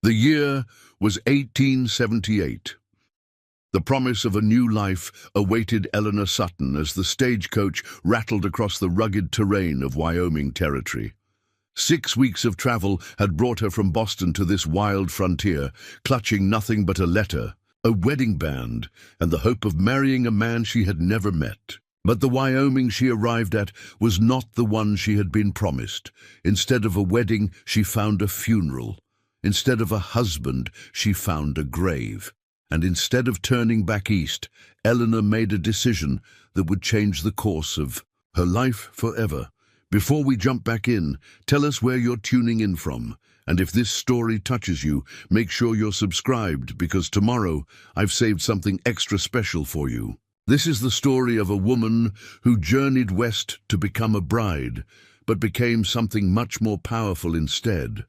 The year was 1878. The promise of a new life awaited Eleanor Sutton as the stagecoach rattled across the rugged terrain of Wyoming Territory. 6 weeks of travel had brought her from Boston to this wild frontier, clutching nothing but a letter, a wedding band, and the hope of marrying a man she had never met. But the Wyoming she arrived at was not the one she had been promised. Instead of a wedding, she found a funeral. Instead of a husband, she found a grave. And instead of turning back east, Eleanor made a decision that would change the course of her life forever. Before we jump back in, tell us where you're tuning in from. And if this story touches you, make sure you're subscribed, because tomorrow I've saved something extra special for you. This is the story of a woman who journeyed west to become a bride, but became something much more powerful instead.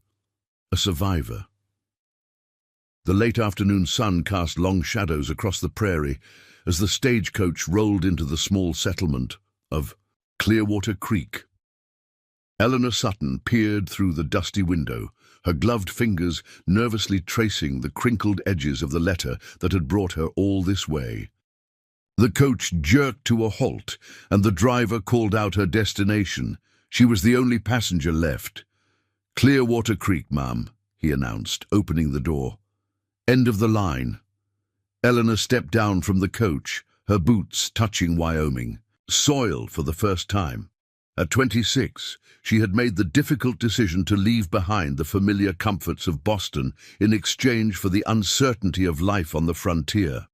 A survivor. The late afternoon sun cast long shadows across the prairie as the stagecoach rolled into the small settlement of Clearwater Creek. Eleanor Sutton peered through the dusty window, her gloved fingers nervously tracing the crinkled edges of the letter that had brought her all this way. The coach jerked to a halt, and the driver called out her destination. She was the only passenger left. "Clearwater Creek, ma'am," he announced, opening the door. "End of the line." Eleanor stepped down from the coach, her boots touching Wyoming soil for the first time. At 26, she had made the difficult decision to leave behind the familiar comforts of Boston in exchange for the uncertainty of life on the frontier.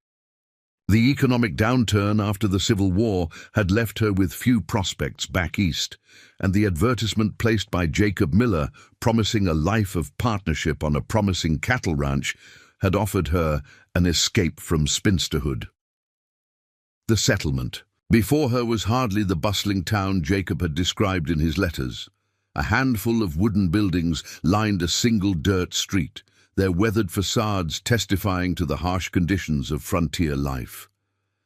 The economic downturn after the Civil War had left her with few prospects back east, and the advertisement placed by Jacob Miller, promising a life of partnership on a promising cattle ranch, had offered her an escape from spinsterhood. The settlement. Before her was hardly the bustling town Jacob had described in his letters. A handful of wooden buildings lined a single dirt street, their weathered facades testifying to the harsh conditions of frontier life.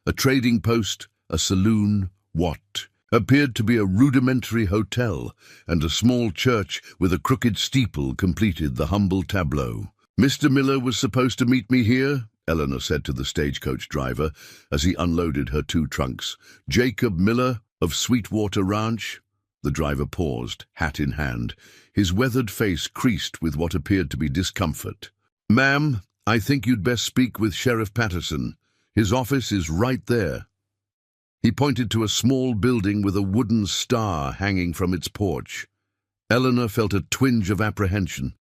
A trading post, a saloon, what appeared to be a rudimentary hotel, and a small church with a crooked steeple completed the humble tableau. "Mr. Miller was supposed to meet me here," Eleanor said to the stagecoach driver as he unloaded her 2 trunks. "Jacob Miller of Sweetwater Ranch?" The driver paused, hat in hand, his weathered face creased with what appeared to be discomfort. "Ma'am, I think you'd best speak with Sheriff Patterson. His office is right there." He pointed to a small building with a wooden star hanging from its porch. Eleanor felt a twinge of apprehension.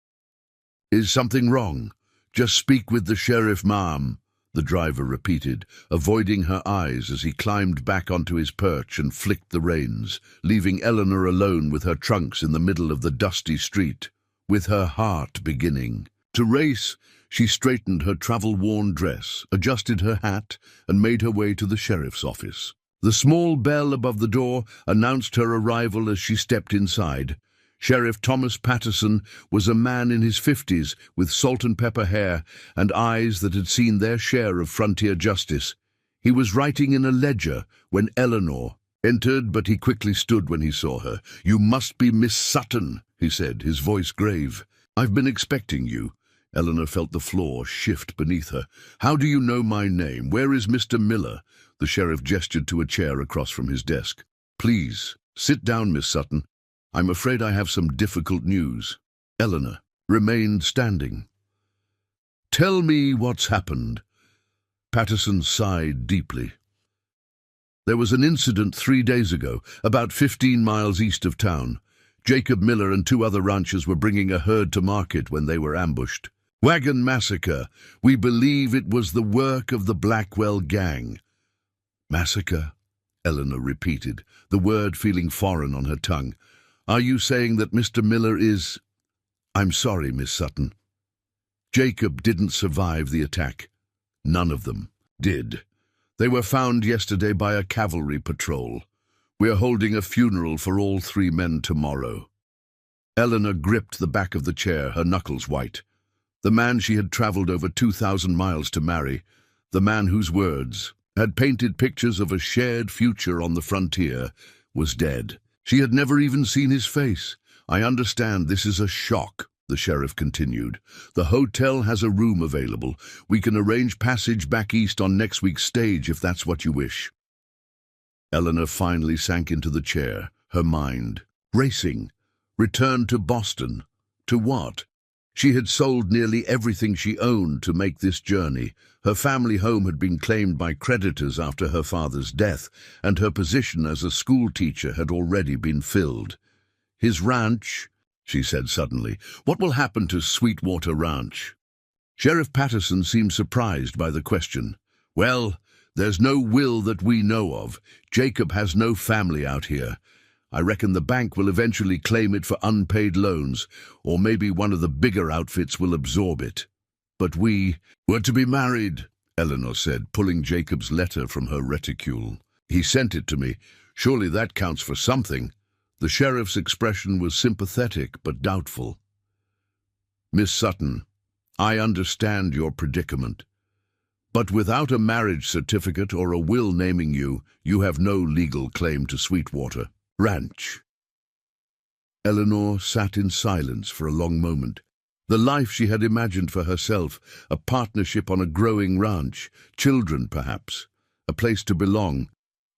"Is something wrong? Just speak with the sheriff, ma'am," the driver repeated, avoiding her eyes as he climbed back onto his perch and flicked the reins, leaving Eleanor alone with her trunks in the middle of the dusty street, with her heart beginning to race. She straightened her travel-worn dress, adjusted her hat, and made her way to the sheriff's office. The small bell above the door announced her arrival as she stepped inside. Sheriff Thomas Patterson was a man in his 50s with salt-and-pepper hair and eyes that had seen their share of frontier justice. He was writing in a ledger when Eleanor entered, but he quickly stood when he saw her. "You must be Miss Sutton," he said, his voice grave. "I've been expecting you." Eleanor felt the floor shift beneath her. "How do you know my name? Where is Mr. Miller?" The sheriff gestured to a chair across from his desk. "Please, sit down, Miss Sutton. I'm afraid I have some difficult news." Eleanor remained standing. "Tell me what's happened." Patterson sighed deeply. "There was an incident 3 days ago, about 15 miles east of town. Jacob Miller and 2 other ranchers were bringing a herd to market when they were ambushed. Wagon Massacre. We believe it was the work of the Blackwell gang." "Massacre?" Eleanor repeated, the word feeling foreign on her tongue. "Are you saying that Mr. Miller is—" "I'm sorry, Miss Sutton. Jacob didn't survive the attack. None of them did. They were found yesterday by a cavalry patrol. We're holding a funeral for all 3 men tomorrow." Eleanor gripped the back of the chair, her knuckles white. The man she had traveled over 2,000 miles to marry, the man whose words had painted pictures of a shared future on the frontier, was dead. She had never even seen his face. "I understand this is a shock," the sheriff continued. "The hotel has a room available. We can arrange passage back east on next week's stage if that's what you wish." Eleanor finally sank into the chair, her mind racing. Return to Boston. To what? She had sold nearly everything she owned to make this journey. Her family home had been claimed by creditors after her father's death, and her position as a school teacher had already been filled. "His ranch," she said suddenly. "What will happen to Sweetwater Ranch?" Sheriff Patterson seemed surprised by the question. "Well, there's no will that we know of. Jacob has no family out here. I reckon the bank will eventually claim it for unpaid loans, or maybe one of the bigger outfits will absorb it. But we're to be married," Eleanor said, pulling Jacob's letter from her reticule. "He sent it to me. Surely that counts for something." The sheriff's expression was sympathetic but doubtful. "Miss Sutton, I understand your predicament. But without a marriage certificate or a will naming you, you have no legal claim to Sweetwater Ranch." Eleanor sat in silence for a long moment. The life she had imagined for herself, a partnership on a growing ranch, children perhaps, a place to belong,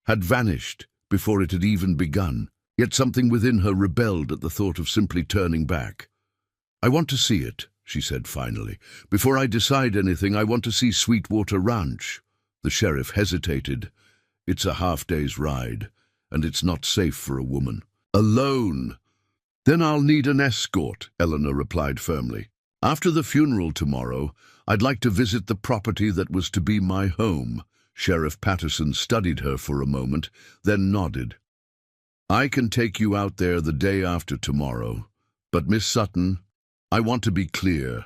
had vanished before it had even begun. Yet something within her rebelled at the thought of simply turning back. "I want to see it," she said finally. "Before I decide anything, I want to see Sweetwater Ranch." The sheriff hesitated. "It's a half-day's ride, and it's not safe for a woman." "Alone?" "Then I'll need an escort," Eleanor replied firmly. "After the funeral tomorrow, I'd like to visit the property that was to be my home." Sheriff Patterson studied her for a moment, then nodded. "I can take you out there the day after tomorrow. But, Miss Sutton, I want to be clear.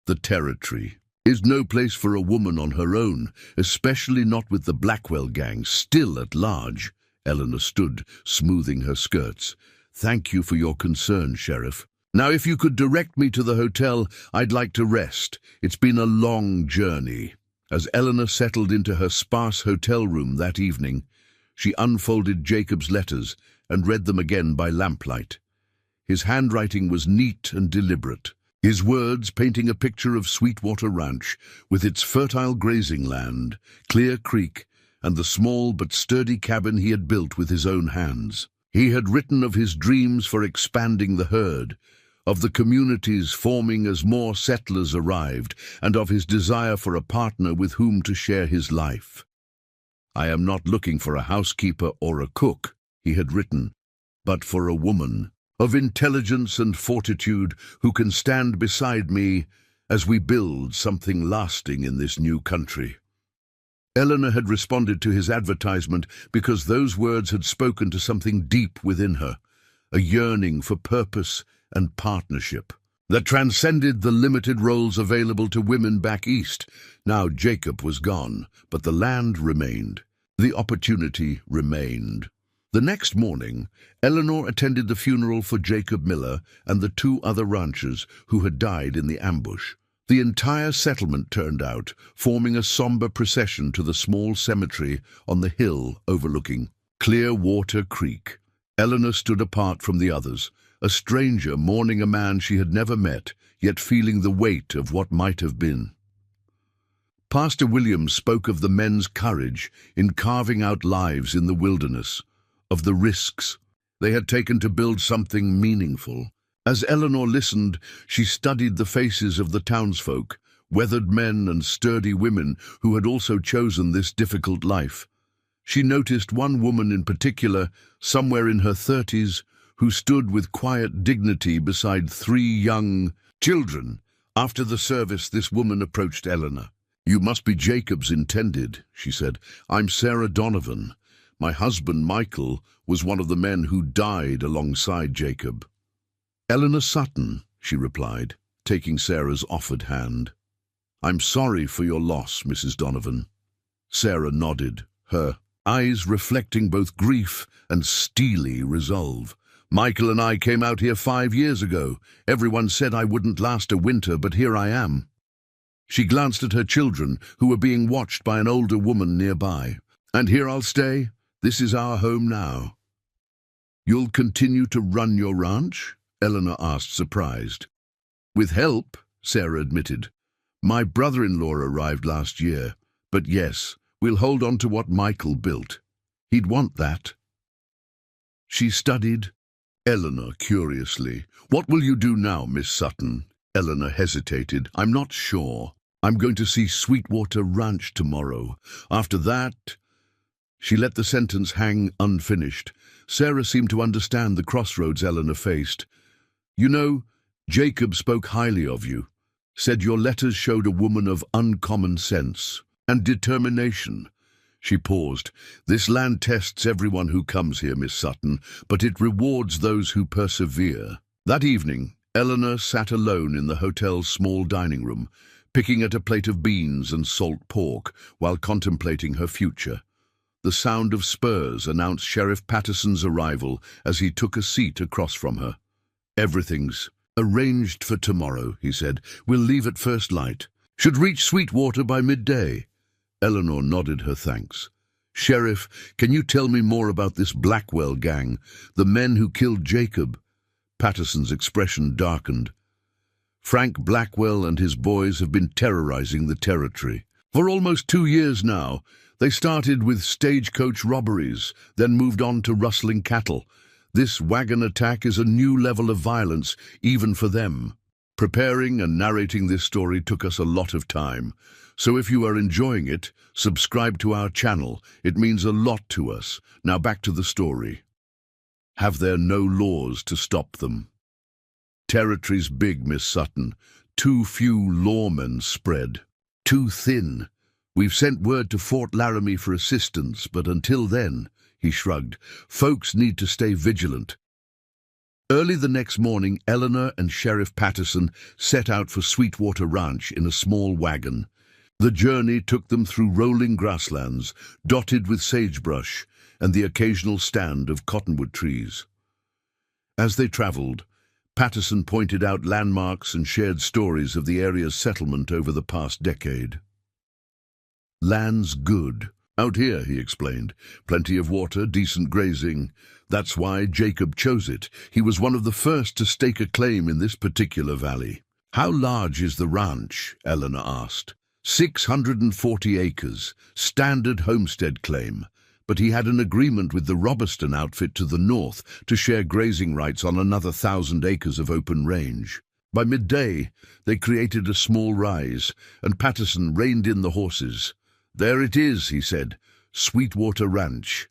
The territory is no place for a woman on her own, especially not with the Blackwell gang still at large." Eleanor stood, smoothing her skirts. "Thank you for your concern, Sheriff. Now, if you could direct me to the hotel, I'd like to rest. It's been a long journey." As Eleanor settled into her sparse hotel room that evening, she unfolded Jacob's letters and read them again by lamplight. His handwriting was neat and deliberate, his words painting a picture of Sweetwater Ranch, with its fertile grazing land, Clear Creek, and the small but sturdy cabin he had built with his own hands. He had written of his dreams for expanding the herd, of the communities forming as more settlers arrived, and of his desire for a partner with whom to share his life. "I am not looking for a housekeeper or a cook," he had written, "but for a woman of intelligence and fortitude who can stand beside me as we build something lasting in this new country." Eleanor had responded to his advertisement because those words had spoken to something deep within her, a yearning for purpose and partnership that transcended the limited roles available to women back east. Now Jacob was gone, but the land remained. The opportunity remained. The next morning, Eleanor attended the funeral for Jacob Miller and the 2 other ranchers who had died in the ambush. The entire settlement turned out, forming a somber procession to the small cemetery on the hill overlooking Clearwater Creek. Eleanor stood apart from the others, a stranger mourning a man she had never met, yet feeling the weight of what might have been. Pastor Williams spoke of the men's courage in carving out lives in the wilderness, of the risks they had taken to build something meaningful. As Eleanor listened, she studied the faces of the townsfolk, weathered men and sturdy women who had also chosen this difficult life. She noticed one woman in particular, somewhere in her 30s, who stood with quiet dignity beside 3 young children. After the service, this woman approached Eleanor. "You must be Jacob's intended," she said. "I'm Sarah Donovan. My husband, Michael, was one of the men who died alongside Jacob." "Eleanor Sutton," she replied, taking Sarah's offered hand. "I'm sorry for your loss, Mrs. Donovan." Sarah nodded, her eyes reflecting both grief and steely resolve. "Michael and I came out here 5 years ago. Everyone said I wouldn't last a winter, but here I am." She glanced at her children, who were being watched by an older woman nearby. "And here I'll stay. This is our home now." "You'll continue to run your ranch?" Eleanor asked, surprised. With help, Sarah admitted. My brother-in-law arrived last year, but yes, we'll hold on to what Michael built. He'd want that. She studied. Eleanor, curiously. What will you do now, Miss Sutton? Eleanor hesitated. I'm not sure. I'm going to see Sweetwater Ranch tomorrow. After that... She let the sentence hang unfinished. Sarah seemed to understand the crossroads Eleanor faced. You know, Jacob spoke highly of you. Said your letters showed a woman of uncommon sense and determination. She paused. This land tests everyone who comes here, Miss Sutton, but it rewards those who persevere. That evening, Eleanor sat alone in the hotel's small dining room, picking at a plate of beans and salt pork while contemplating her future. The sound of spurs announced Sheriff Patterson's arrival as he took a seat across from her. Everything's arranged for tomorrow, he said. We'll leave at first light. Should reach Sweetwater by midday. Eleanor nodded her thanks. Sheriff, can you tell me more about this Blackwell gang, the men who killed Jacob? Patterson's expression darkened. Frank Blackwell and his boys have been terrorizing the territory. For almost 2 years now, they started with stagecoach robberies, then moved on to rustling cattle. This wagon attack is a new level of violence, even for them. Preparing and narrating this story took us a lot of time. So if you are enjoying it, subscribe to our channel. It means a lot to us. Now back to the story. Have there no laws to stop them? Territory's big, Miss Sutton. Too few lawmen spread. Too thin. We've sent word to Fort Laramie for assistance, but until then, he shrugged, folks need to stay vigilant. Early the next morning, Eleanor and Sheriff Patterson set out for Sweetwater Ranch in a small wagon. The journey took them through rolling grasslands, dotted with sagebrush, and the occasional stand of cottonwood trees. As they traveled, Patterson pointed out landmarks and shared stories of the area's settlement over the past decade. Land's good. Out here, he explained. Plenty of water, decent grazing. That's why Jacob chose it. He was one of the first to stake a claim in this particular valley. How large is the ranch? Eleanor asked. 640 acres, standard homestead claim. But he had an agreement with the Robertson outfit to the north to share grazing rights on another 1,000 acres of open range. By midday, they created a small rise, and Patterson reined in the horses. There it is, he said, Sweetwater Ranch.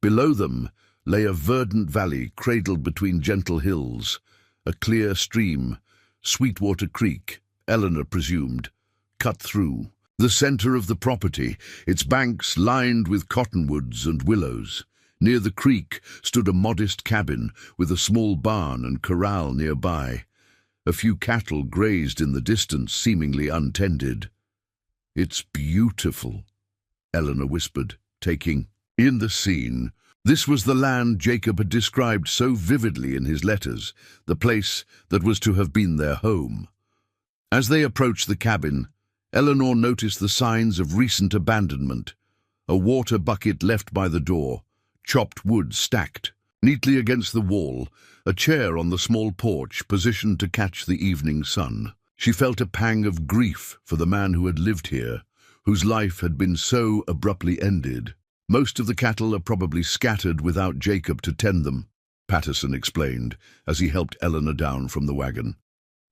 Below them lay a verdant valley cradled between gentle hills. A clear stream, Sweetwater Creek, Eleanor presumed, cut through. The center of the property, its banks lined with cottonwoods and willows. Near the creek stood a modest cabin with a small barn and corral nearby. A few cattle grazed in the distance, seemingly untended. It's beautiful, Eleanor whispered, taking in the scene. This was the land Jacob had described so vividly in his letters, the place that was to have been their home. As they approached the cabin, Eleanor noticed the signs of recent abandonment. A water bucket left by the door, chopped wood stacked. Neatly against the wall, a chair on the small porch positioned to catch the evening sun. She felt a pang of grief for the man who had lived here, whose life had been so abruptly ended. Most of the cattle are probably scattered without Jacob to tend them, Patterson explained as he helped Eleanor down from the wagon.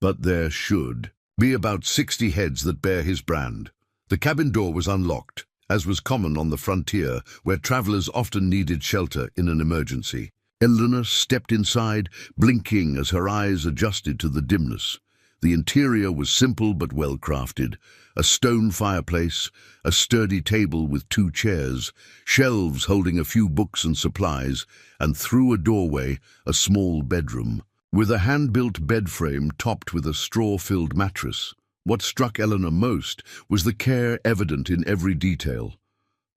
But there should be about 60 heads that bear his brand. The cabin door was unlocked, as was common on the frontier, where travelers often needed shelter in an emergency. Eleanor stepped inside, blinking as her eyes adjusted to the dimness. The interior was simple but well-crafted. A stone fireplace, a sturdy table with 2 chairs, shelves holding a few books and supplies, and through a doorway, a small bedroom, with a hand-built bed frame topped with a straw-filled mattress. What struck Eleanor most was the care evident in every detail.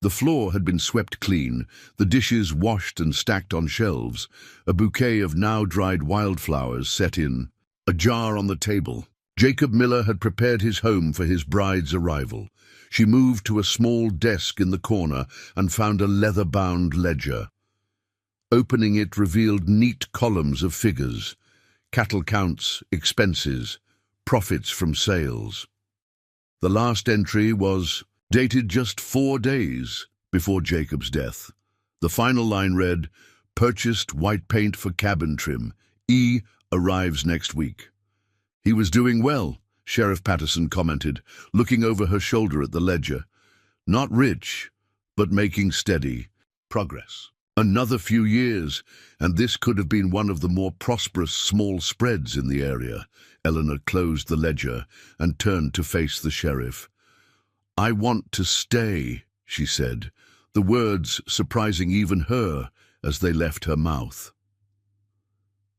The floor had been swept clean, the dishes washed and stacked on shelves, a bouquet of now-dried wildflowers set in, a jar on the table. Jacob Miller had prepared his home for his bride's arrival. She moved to a small desk in the corner and found a leather-bound ledger. Opening it revealed neat columns of figures, cattle counts, expenses, profits from sales. The last entry was dated just 4 days before Jacob's death. The final line read, "Purchased white paint for cabin trim. E arrives next week." "He was doing well," Sheriff Patterson commented, looking over her shoulder at the ledger. "Not rich, but making steady progress." Another few years, and this could have been one of the more prosperous small spreads in the area. Eleanor closed the ledger and turned to face the sheriff. "I want to stay," she said, the words surprising even her as they left her mouth.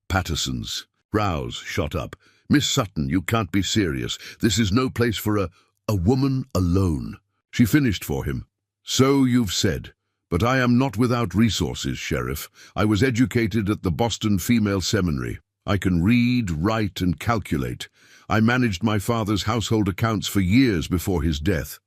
Patterson's brows shot up. "Miss Sutton, you can't be serious. This is no place for a woman alone." She finished for him. "So you've said. But I am not without resources, Sheriff. I was educated at the Boston Female Seminary. I can read, write, and calculate. I managed my father's household accounts for years before his death.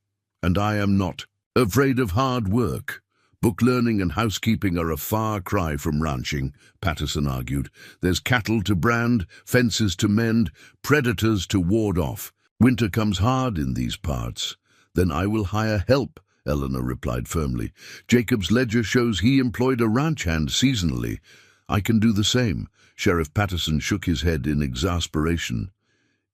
And I am not afraid of hard work. Book learning and housekeeping are a far cry from ranching," Patterson argued. "There's cattle to brand, fences to mend, predators to ward off. Winter comes hard in these parts." "Then I will hire help," Eleanor replied firmly. "Jacob's ledger shows he employed a ranch hand seasonally. I can do the same." Sheriff Patterson shook his head in exasperation.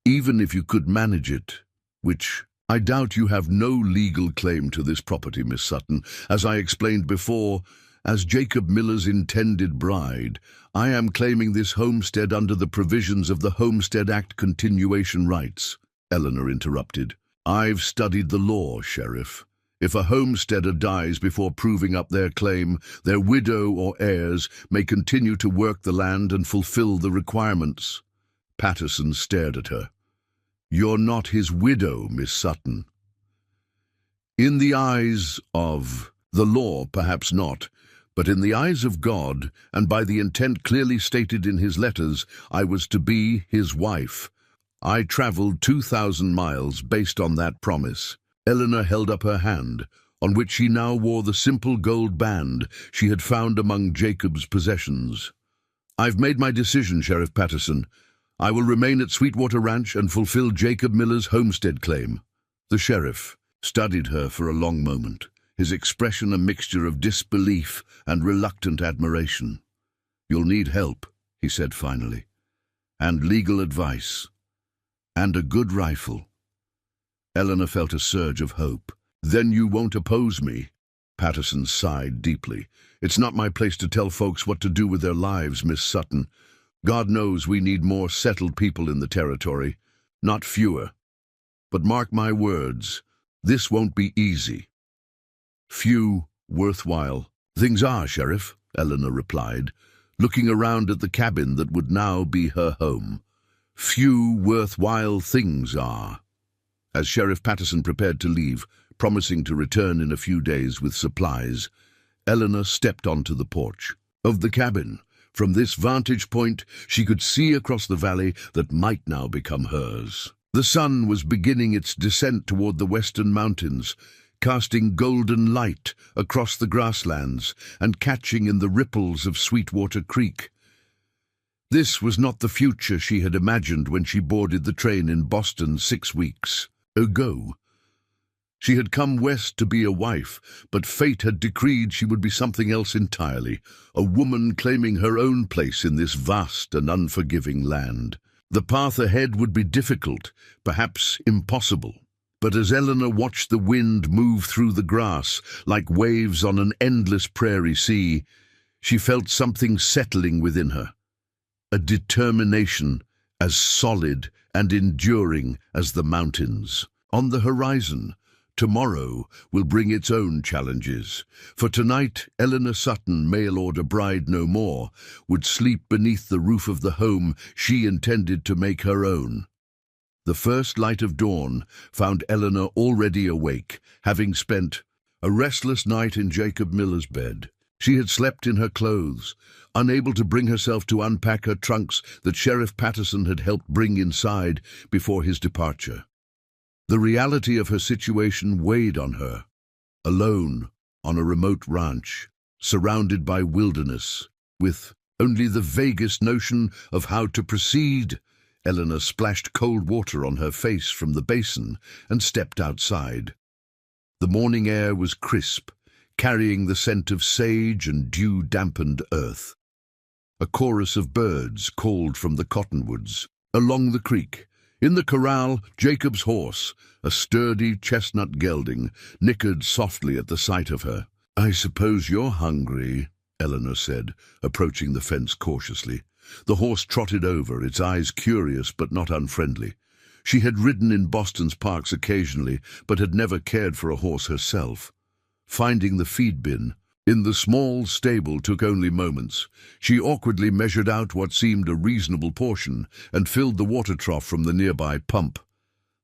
"Even if you could manage it, which I doubt, you have no legal claim to this property, Miss Sutton. As I explained before, as Jacob Miller's intended bride, I am claiming this homestead under the provisions of the Homestead Act continuation rights." Eleanor interrupted. "I've studied the law, Sheriff. If a homesteader dies before proving up their claim, their widow or heirs may continue to work the land and fulfill the requirements." Patterson stared at her. "You're not his widow, Miss Sutton." "In the eyes of the law, perhaps not, but in the eyes of God, and by the intent clearly stated in his letters, I was to be his wife. I traveled 2,000 miles based on that promise." Eleanor held up her hand, on which she now wore the simple gold band she had found among Jacob's possessions. "I've made my decision, Sheriff Patterson. I will remain at Sweetwater Ranch and fulfill Jacob Miller's homestead claim." The sheriff studied her for a long moment, his expression a mixture of disbelief and reluctant admiration. "You'll need help," he said finally, "and legal advice, and a good rifle." Eleanor felt a surge of hope. "Then you won't oppose me?" Patterson sighed deeply. "It's not my place to tell folks what to do with their lives, Miss Sutton. God knows we need more settled people in the territory, not fewer. But mark my words, this won't be easy." "Few worthwhile things are, Sheriff," Eleanor replied, looking around at the cabin that would now be her home. "Few worthwhile things are." As Sheriff Patterson prepared to leave, promising to return in a few days with supplies, Eleanor stepped onto the porch of the cabin. From this vantage point, she could see across the valley that might now become hers. The sun was beginning its descent toward the western mountains, casting golden light across the grasslands and catching in the ripples of Sweetwater Creek. This was not the future she had imagined when she boarded the train in Boston 6 weeks ago. She had come west to be a wife, but fate had decreed she would be something else entirely, a woman claiming her own place in this vast and unforgiving land. The path ahead would be difficult, perhaps impossible. But as Eleanor watched the wind move through the grass like waves on an endless prairie sea, she felt something settling within her, a determination as solid and enduring as the mountains. On the horizon, tomorrow will bring its own challenges. For tonight, Eleanor Sutton, mail-order bride no more, would sleep beneath the roof of the home she intended to make her own. The first light of dawn found Eleanor already awake, having spent a restless night in Jacob Miller's bed. She had slept in her clothes, unable to bring herself to unpack her trunks that Sheriff Patterson had helped bring inside before his departure. The reality of her situation weighed on her. Alone on a remote ranch, surrounded by wilderness, with only the vaguest notion of how to proceed, Eleanor splashed cold water on her face from the basin and stepped outside. The morning air was crisp, carrying the scent of sage and dew-dampened earth. A chorus of birds called from the cottonwoods. Along the creek, in the corral, Jacob's horse, a sturdy chestnut gelding, nickered softly at the sight of her. "I suppose you're hungry," Eleanor said, approaching the fence cautiously. The horse trotted over, its eyes curious but not unfriendly. She had ridden in Boston's parks occasionally, but had never cared for a horse herself. Finding the feed bin in the small stable took only moments. She awkwardly measured out what seemed a reasonable portion and filled the water trough from the nearby pump.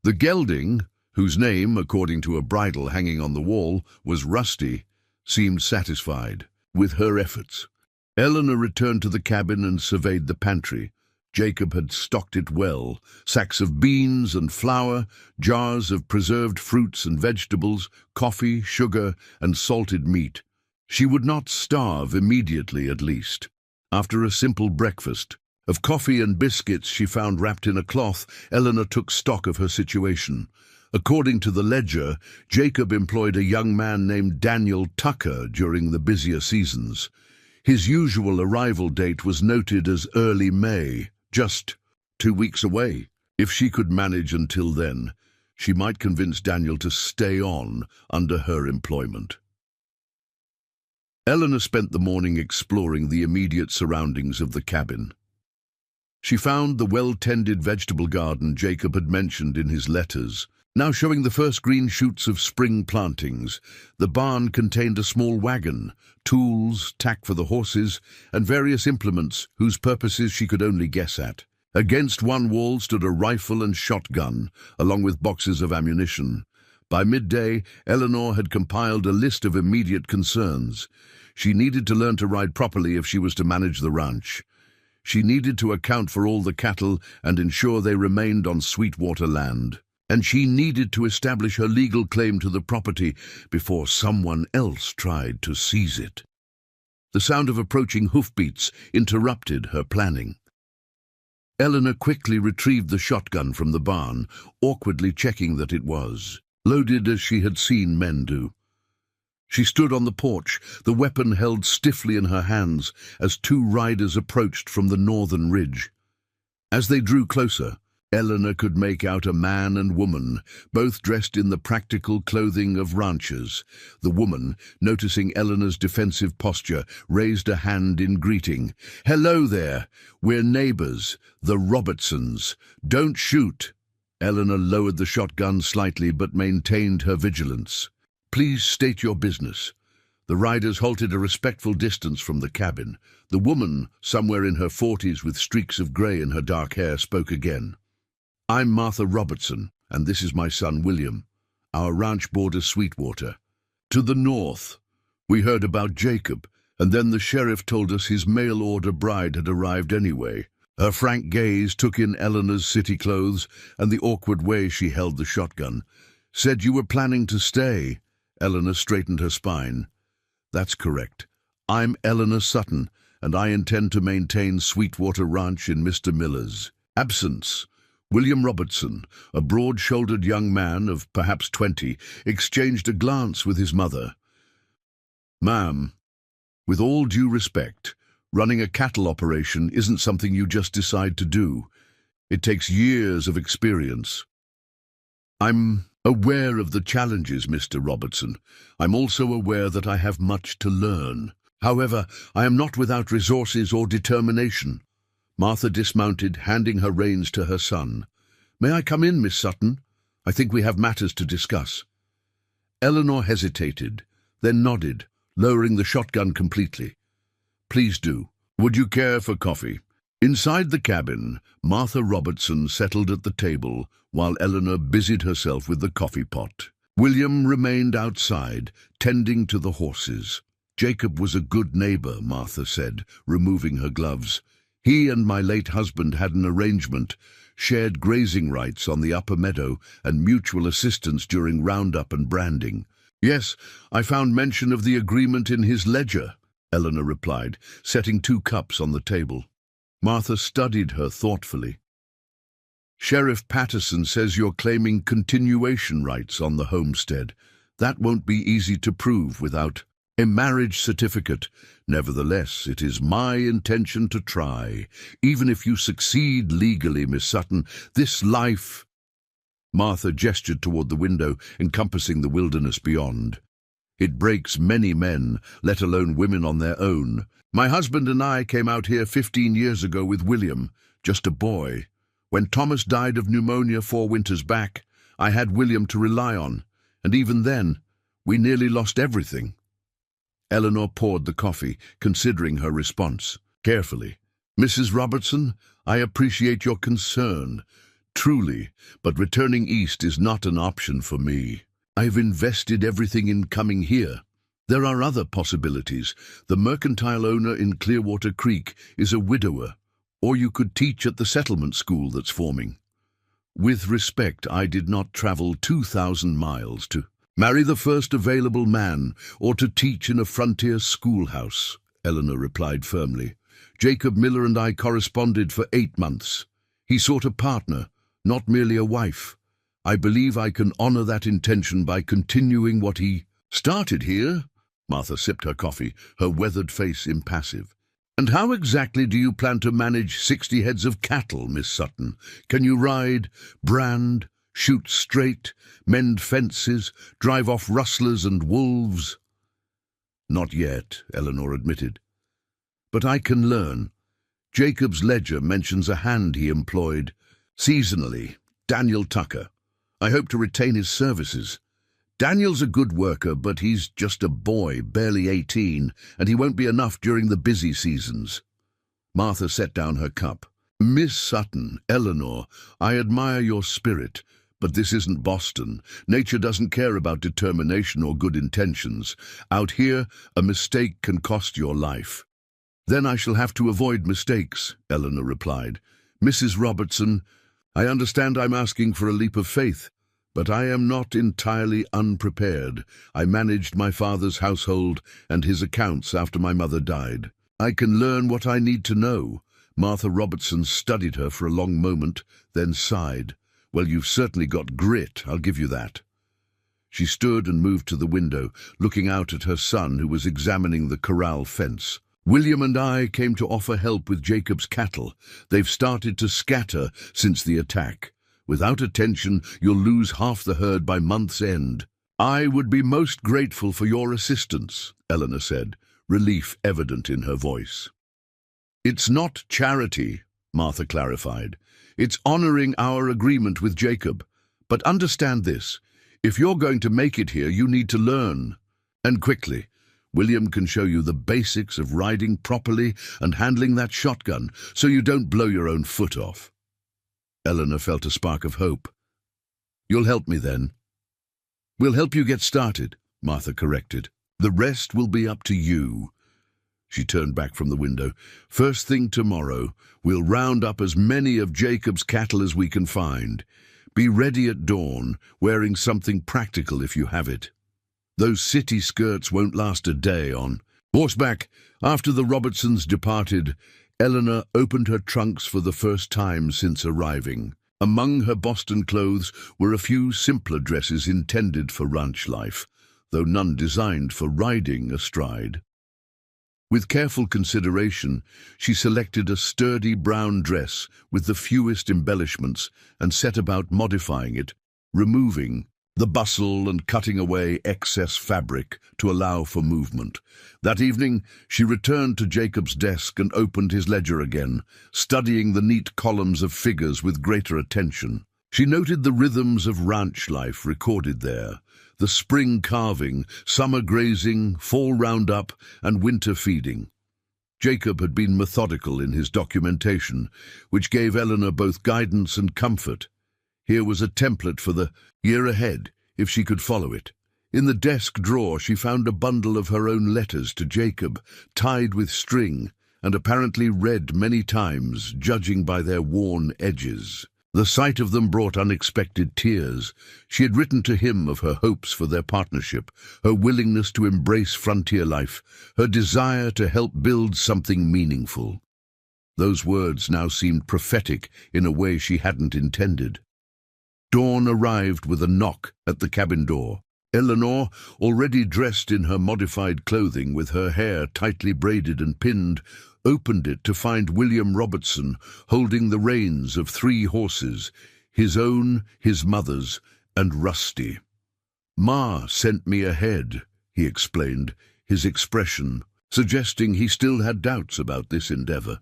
The gelding, whose name, according to a bridle hanging on the wall, was Rusty, seemed satisfied with her efforts. Eleanor returned to the cabin and surveyed the pantry. Jacob had stocked it well: sacks of beans and flour, jars of preserved fruits and vegetables, coffee, sugar, and salted meat. She would not starve immediately, at least. After a simple breakfast of coffee and biscuits she found wrapped in a cloth, Eleanor took stock of her situation. According to the ledger, Jacob employed a young man named Daniel Tucker during the busier seasons. His usual arrival date was noted as early May, just 2 weeks away. If she could manage until then, she might convince Daniel to stay on under her employment. Eleanor spent the morning exploring the immediate surroundings of the cabin. She found the well-tended vegetable garden Jacob had mentioned in his letters, now showing the first green shoots of spring plantings. The barn contained a small wagon, tools, tack for the horses, and various implements whose purposes she could only guess at. Against one wall stood a rifle and shotgun, along with boxes of ammunition. By midday, Eleanor had compiled a list of immediate concerns. She needed to learn to ride properly if she was to manage the ranch. She needed to account for all the cattle and ensure they remained on Sweetwater land. And she needed to establish her legal claim to the property before someone else tried to seize it. The sound of approaching hoofbeats interrupted her planning. Eleanor quickly retrieved the shotgun from the barn, awkwardly checking that it was loaded as she had seen men do. She stood on the porch, the weapon held stiffly in her hands, as 2 riders approached from the northern ridge. As they drew closer, Eleanor could make out a man and woman, both dressed in the practical clothing of ranchers. The woman, noticing Eleanor's defensive posture, raised a hand in greeting. "Hello there. We're neighbors, the Robertsons. Don't shoot." Eleanor lowered the shotgun slightly but maintained her vigilance. "Please state your business." The riders halted a respectful distance from the cabin. The woman, somewhere in her 40s with streaks of grey in her dark hair, spoke again. "I'm Martha Robertson, and this is my son William. Our ranch borders Sweetwater. To the north. We heard about Jacob, and then the sheriff told us his mail-order bride had arrived anyway." Her frank gaze took in Eleanor's city clothes and the awkward way she held the shotgun. "Said you were planning to stay." Eleanor straightened her spine. "That's correct. I'm Eleanor Sutton, and I intend to maintain Sweetwater Ranch in Mr. Miller's absence." William Robertson, a broad-shouldered young man of perhaps 20, exchanged a glance with his mother. "Ma'am, with all due respect, running a cattle operation isn't something you just decide to do. It takes years of experience." "I'm aware of the challenges, Mr. Robertson. I'm also aware that I have much to learn. However, I am not without resources or determination." Martha dismounted, handing her reins to her son. "May I come in, Miss Sutton? I think we have matters to discuss." Eleanor hesitated, then nodded, lowering the shotgun completely. "Please do. Would you care for coffee?" Inside the cabin, Martha Robertson settled at the table while Eleanor busied herself with the coffee pot. William remained outside, tending to the horses. "Jacob was a good neighbor," Martha said, removing her gloves. "He and my late husband had an arrangement, shared grazing rights on the upper meadow and mutual assistance during roundup and branding." "Yes, I found mention of the agreement in his ledger," Eleanor replied, setting 2 cups on the table. Martha studied her thoughtfully. Sheriff Patterson says you're claiming continuation rights on the homestead. That won't be easy to prove without a marriage certificate. Nevertheless, it is my intention to try. Even if you succeed legally, Miss Sutton, this life—" Martha gestured toward the window, encompassing the wilderness beyond. "It breaks many men, let alone women on their own. My husband and I came out here 15 years ago with William, just a boy. When Thomas died of pneumonia 4 winters back, I had William to rely on, and even then, we nearly lost everything." Eleanor poured the coffee, considering her response carefully. "Mrs. Robertson, I appreciate your concern, truly, but returning east is not an option for me. I've invested everything in coming here. There are other possibilities. The mercantile owner in Clearwater Creek is a widower, or you could teach at the settlement school that's forming. With respect, I did not travel 2,000 miles to marry the first available man or to teach in a frontier schoolhouse," Eleanor replied firmly. "Jacob Miller and I corresponded for 8 months. He sought a partner, not merely a wife. I believe I can honor that intention by continuing what he started here." Martha sipped her coffee, her weathered face impassive. "And how exactly do you plan to manage 60 heads of cattle, Miss Sutton? Can you ride, brand, shoot straight, mend fences, drive off rustlers and wolves?" "Not yet," Eleanor admitted. "But I can learn. Jacob's ledger mentions a hand he employed seasonally, Daniel Tucker. I hope to retain his services. Daniel's a good worker, but he's just a boy, barely 18, and he won't be enough during the busy seasons." Martha set down her cup. "Miss Sutton, Eleanor, I admire your spirit, but this isn't Boston. Nature doesn't care about determination or good intentions. Out here, a mistake can cost your life." "Then I shall have to avoid mistakes," Eleanor replied. "Mrs. Robertson, I understand I'm asking for a leap of faith, but I am not entirely unprepared. I managed my father's household and his accounts after my mother died. I can learn what I need to know." Martha Robertson studied her for a long moment, then sighed. "Well, you've certainly got grit, I'll give you that." She stood and moved to the window, looking out at her son, who was examining the corral fence. "William and I came to offer help with Jacob's cattle. They've started to scatter since the attack. Without attention, you'll lose half the herd by month's end." "I would be most grateful for your assistance," Eleanor said, relief evident in her voice. "It's not charity," Martha clarified. "It's honoring our agreement with Jacob. But understand this, if you're going to make it here, you need to learn. And quickly. William can show you the basics of riding properly and handling that shotgun, so you don't blow your own foot off." Eleanor felt a spark of hope. "You'll help me then?" "We'll help you get started," Martha corrected. "The rest will be up to you." She turned back from the window. "First thing tomorrow, we'll round up as many of Jacob's cattle as we can find. Be ready at dawn, wearing something practical if you have it. Those city skirts won't last a day on horseback." After the Robertsons departed, Eleanor opened her trunks for the first time since arriving. Among her Boston clothes were a few simpler dresses intended for ranch life, though none designed for riding astride. With careful consideration, she selected a sturdy brown dress with the fewest embellishments and set about modifying it, removing the bustle and cutting away excess fabric to allow for movement. That evening, she returned to Jacob's desk and opened his ledger again, studying the neat columns of figures with greater attention. She noted the rhythms of ranch life recorded there, the spring calving, summer grazing, fall roundup, and winter feeding. Jacob had been methodical in his documentation, which gave Eleanor both guidance and comfort. Here was a template for the year ahead, if she could follow it. In the desk drawer she found a bundle of her own letters to Jacob, tied with string, and apparently read many times, judging by their worn edges. The sight of them brought unexpected tears. She had written to him of her hopes for their partnership, her willingness to embrace frontier life, her desire to help build something meaningful. Those words now seemed prophetic in a way she hadn't intended. Dawn arrived with a knock at the cabin door. Eleanor, already dressed in her modified clothing with her hair tightly braided and pinned, opened it to find William Robertson holding the reins of 3 horses, his own, his mother's, and Rusty. "Ma sent me ahead," he explained, his expression suggesting he still had doubts about this endeavor.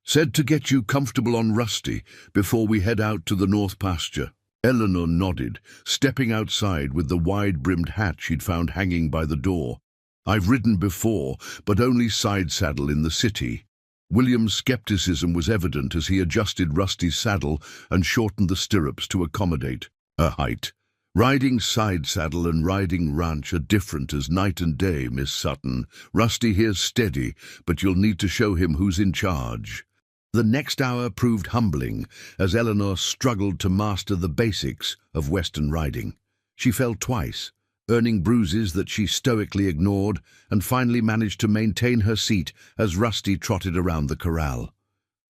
"Said to get you comfortable on Rusty before we head out to the north pasture." Eleanor nodded, stepping outside with the wide-brimmed hat she'd found hanging by the door. "I've ridden before, but only side saddle in the city." William's skepticism was evident as he adjusted Rusty's saddle and shortened the stirrups to accommodate her height. "Riding side saddle and riding ranch are different as night and day, Miss Sutton. Rusty here's steady, but you'll need to show him who's in charge." The next hour proved humbling as Eleanor struggled to master the basics of Western riding. She fell twice, earning bruises that she stoically ignored, and finally managed to maintain her seat as Rusty trotted around the corral.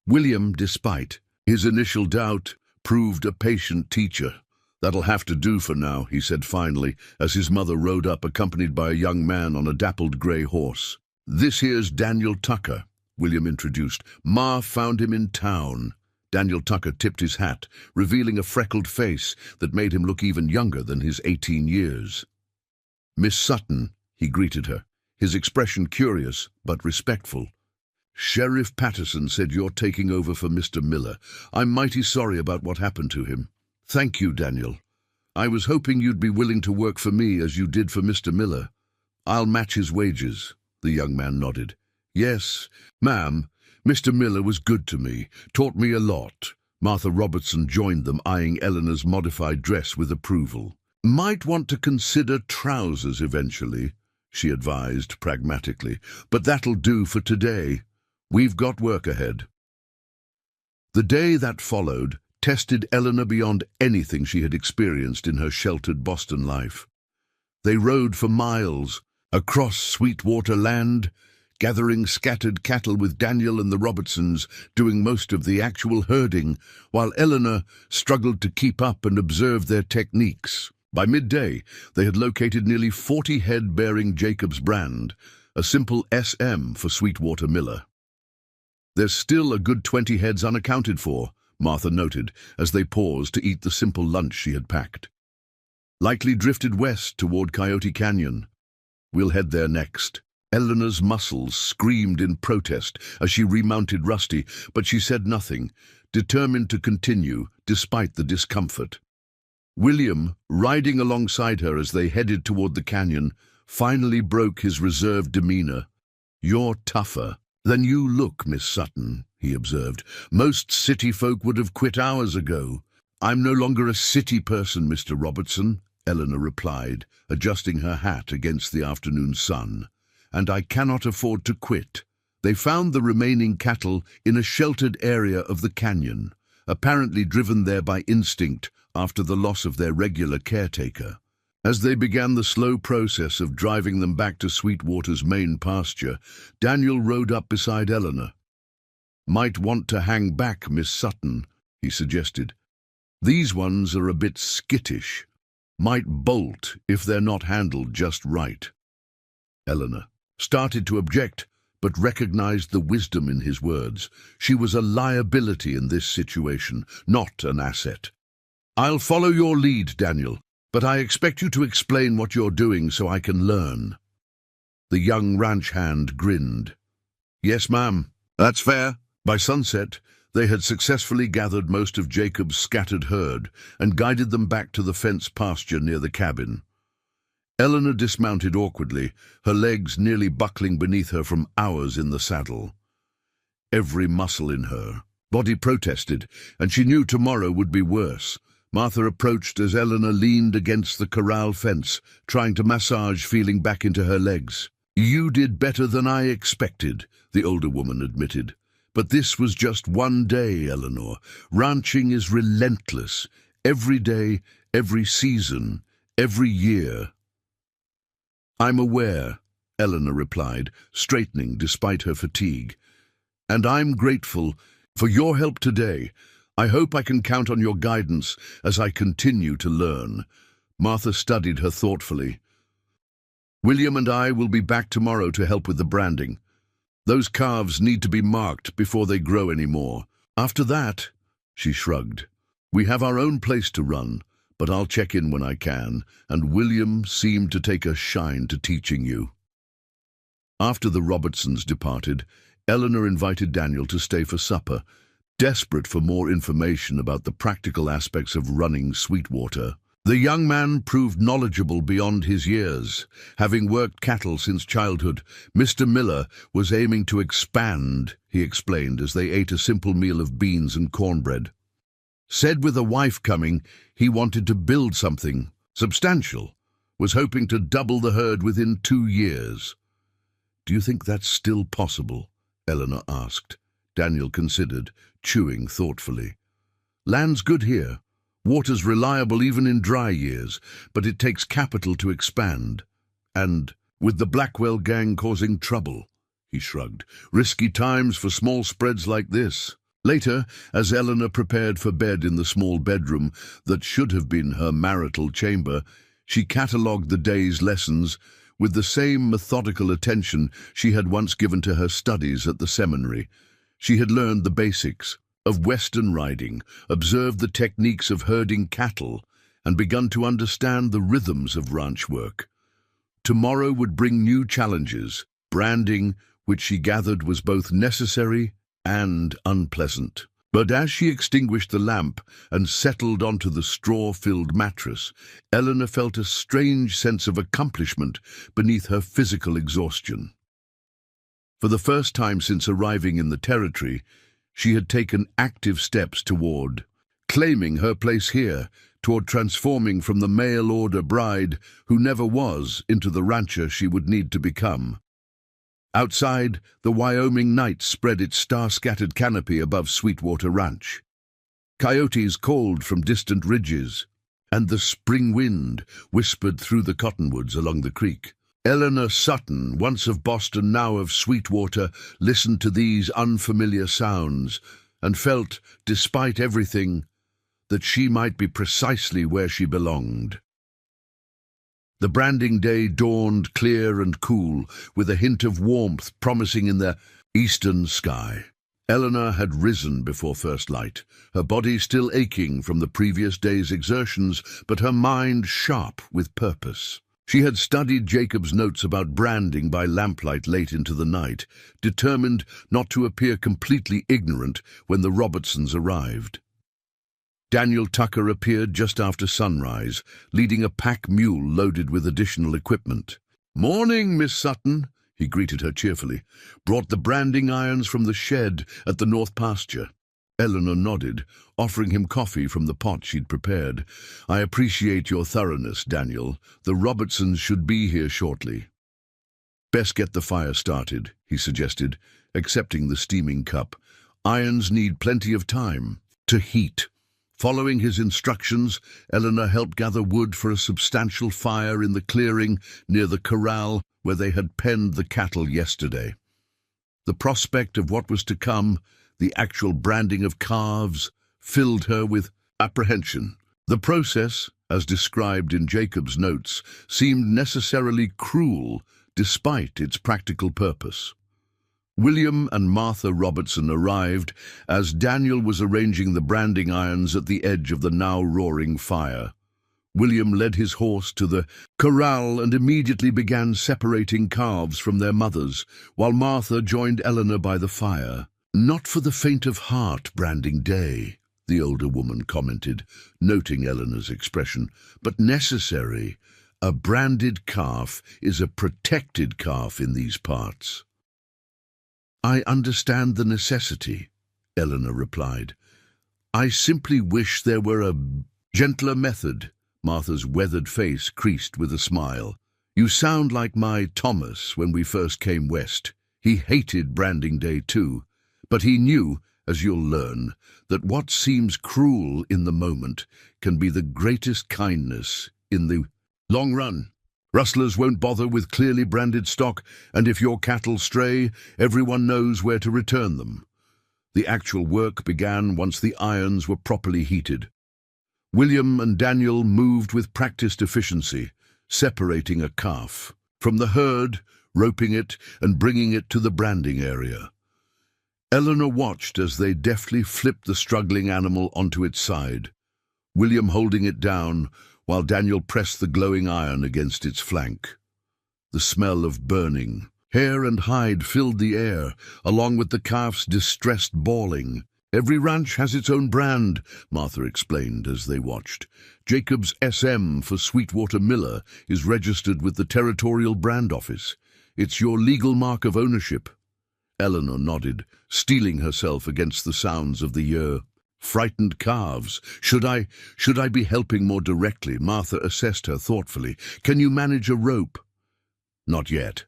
William, despite his initial doubt, proved a patient teacher. "That'll have to do for now," he said finally, as his mother rode up accompanied by a young man on a dappled grey horse. "This here's Daniel Tucker," William introduced. "Ma found him in town." Daniel Tucker tipped his hat, revealing a freckled face that made him look even younger than his 18 years. "Miss Sutton," he greeted her, his expression curious but respectful. "Sheriff Patterson said you're taking over for Mr. Miller. I'm mighty sorry about what happened to him." "Thank you, Daniel. I was hoping you'd be willing to work for me as you did for Mr. Miller." "I'll match his wages," the young man nodded. "Yes, ma'am. Mr. Miller was good to me, taught me a lot." Martha Robertson joined them, eyeing Eleanor's modified dress with approval. "Might want to consider trousers eventually," she advised pragmatically, "but that'll do for today. We've got work ahead." The day that followed tested Eleanor beyond anything she had experienced in her sheltered Boston life. They rode for miles, across Sweetwater land, gathering scattered cattle with Daniel and the Robertsons doing most of the actual herding, while Eleanor struggled to keep up and observe their techniques. By midday, they had located nearly 40 head bearing Jacob's brand, a simple SM for Sweetwater Miller. "There's still a good 20 heads unaccounted for," Martha noted as they paused to eat the simple lunch she had packed. "Likely drifted west toward Coyote Canyon. We'll head there next." Eleanor's muscles screamed in protest as she remounted Rusty, but she said nothing, determined to continue despite the discomfort. William, riding alongside her as they headed toward the canyon, finally broke his reserved demeanor. "You're tougher than you look, Miss Sutton," he observed. "Most city folk would have quit hours ago." "I'm no longer a city person, Mr. Robertson," Eleanor replied, adjusting her hat against the afternoon sun. "And I cannot afford to quit." They found the remaining cattle in a sheltered area of the canyon, apparently driven there by instinct after the loss of their regular caretaker. As they began the slow process of driving them back to Sweetwater's main pasture, Daniel rode up beside Eleanor. "Might want to hang back, Miss Sutton," he suggested. "These ones are a bit skittish. Might bolt if they're not handled just right." Eleanor started to object, but recognized the wisdom in his words. She was a liability in this situation, not an asset. "I'll follow your lead, Daniel, but I expect you to explain what you're doing so I can learn." The young ranch hand grinned. "Yes, ma'am. That's fair." By sunset, they had successfully gathered most of Jacob's scattered herd and guided them back to the fenced pasture near the cabin. Eleanor dismounted awkwardly, her legs nearly buckling beneath her from hours in the saddle. Every muscle in her body protested, and she knew tomorrow would be worse. Martha approached as Eleanor leaned against the corral fence, trying to massage feeling back into her legs. "You did better than I expected," the older woman admitted. "But this was just one day, Eleanor. Ranching is relentless. Every day, every season, every year." "I'm aware," Eleanor replied, straightening despite her fatigue. And I'm grateful for your help today. I hope I can count on your guidance as I continue to learn. Martha studied her thoughtfully. William and I will be back tomorrow to help with the branding. Those calves need to be marked before they grow any more. After that, she shrugged, we have our own place to run, but I'll check in when I can, and William seemed to take a shine to teaching you. After the Robertsons departed, Eleanor invited Daniel to stay for supper, desperate for more information about the practical aspects of running Sweetwater. The young man proved knowledgeable beyond his years. Having worked cattle since childhood, Mr. Miller was aiming to expand, he explained as they ate a simple meal of beans and cornbread. Said with a wife coming, he wanted to build something substantial, was hoping to double the herd within 2 years. Do you think that's still possible? Eleanor asked. Daniel considered, chewing thoughtfully. Land's good here. Water's reliable even in dry years, but it takes capital to expand. And with the Blackwell gang causing trouble, he shrugged. Risky times for small spreads like this. Later, as Eleanor prepared for bed in the small bedroom that should have been her marital chamber, she catalogued the day's lessons with the same methodical attention she had once given to her studies at the seminary. She had learned the basics of Western riding, observed the techniques of herding cattle, and begun to understand the rhythms of ranch work. Tomorrow would bring new challenges, branding, which she gathered was both necessary and unpleasant. But as she extinguished the lamp and settled onto the straw-filled mattress, Eleanor felt a strange sense of accomplishment beneath her physical exhaustion. For the first time since arriving in the territory, she had taken active steps toward claiming her place here, toward transforming from the mail-order bride who never was into the rancher she would need to become. Outside, the Wyoming night spread its star-scattered canopy above Sweetwater Ranch. Coyotes called from distant ridges, and the spring wind whispered through the cottonwoods along the creek. Eleanor Sutton, once of Boston, now of Sweetwater, listened to these unfamiliar sounds and felt, despite everything, that she might be precisely where she belonged. The branding day dawned clear and cool, with a hint of warmth promising in the eastern sky. Eleanor had risen before first light, her body still aching from the previous day's exertions, but her mind sharp with purpose. She had studied Jacob's notes about branding by lamplight late into the night, determined not to appear completely ignorant when the Robertsons arrived. Daniel Tucker appeared just after sunrise, leading a pack mule loaded with additional equipment. "Morning, Miss Sutton," he greeted her cheerfully. "Brought the branding irons from the shed at the north pasture." Eleanor nodded, offering him coffee from the pot she'd prepared. "I appreciate your thoroughness, Daniel. The Robertsons should be here shortly." "Best get the fire started," he suggested, accepting the steaming cup. "Irons need plenty of time to heat." Following his instructions, Eleanor helped gather wood for a substantial fire in the clearing near the corral where they had penned the cattle yesterday. The prospect of what was to come, the actual branding of calves, filled her with apprehension. The process, as described in Jacob's notes, seemed necessarily cruel despite its practical purpose. William and Martha Robertson arrived as Daniel was arranging the branding irons at the edge of the now roaring fire. William led his horse to the corral and immediately began separating calves from their mothers, while Martha joined Eleanor by the fire. "Not for the faint of heart, branding day," the older woman commented, noting Eleanor's expression, "but necessary. A branded calf is a protected calf in these parts." "I understand the necessity," Eleanor replied. "I simply wish there were a gentler method." Martha's weathered face creased with a smile. "You sound like my Thomas when we first came west. He hated branding day too, but he knew, as you'll learn, that what seems cruel in the moment can be the greatest kindness in the long run." Rustlers won't bother with clearly branded stock, and if your cattle stray, everyone knows where to return them. The actual work began once the irons were properly heated. William and Daniel moved with practiced efficiency, separating a calf from the herd, roping it and bringing it to the branding area. Eleanor watched as they deftly flipped the struggling animal onto its side, William holding it down while Daniel pressed the glowing iron against its flank. The smell of burning hair and hide filled the air, along with the calf's distressed bawling. "Every ranch has its own brand," Martha explained as they watched. "Jacob's SM for Sweetwater Miller is registered with the Territorial Brand Office. It's your legal mark of ownership." Eleanor nodded, steeling herself against the sounds of the year. Frightened calves. Should I be helping more directly? Martha assessed her thoughtfully. "Can you manage a rope?" "Not yet."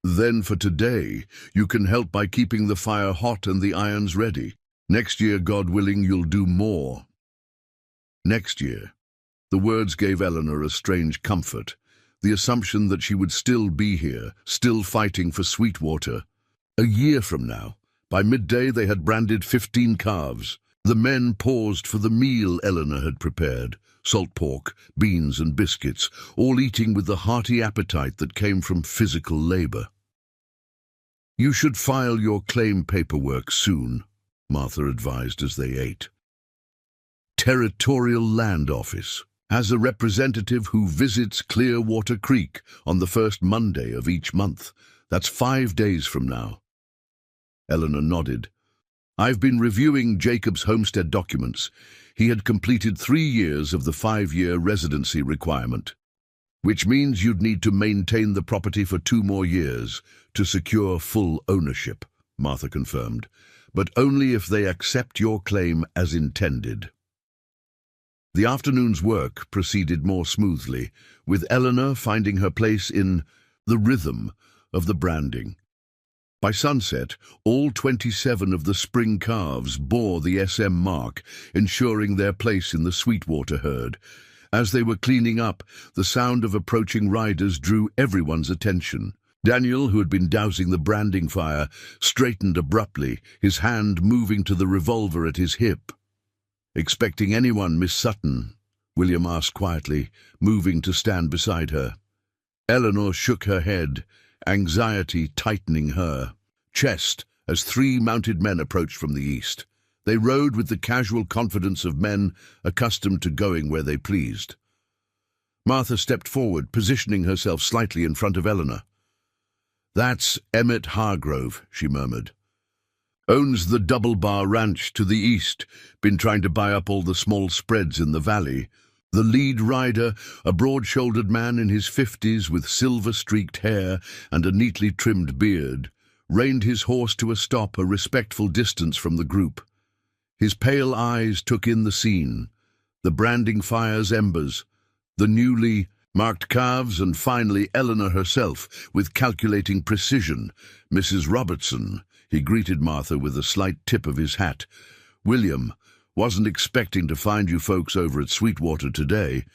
"Then for today, you can help by keeping the fire hot and the irons ready. Next year, God willing, you'll do more." Next year. The words gave Eleanor a strange comfort, the assumption that she would still be here, still fighting for Sweetwater. A year from now. By midday they had branded 15 calves. The men paused for the meal Eleanor had prepared, salt pork, beans and biscuits, all eating with the hearty appetite that came from physical labor. "You should file your claim paperwork soon," Martha advised as they ate. Territorial Land Office has a representative who visits Clearwater Creek on the first Monday of each month. That's 5 days from now. Eleanor nodded. "I've been reviewing Jacob's homestead documents. He had completed 3 years of the 5-year residency requirement, which means you'd need to maintain the property for 2 more years to secure full ownership," Martha confirmed, "but only if they accept your claim as intended." The afternoon's work proceeded more smoothly, with Eleanor finding her place in the rhythm of the branding. By sunset, all 27 of the spring calves bore the SM mark, ensuring their place in the Sweetwater herd. As they were cleaning up, the sound of approaching riders drew everyone's attention. Daniel, who had been dousing the branding fire, straightened abruptly, his hand moving to the revolver at his hip. "Expecting anyone, Miss Sutton?" William asked quietly, moving to stand beside her. Eleanor shook her head, anxiety tightening her chest as 3 mounted men approached from the east. They rode with the casual confidence of men accustomed to going where they pleased. Martha stepped forward, positioning herself slightly in front of Eleanor. "That's Emmett Hargrove," she murmured. "Owns the Double Bar Ranch to the east, been trying to buy up all the small spreads in the valley." The lead rider, a broad-shouldered man in his 50s with silver-streaked hair and a neatly trimmed beard, reined his horse to a stop a respectful distance from the group. His pale eyes took in the scene, the branding fire's embers, the newly marked calves, and finally Eleanor herself, with calculating precision. "Mrs. Robertson," he greeted Martha with a slight tip of his hat. "William, wasn't expecting to find you folks over at Sweetwater today."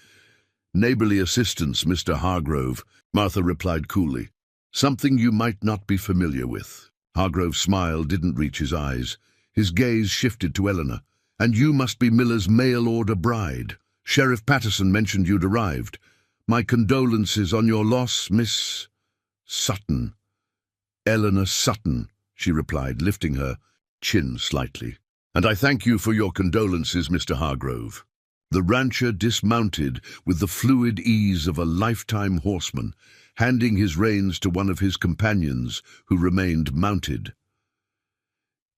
"Neighborly assistance, Mr. Hargrove," Martha replied coolly. "Something you might not be familiar with." Hargrove's smile didn't reach his eyes. His gaze shifted to Eleanor. "And you must be Miller's mail-order bride. Sheriff Patterson mentioned you'd arrived. My condolences on your loss, Miss Sutton." "Eleanor Sutton," she replied, lifting her chin slightly. "And I thank you for your condolences, Mr. Hargrove." The rancher dismounted with the fluid ease of a lifetime horseman, handing his reins to one of his companions, who remained mounted.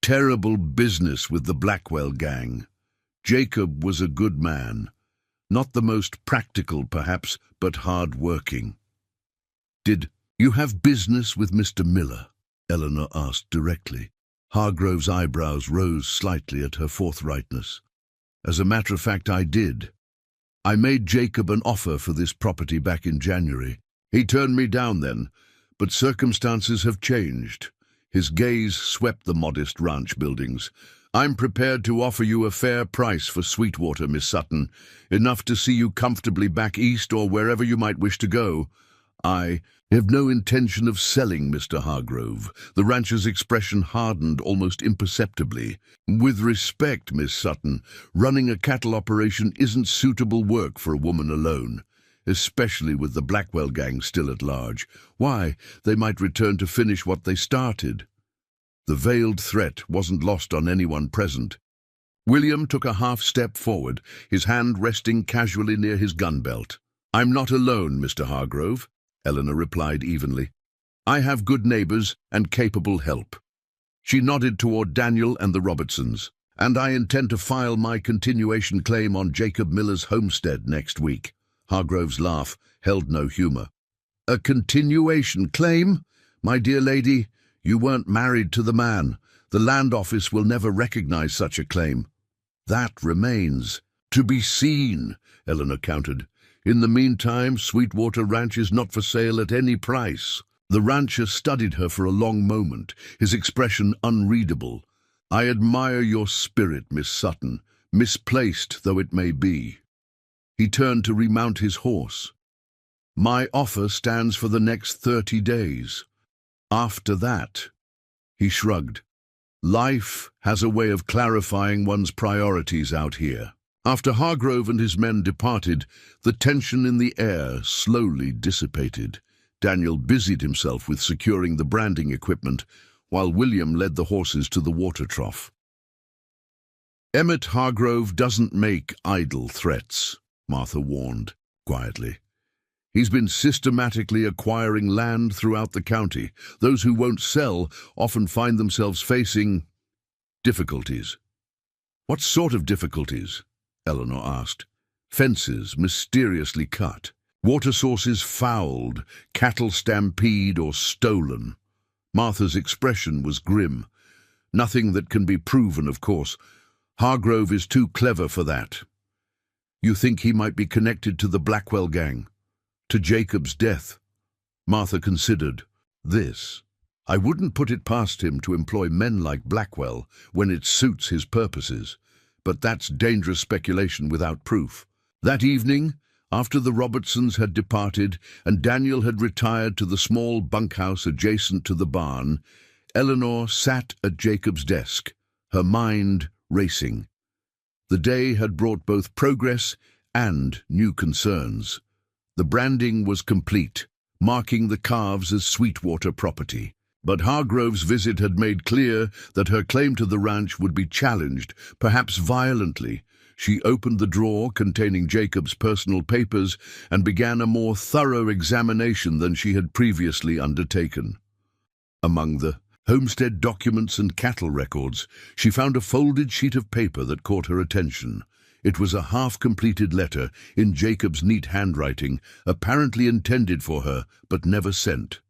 Terrible business with the Blackwell gang. Jacob was a good man. Not the most practical, perhaps, but hard-working. "Did you have business with Mr. Miller?" Eleanor asked directly. Hargrove's eyebrows rose slightly at her forthrightness. "As a matter of fact, I did. I made Jacob an offer for this property back in January. He turned me down then, but circumstances have changed." His gaze swept the modest ranch buildings. "I'm prepared to offer you a fair price for Sweetwater, Miss Sutton, enough to see you comfortably back east or wherever you might wish to go. I have no intention of selling, Mr. Hargrove. The rancher's expression hardened almost imperceptibly. With respect, Miss Sutton, running a cattle operation isn't suitable work for a woman alone, especially with the Blackwell gang still at large. Why, they might return to finish what they started. The veiled threat wasn't lost on anyone present. William took a half-step forward, his hand resting casually near his gun belt. "I'm not alone, Mr. Hargrove," Eleanor replied evenly. "I have good neighbors and capable help." She nodded toward Daniel and the Robertsons. "And I intend to file my continuation claim on Jacob Miller's homestead next week." Hargrove's laugh held no humor. "A continuation claim? My dear lady, you weren't married to the man. The land office will never recognize such a claim." "That remains to be seen," Eleanor countered. "In the meantime, Sweetwater Ranch is not for sale at any price." The rancher studied her for a long moment, his expression unreadable. "I admire your spirit, Miss Sutton, misplaced though it may be." He turned to remount his horse. "My offer stands for the next 30 days. After that," he shrugged. "Life has a way of clarifying one's priorities out here." After Hargrove and his men departed, the tension in the air slowly dissipated. Daniel busied himself with securing the branding equipment, while William led the horses to the water trough. "Emmett Hargrove doesn't make idle threats," Martha warned quietly. "He's been systematically acquiring land throughout the county. Those who won't sell often find themselves facing difficulties." "What sort of difficulties?" Eleanor asked. "Fences mysteriously cut, water sources fouled, cattle stampede or stolen." Martha's expression was grim. "Nothing that can be proven, of course. Hargrove is too clever for that." "You think he might be connected to the Blackwell gang? To Jacob's death?" Martha considered. "This. I wouldn't put it past him to employ men like Blackwell when it suits his purposes, but that's dangerous speculation without proof." That evening, after the Robertsons had departed and Daniel had retired to the small bunkhouse adjacent to the barn, Eleanor sat at Jacob's desk, her mind racing. The day had brought both progress and new concerns. The branding was complete, marking the calves as Sweetwater property. But Hargrove's visit had made clear that her claim to the ranch would be challenged, perhaps violently. She opened the drawer containing Jacob's personal papers and began a more thorough examination than she had previously undertaken. Among the homestead documents and cattle records, she found a folded sheet of paper that caught her attention. It was a half-completed letter in Jacob's neat handwriting, apparently intended for her, but never sent.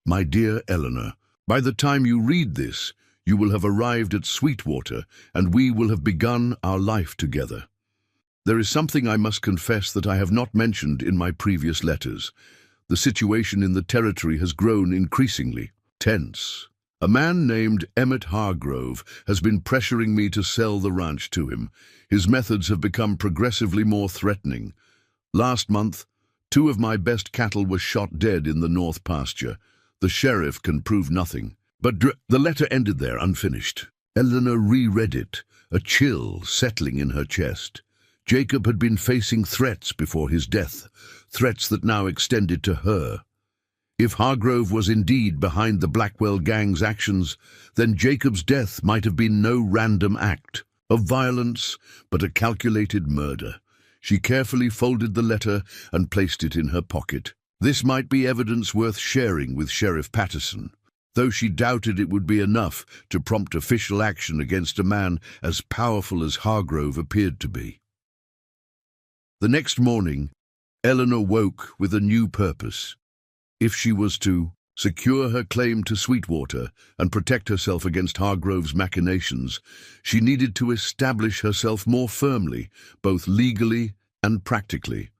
"My dear Eleanor, by the time you read this, you will have arrived at Sweetwater, and we will have begun our life together. There is something I must confess that I have not mentioned in my previous letters. The situation in the territory has grown increasingly tense. A man named Emmett Hargrove has been pressuring me to sell the ranch to him. His methods have become progressively more threatening. Last month, 2 of my best cattle were shot dead in the north pasture. The sheriff can prove nothing." But the letter ended there, unfinished. Eleanor reread it, a chill settling in her chest. Jacob had been facing threats before his death, threats that now extended to her. If Hargrove was indeed behind the Blackwell gang's actions, then Jacob's death might have been no random act of violence, but a calculated murder. She carefully folded the letter and placed it in her pocket. This might be evidence worth sharing with Sheriff Patterson, though she doubted it would be enough to prompt official action against a man as powerful as Hargrove appeared to be. The next morning, Eleanor woke with a new purpose. If she was to secure her claim to Sweetwater and protect herself against Hargrove's machinations, she needed to establish herself more firmly, both legally and practically.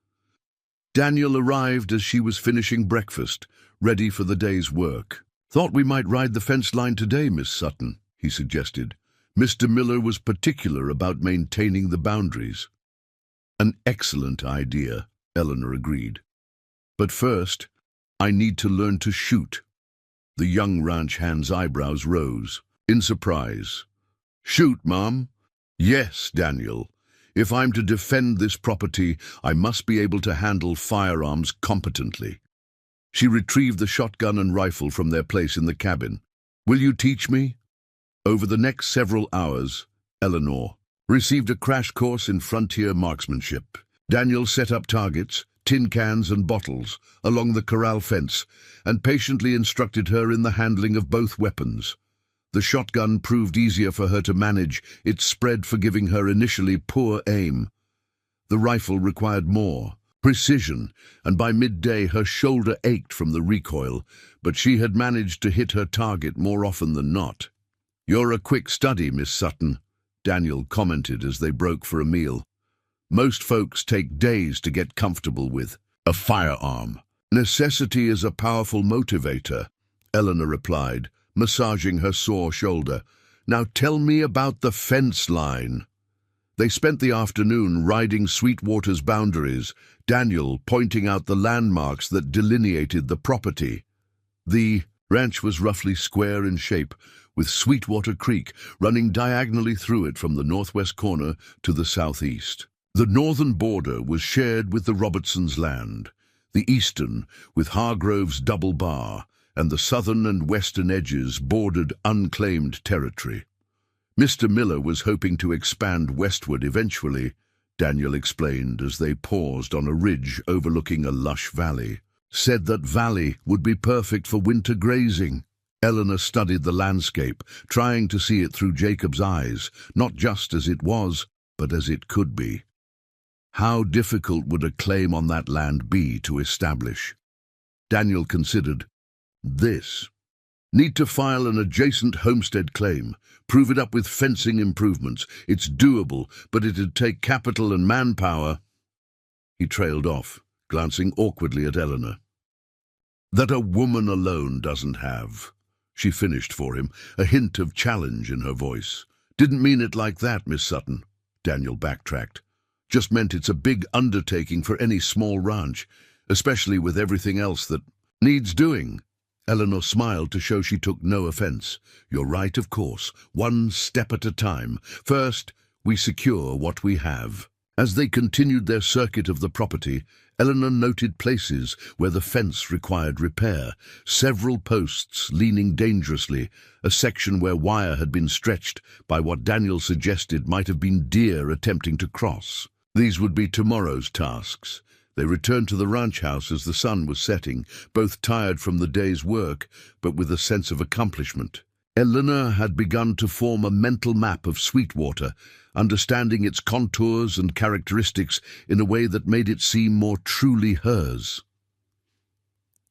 Daniel arrived as she was finishing breakfast, ready for the day's work. "Thought we might ride the fence line today, Miss Sutton," he suggested. "Mr. Miller was particular about maintaining the boundaries." "An excellent idea," Eleanor agreed. "But first, I need to learn to shoot." The young ranch hand's eyebrows rose, in surprise. "Shoot, Mom?" "Yes, Daniel. If I'm to defend this property, I must be able to handle firearms competently." She retrieved the shotgun and rifle from their place in the cabin. "Will you teach me?" Over the next several hours, Eleanor received a crash course in frontier marksmanship. Daniel set up targets, tin cans and bottles, along the corral fence, and patiently instructed her in the handling of both weapons. The shotgun proved easier for her to manage, its spread forgiving her initially poor aim. The rifle required more precision, and by midday her shoulder ached from the recoil, but she had managed to hit her target more often than not. "You're a quick study, Miss Sutton," Daniel commented as they broke for a meal. "Most folks take days to get comfortable with a firearm." "Necessity is a powerful motivator," Eleanor replied, massaging her sore shoulder. "Now tell me about the fence line." They spent the afternoon riding Sweetwater's boundaries, Daniel pointing out the landmarks that delineated the property. The ranch was roughly square in shape, with Sweetwater Creek running diagonally through it from the northwest corner to the southeast. The northern border was shared with the Robertsons' land, the eastern with Hargrove's Double Bar, and the southern and western edges bordered unclaimed territory. Mr. Miller was hoping to expand westward eventually, Daniel explained as they paused on a ridge overlooking a lush valley. Said that valley would be perfect for winter grazing. Eleanor studied the landscape, trying to see it through Jacob's eyes, not just as it was, but as it could be. How difficult would a claim on that land be to establish? Daniel considered. This. Need to file an adjacent homestead claim, prove it up with fencing improvements. It's doable, but it'd take capital and manpower. He trailed off, glancing awkwardly at Eleanor. "That a woman alone doesn't have," she finished for him, a hint of challenge in her voice. "Didn't mean it like that, Miss Sutton," Daniel backtracked. "Just meant it's a big undertaking for any small ranch, especially with everything else that needs doing." Eleanor smiled to show she took no offense. "You're right, of course. One step at a time. First, we secure what we have." As they continued their circuit of the property, Eleanor noted places where the fence required repair, several posts leaning dangerously, a section where wire had been stretched by what Daniel suggested might have been deer attempting to cross. These would be tomorrow's tasks. They returned to the ranch house as the sun was setting, both tired from the day's work, but with a sense of accomplishment. Eleanor had begun to form a mental map of Sweetwater, understanding its contours and characteristics in a way that made it seem more truly hers.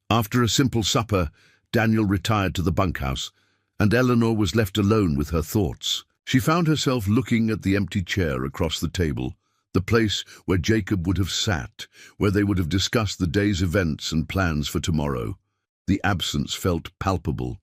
After a simple supper, Daniel retired to the bunkhouse, and Eleanor was left alone with her thoughts. She found herself looking at the empty chair across the table, the place where Jacob would have sat, where they would have discussed the day's events and plans for tomorrow. The absence felt palpable.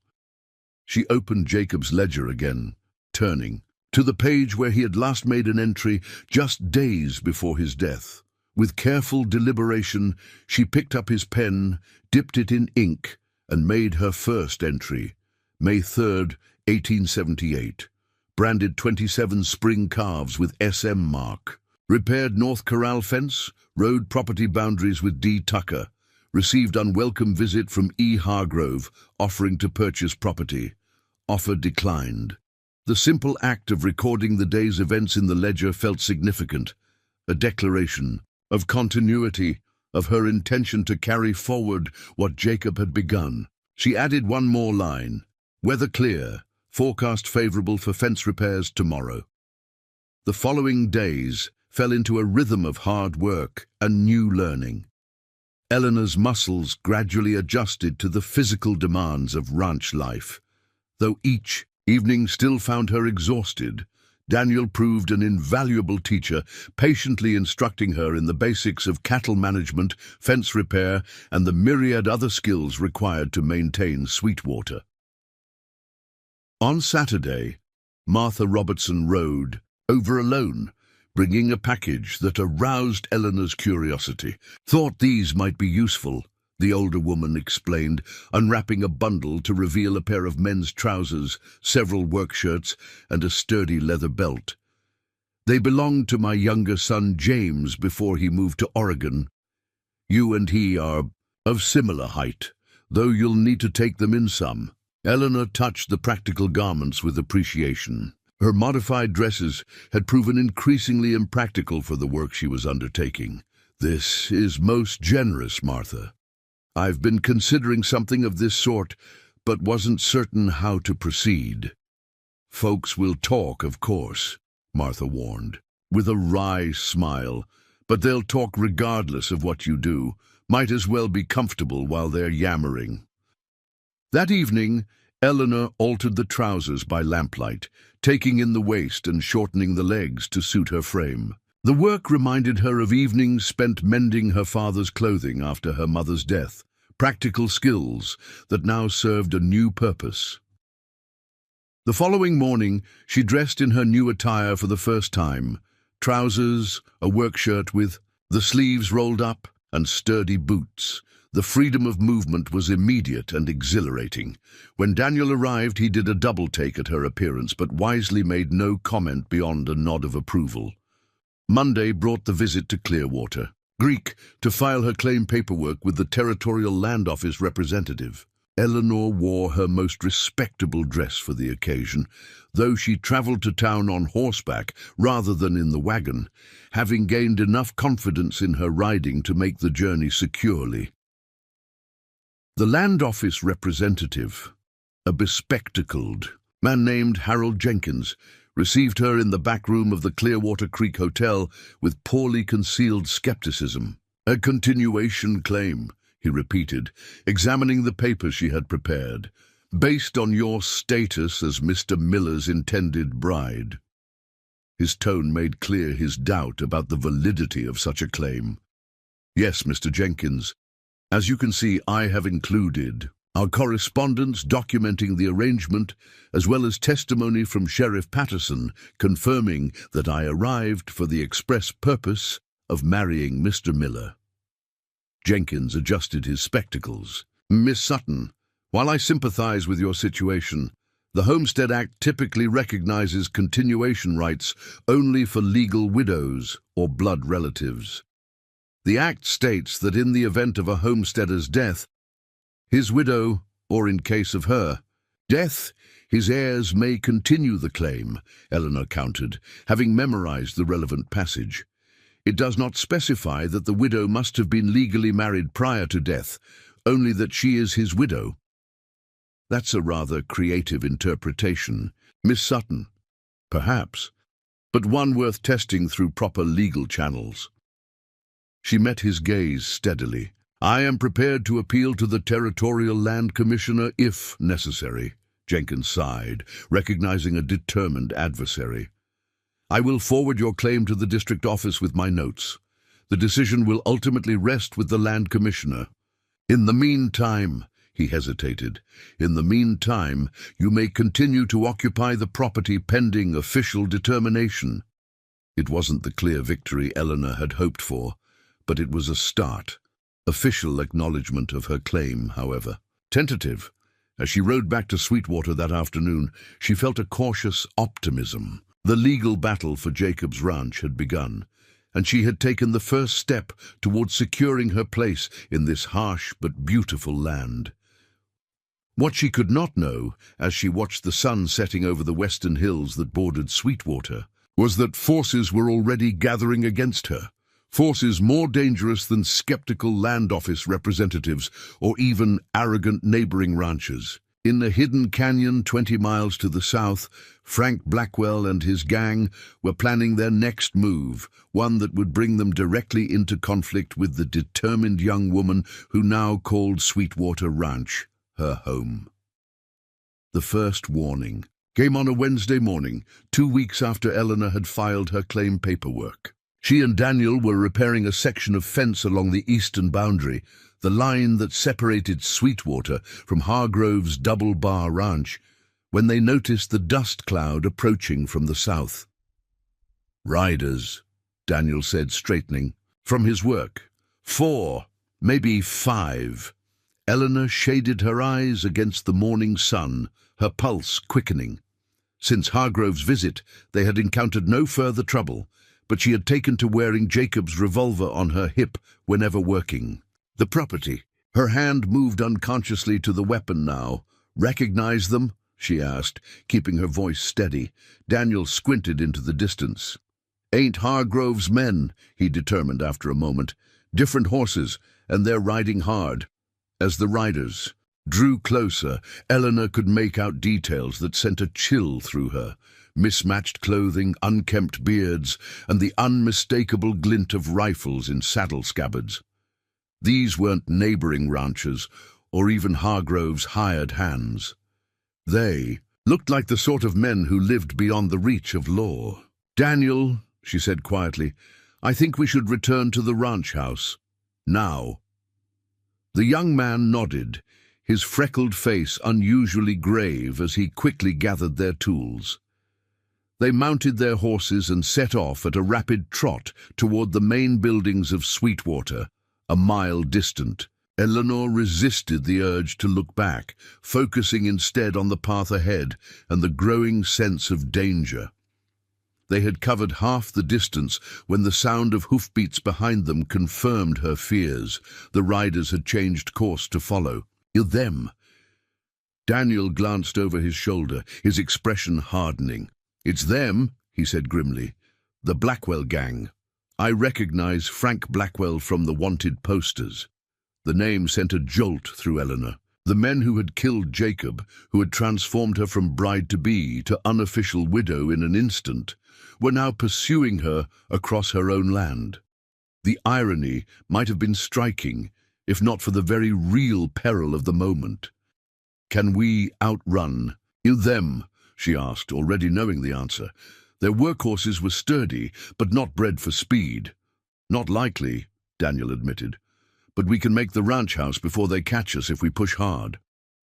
She opened Jacob's ledger again, turning to the page where he had last made an entry just days before his death. With careful deliberation, she picked up his pen, dipped it in ink, and made her first entry, May 3rd, 1878, branded 27 spring calves with SM mark. Repaired North Corral fence, road property boundaries with D. Tucker. Received unwelcome visit from E. Hargrove, offering to purchase property. Offer declined. The simple act of recording the day's events in the ledger felt significant, a declaration of continuity, of her intention to carry forward what Jacob had begun. She added one more line, "Weather clear, forecast favorable for fence repairs tomorrow." The following days fell into a rhythm of hard work and new learning. Eleanor's muscles gradually adjusted to the physical demands of ranch life. Though each evening still found her exhausted, Daniel proved an invaluable teacher, patiently instructing her in the basics of cattle management, fence repair, and the myriad other skills required to maintain Sweetwater. On Saturday, Martha Robertson rode over alone, bringing a package that aroused Eleanor's curiosity. Thought these might be useful, the older woman explained, unwrapping a bundle to reveal a pair of men's trousers, several work shirts, and a sturdy leather belt. They belonged to my younger son James before he moved to Oregon. You and he are of similar height, though you'll need to take them in some. Eleanor touched the practical garments with appreciation. Her modified dresses had proven increasingly impractical for the work she was undertaking. This is most generous, Martha. I've been considering something of this sort, but wasn't certain how to proceed. Folks will talk, of course, Martha warned, with a wry smile, but they'll talk regardless of what you do. Might as well be comfortable while they're yammering. That evening, Eleanor altered the trousers by lamplight, taking in the waist and shortening the legs to suit her frame. The work reminded her of evenings spent mending her father's clothing after her mother's death, practical skills that now served a new purpose. The following morning, she dressed in her new attire for the first time, trousers, a work shirt with the sleeves rolled up, and sturdy boots. The freedom of movement was immediate and exhilarating. When Daniel arrived, he did a double take at her appearance, but wisely made no comment beyond a nod of approval. Monday brought the visit to Clearwater, Greek, to file her claim paperwork with the Territorial Land Office representative. Eleanor wore her most respectable dress for the occasion, though she travelled to town on horseback rather than in the wagon, having gained enough confidence in her riding to make the journey securely. The Land Office representative, a bespectacled man named Harold Jenkins, received her in the back room of the Clearwater Creek Hotel with poorly concealed skepticism. "A continuation claim," he repeated, examining the papers she had prepared, "based on your status as Mr. Miller's intended bride." His tone made clear his doubt about the validity of such a claim. "Yes, Mr. Jenkins. As you can see, I have included our correspondence documenting the arrangement, as well as testimony from Sheriff Patterson confirming that I arrived for the express purpose of marrying Mr. Miller." Jenkins adjusted his spectacles. "Miss Sutton, while I sympathize with your situation, the Homestead Act typically recognizes continuation rights only for legal widows or blood relatives. The Act states that in the event of a homesteader's death, his widow, or in case of her death, his heirs may continue the claim," Eleanor countered, having memorized the relevant passage. "It does not specify that the widow must have been legally married prior to death, only that she is his widow." "That's a rather creative interpretation, Miss Sutton." "Perhaps, but one worth testing through proper legal channels." She met his gaze steadily. "I am prepared to appeal to the Territorial Land Commissioner if necessary," Jenkins sighed, recognizing a determined adversary. "I will forward your claim to the district office with my notes. The decision will ultimately rest with the Land Commissioner. In the meantime," he hesitated, "in the meantime, you may continue to occupy the property pending official determination." It wasn't the clear victory Eleanor had hoped for, but it was a start. Official acknowledgement of her claim, however. Tentative, as she rode back to Sweetwater that afternoon, she felt a cautious optimism. The legal battle for Jacob's Ranch had begun, and she had taken the first step towards securing her place in this harsh but beautiful land. What she could not know, as she watched the sun setting over the western hills that bordered Sweetwater, was that forces were already gathering against her. Forces more dangerous than skeptical land office representatives or even arrogant neighboring ranchers. In the hidden canyon 20 miles to the south, Frank Blackwell and his gang were planning their next move, one that would bring them directly into conflict with the determined young woman who now called Sweetwater Ranch her home. The first warning came on a Wednesday morning, 2 weeks after Eleanor had filed her claim paperwork. She and Daniel were repairing a section of fence along the eastern boundary, the line that separated Sweetwater from Hargrove's Double Bar Ranch, when they noticed the dust cloud approaching from the south. "Riders," Daniel said, straightening. From his work. "4. Maybe 5. Eleanor shaded her eyes against the morning sun, her pulse quickening. Since Hargrove's visit, they had encountered no further trouble, but she had taken to wearing Jacob's revolver on her hip whenever working. The property. Her hand moved unconsciously to the weapon now. "Recognize them?" she asked, keeping her voice steady. Daniel squinted into the distance. "Ain't Hargrove's men," he determined after a moment. "Different horses, and they're riding hard." As the riders drew closer, Eleanor could make out details that sent a chill through her. Mismatched clothing, unkempt beards, and the unmistakable glint of rifles in saddle scabbards. These weren't neighboring ranchers, or even Hargrove's hired hands. They looked like the sort of men who lived beyond the reach of law. "Daniel," she said quietly, "I think we should return to the ranch house. Now." The young man nodded, his freckled face unusually grave as he quickly gathered their tools. They mounted their horses and set off at a rapid trot toward the main buildings of Sweetwater, a mile distant. Eleanor resisted the urge to look back, focusing instead on the path ahead and the growing sense of danger. They had covered half the distance when the sound of hoofbeats behind them confirmed her fears. The riders had changed course to follow. Them. Daniel glanced over his shoulder, his expression hardening. "It's them," he said grimly. "The Blackwell gang. I recognize Frank Blackwell from the wanted posters." The name sent a jolt through Eleanor. The men who had killed Jacob, who had transformed her from bride-to-be to unofficial widow in an instant, were now pursuing her across her own land. The irony might have been striking, if not for the very real peril of the moment. "Can we outrun them?" she asked, already knowing the answer. Their workhorses were sturdy, but not bred for speed. "Not likely," Daniel admitted. "But we can make the ranch house before they catch us if we push hard."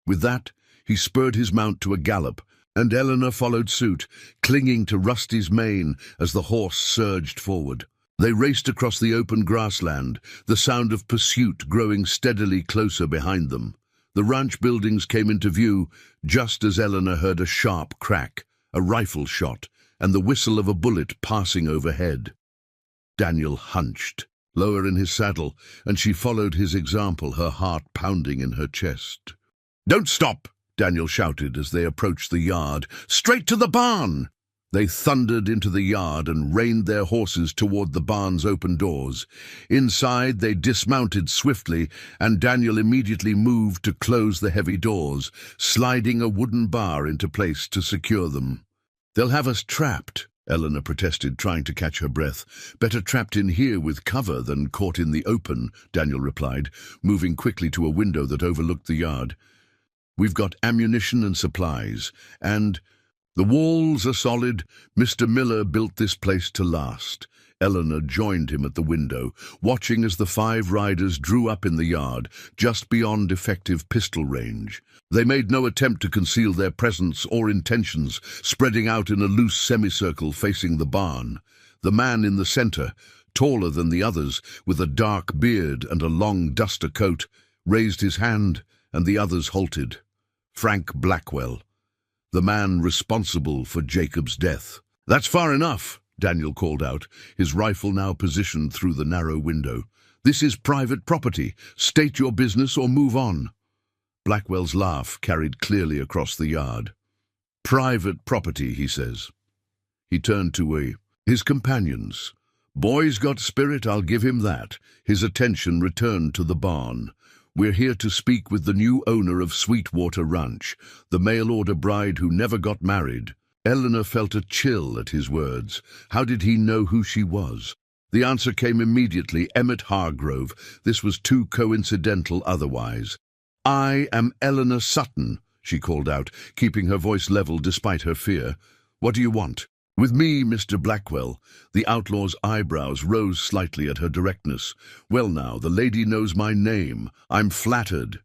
With that, he spurred his mount to a gallop, and Eleanor followed suit, clinging to Rusty's mane as the horse surged forward. They raced across the open grassland, the sound of pursuit growing steadily closer behind them. The ranch buildings came into view just as Eleanor heard a sharp crack, a rifle shot, and the whistle of a bullet passing overhead. Daniel hunched, lower in his saddle, and she followed his example, her heart pounding in her chest. "Don't stop!" Daniel shouted as they approached the yard. "Straight to the barn!" They thundered into the yard and reined their horses toward the barn's open doors. Inside, they dismounted swiftly, and Daniel immediately moved to close the heavy doors, sliding a wooden bar into place to secure them. "They'll have us trapped," Eleanor protested, trying to catch her breath. "Better trapped in here with cover than caught in the open," Daniel replied, moving quickly to a window that overlooked the yard. "We've got ammunition and supplies, and the walls are solid. Mr. Miller built this place to last." Eleanor joined him at the window, watching as the 5 riders drew up in the yard, just beyond effective pistol range. They made no attempt to conceal their presence or intentions, spreading out in a loose semicircle facing the barn. The man in the center, taller than the others, with a dark beard and a long duster coat, raised his hand, and the others halted. Frank Blackwell, the man responsible for Jacob's death. "That's far enough," Daniel called out, his rifle now positioned through the narrow window. "This is private property. State your business or move on." Blackwell's laugh carried clearly across the yard. "Private property," he says. He turned to his companions. "Boy's got spirit, I'll give him that." His attention returned to the barn. "We're here to speak with the new owner of Sweetwater Ranch, the mail-order bride who never got married." Eleanor felt a chill at his words. How did he know who she was? The answer came immediately: Emmett Hargrove. This was too coincidental otherwise. "I am Eleanor Sutton," she called out, keeping her voice level despite her fear. "What do you want?" "With me, Mr. Blackwell." The outlaw's eyebrows rose slightly at her directness. "Well now, the lady knows my name. I'm flattered."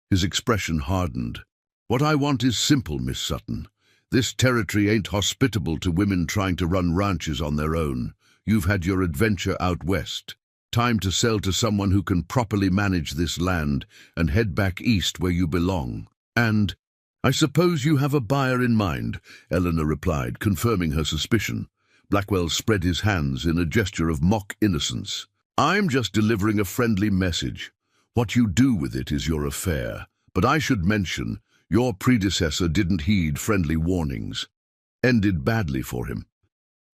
His expression hardened. "What I want is simple, Miss Sutton. This territory ain't hospitable to women trying to run ranches on their own. You've had your adventure out west. Time to sell to someone who can properly manage this land and head back east where you belong. And I suppose you have a buyer in mind, Eleanor replied, confirming her suspicion. Blackwell spread his hands in a gesture of mock innocence. I'm just delivering a friendly message. What you do with it is your affair. But I should mention, your predecessor didn't heed friendly warnings. Ended badly for him.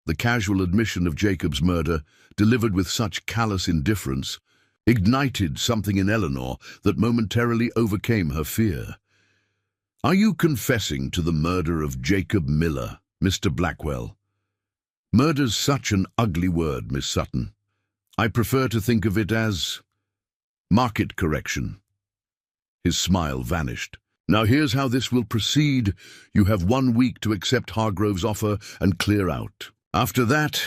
The casual admission of Jacob's murder, delivered with such callous indifference, ignited something in Eleanor that momentarily overcame her fear. Are you confessing to the murder of Jacob Miller, Mr. Blackwell? Murder's such an ugly word, Miss Sutton. I prefer to think of it as market correction. His smile vanished. Now here's how this will proceed. You have 1 week to accept Hargrove's offer and clear out. After that,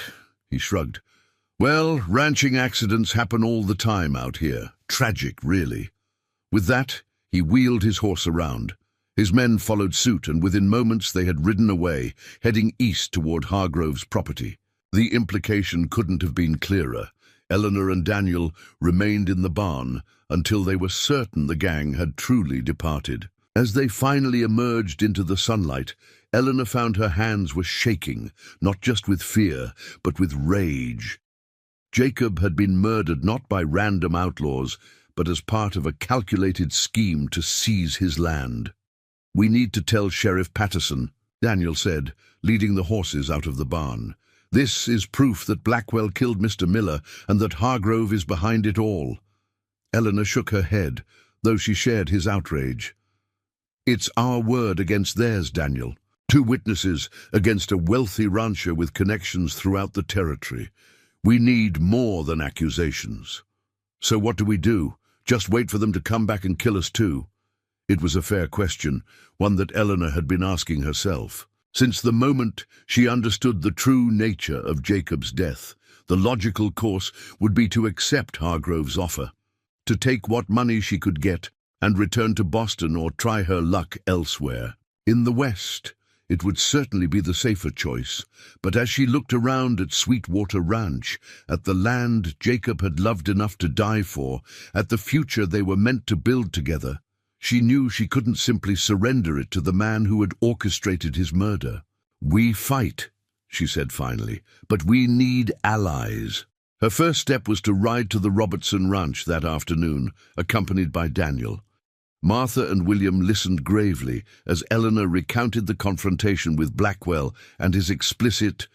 he shrugged. Well, ranching accidents happen all the time out here. Tragic, really. With that, he wheeled his horse around. His men followed suit, and within moments they had ridden away, heading east toward Hargrove's property. The implication couldn't have been clearer. Eleanor and Daniel remained in the barn until they were certain the gang had truly departed. As they finally emerged into the sunlight, Eleanor found her hands were shaking, not just with fear, but with rage. Jacob had been murdered not by random outlaws, but as part of a calculated scheme to seize his land. We need to tell Sheriff Patterson, Daniel said, leading the horses out of the barn. This is proof that Blackwell killed Mr. Miller and that Hargrove is behind it all. Eleanor shook her head, though she shared his outrage. It's our word against theirs, Daniel. 2 witnesses against a wealthy rancher with connections throughout the territory. We need more than accusations. So what do? Just wait for them to come back and kill us too? It was a fair question, one that Eleanor had been asking herself. Since the moment she understood the true nature of Jacob's death, the logical course would be to accept Hargrove's offer, to take what money she could get and return to Boston or try her luck elsewhere. In the West, it would certainly be the safer choice, but as she looked around at Sweetwater Ranch, at the land Jacob had loved enough to die for, at the future they were meant to build together, she knew she couldn't simply surrender it to the man who had orchestrated his murder. We fight, she said finally, but we need allies. Her first step was to ride to the Robertson Ranch that afternoon, accompanied by Daniel. Martha and William listened gravely as Eleanor recounted the confrontation with Blackwell and his explicit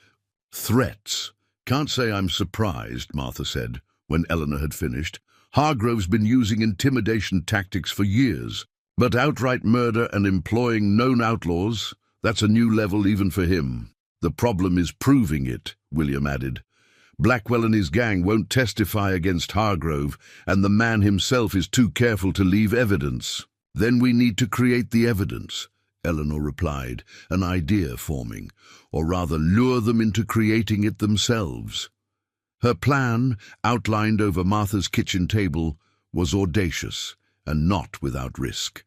threats. Can't say I'm surprised, Martha said, when Eleanor had finished. Hargrove's been using intimidation tactics for years, but outright murder and employing known outlaws, that's a new level even for him. The problem is proving it, William added. Blackwell and his gang won't testify against Hargrove, and the man himself is too careful to leave evidence. Then we need to create the evidence, Eleanor replied, an idea forming, or rather lure them into creating it themselves. Her plan, outlined over Martha's kitchen table, was audacious and not without risk.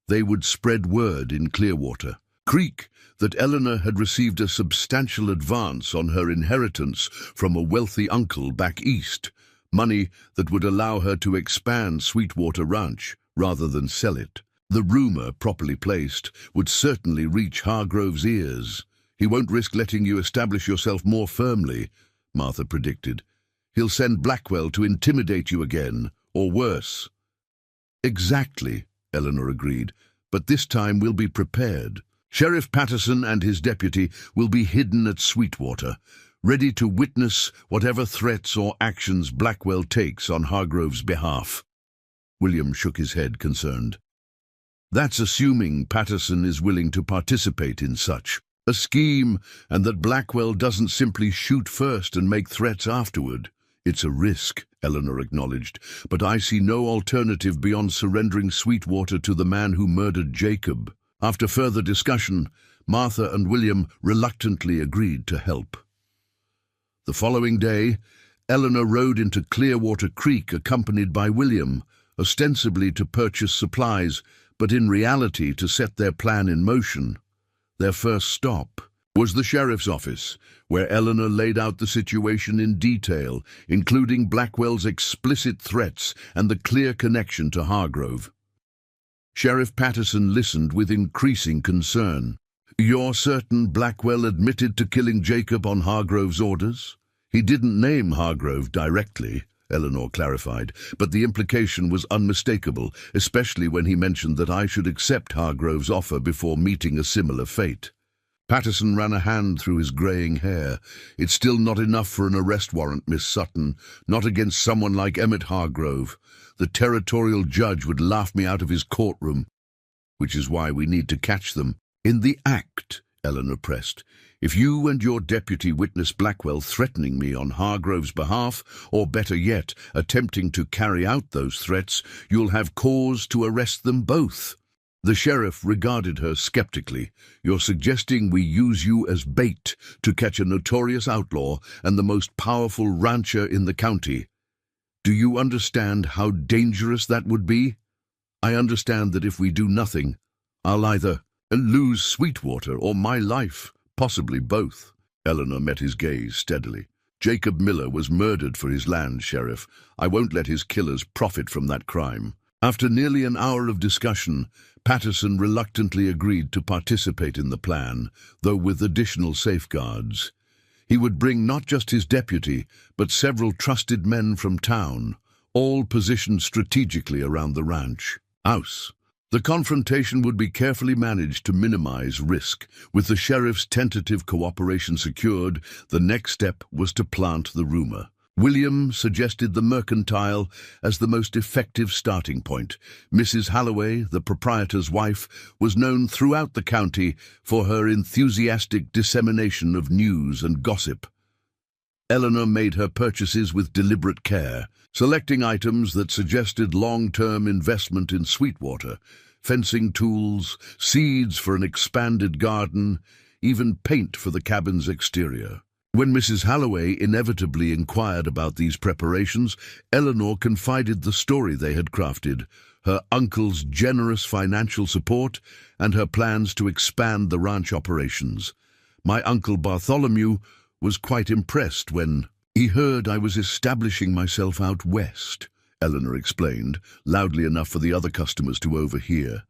They would spread word in Clearwater Creek that Eleanor had received a substantial advance on her inheritance from a wealthy uncle back east, money that would allow her to expand Sweetwater Ranch rather than sell it. The rumor, properly placed, would certainly reach Hargrove's ears. He won't risk letting you establish yourself more firmly, Martha predicted. He'll send Blackwell to intimidate you again, or worse. Exactly, Eleanor agreed, but this time we'll be prepared. Sheriff Patterson and his deputy will be hidden at Sweetwater, ready to witness whatever threats or actions Blackwell takes on Hargrove's behalf. William shook his head, concerned. That's assuming Patterson is willing to participate in such a scheme, and that Blackwell doesn't simply shoot first and make threats afterward. It's a risk, Eleanor acknowledged, but I see no alternative beyond surrendering Sweetwater to the man who murdered Jacob. After further discussion, Martha and William reluctantly agreed to help. The following day, Eleanor rode into Clearwater Creek accompanied by William, ostensibly to purchase supplies, but in reality to set their plan in motion. Their first stop, was the sheriff's office, where Eleanor laid out the situation in detail, including Blackwell's explicit threats and the clear connection to Hargrove. Sheriff Patterson listened with increasing concern. "You're certain Blackwell admitted to killing Jacob on Hargrove's orders?" "He didn't name Hargrove directly," Eleanor clarified, "but the implication was unmistakable, especially when he mentioned that I should accept Hargrove's offer before meeting a similar fate." Patterson ran a hand through his greying hair. "It's still not enough for an arrest warrant, Miss Sutton, not against someone like Emmett Hargrove. The territorial judge would laugh me out of his courtroom, which is why we need to catch them." "In the act," Eleanor pressed. "If you and your deputy witness Blackwell threatening me on Hargrove's behalf, or better yet, attempting to carry out those threats, you'll have cause to arrest them both." The sheriff regarded her skeptically. "You're suggesting we use you as bait to catch a notorious outlaw and the most powerful rancher in the county. Do you understand how dangerous that would be? I understand that if we do nothing, I'll either lose Sweetwater or my life, possibly both." Eleanor met his gaze steadily. "Jacob Miller was murdered for his land, Sheriff. I won't let his killers profit from that crime." After nearly an hour of discussion, Patterson reluctantly agreed to participate in the plan, though with additional safeguards. He would bring not just his deputy, but several trusted men from town, all positioned strategically around the ranch house. The confrontation would be carefully managed to minimize risk. With the sheriff's tentative cooperation secured, the next step was to plant the rumor. William suggested the mercantile as the most effective starting point. Mrs. Holloway, the proprietor's wife, was known throughout the county for her enthusiastic dissemination of news and gossip. Eleanor made her purchases with deliberate care, selecting items that suggested long-term investment in Sweetwater, fencing tools, seeds for an expanded garden, even paint for the cabin's exterior. When Mrs. Holloway inevitably inquired about these preparations, Eleanor confided the story they had crafted, her uncle's generous financial support, and her plans to expand the ranch operations. "My uncle Bartholomew was quite impressed when he heard I was establishing myself out west," Eleanor explained, loudly enough for the other customers to overhear.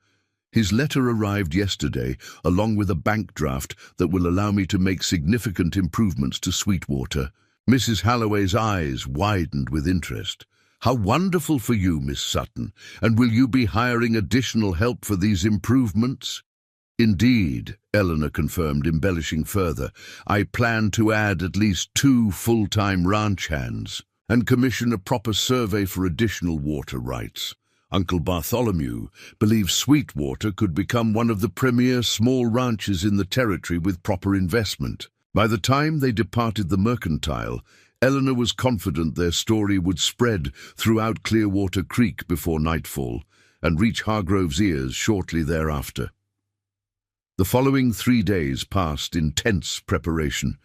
"His letter arrived yesterday, along with a bank draft that will allow me to make significant improvements to Sweetwater." Mrs. Holloway's eyes widened with interest. "How wonderful for you, Miss Sutton. And will you be hiring additional help for these improvements?" "Indeed," Eleanor confirmed, embellishing further. "I plan to add at least 2 full-time ranch hands and commission a proper survey for additional water rights. Uncle Bartholomew believes Sweetwater could become one of the premier small ranches in the territory with proper investment." By the time they departed the mercantile, Eleanor was confident their story would spread throughout Clearwater Creek before nightfall and reach Hargrove's ears shortly thereafter. The following 3 days passed in tense preparation.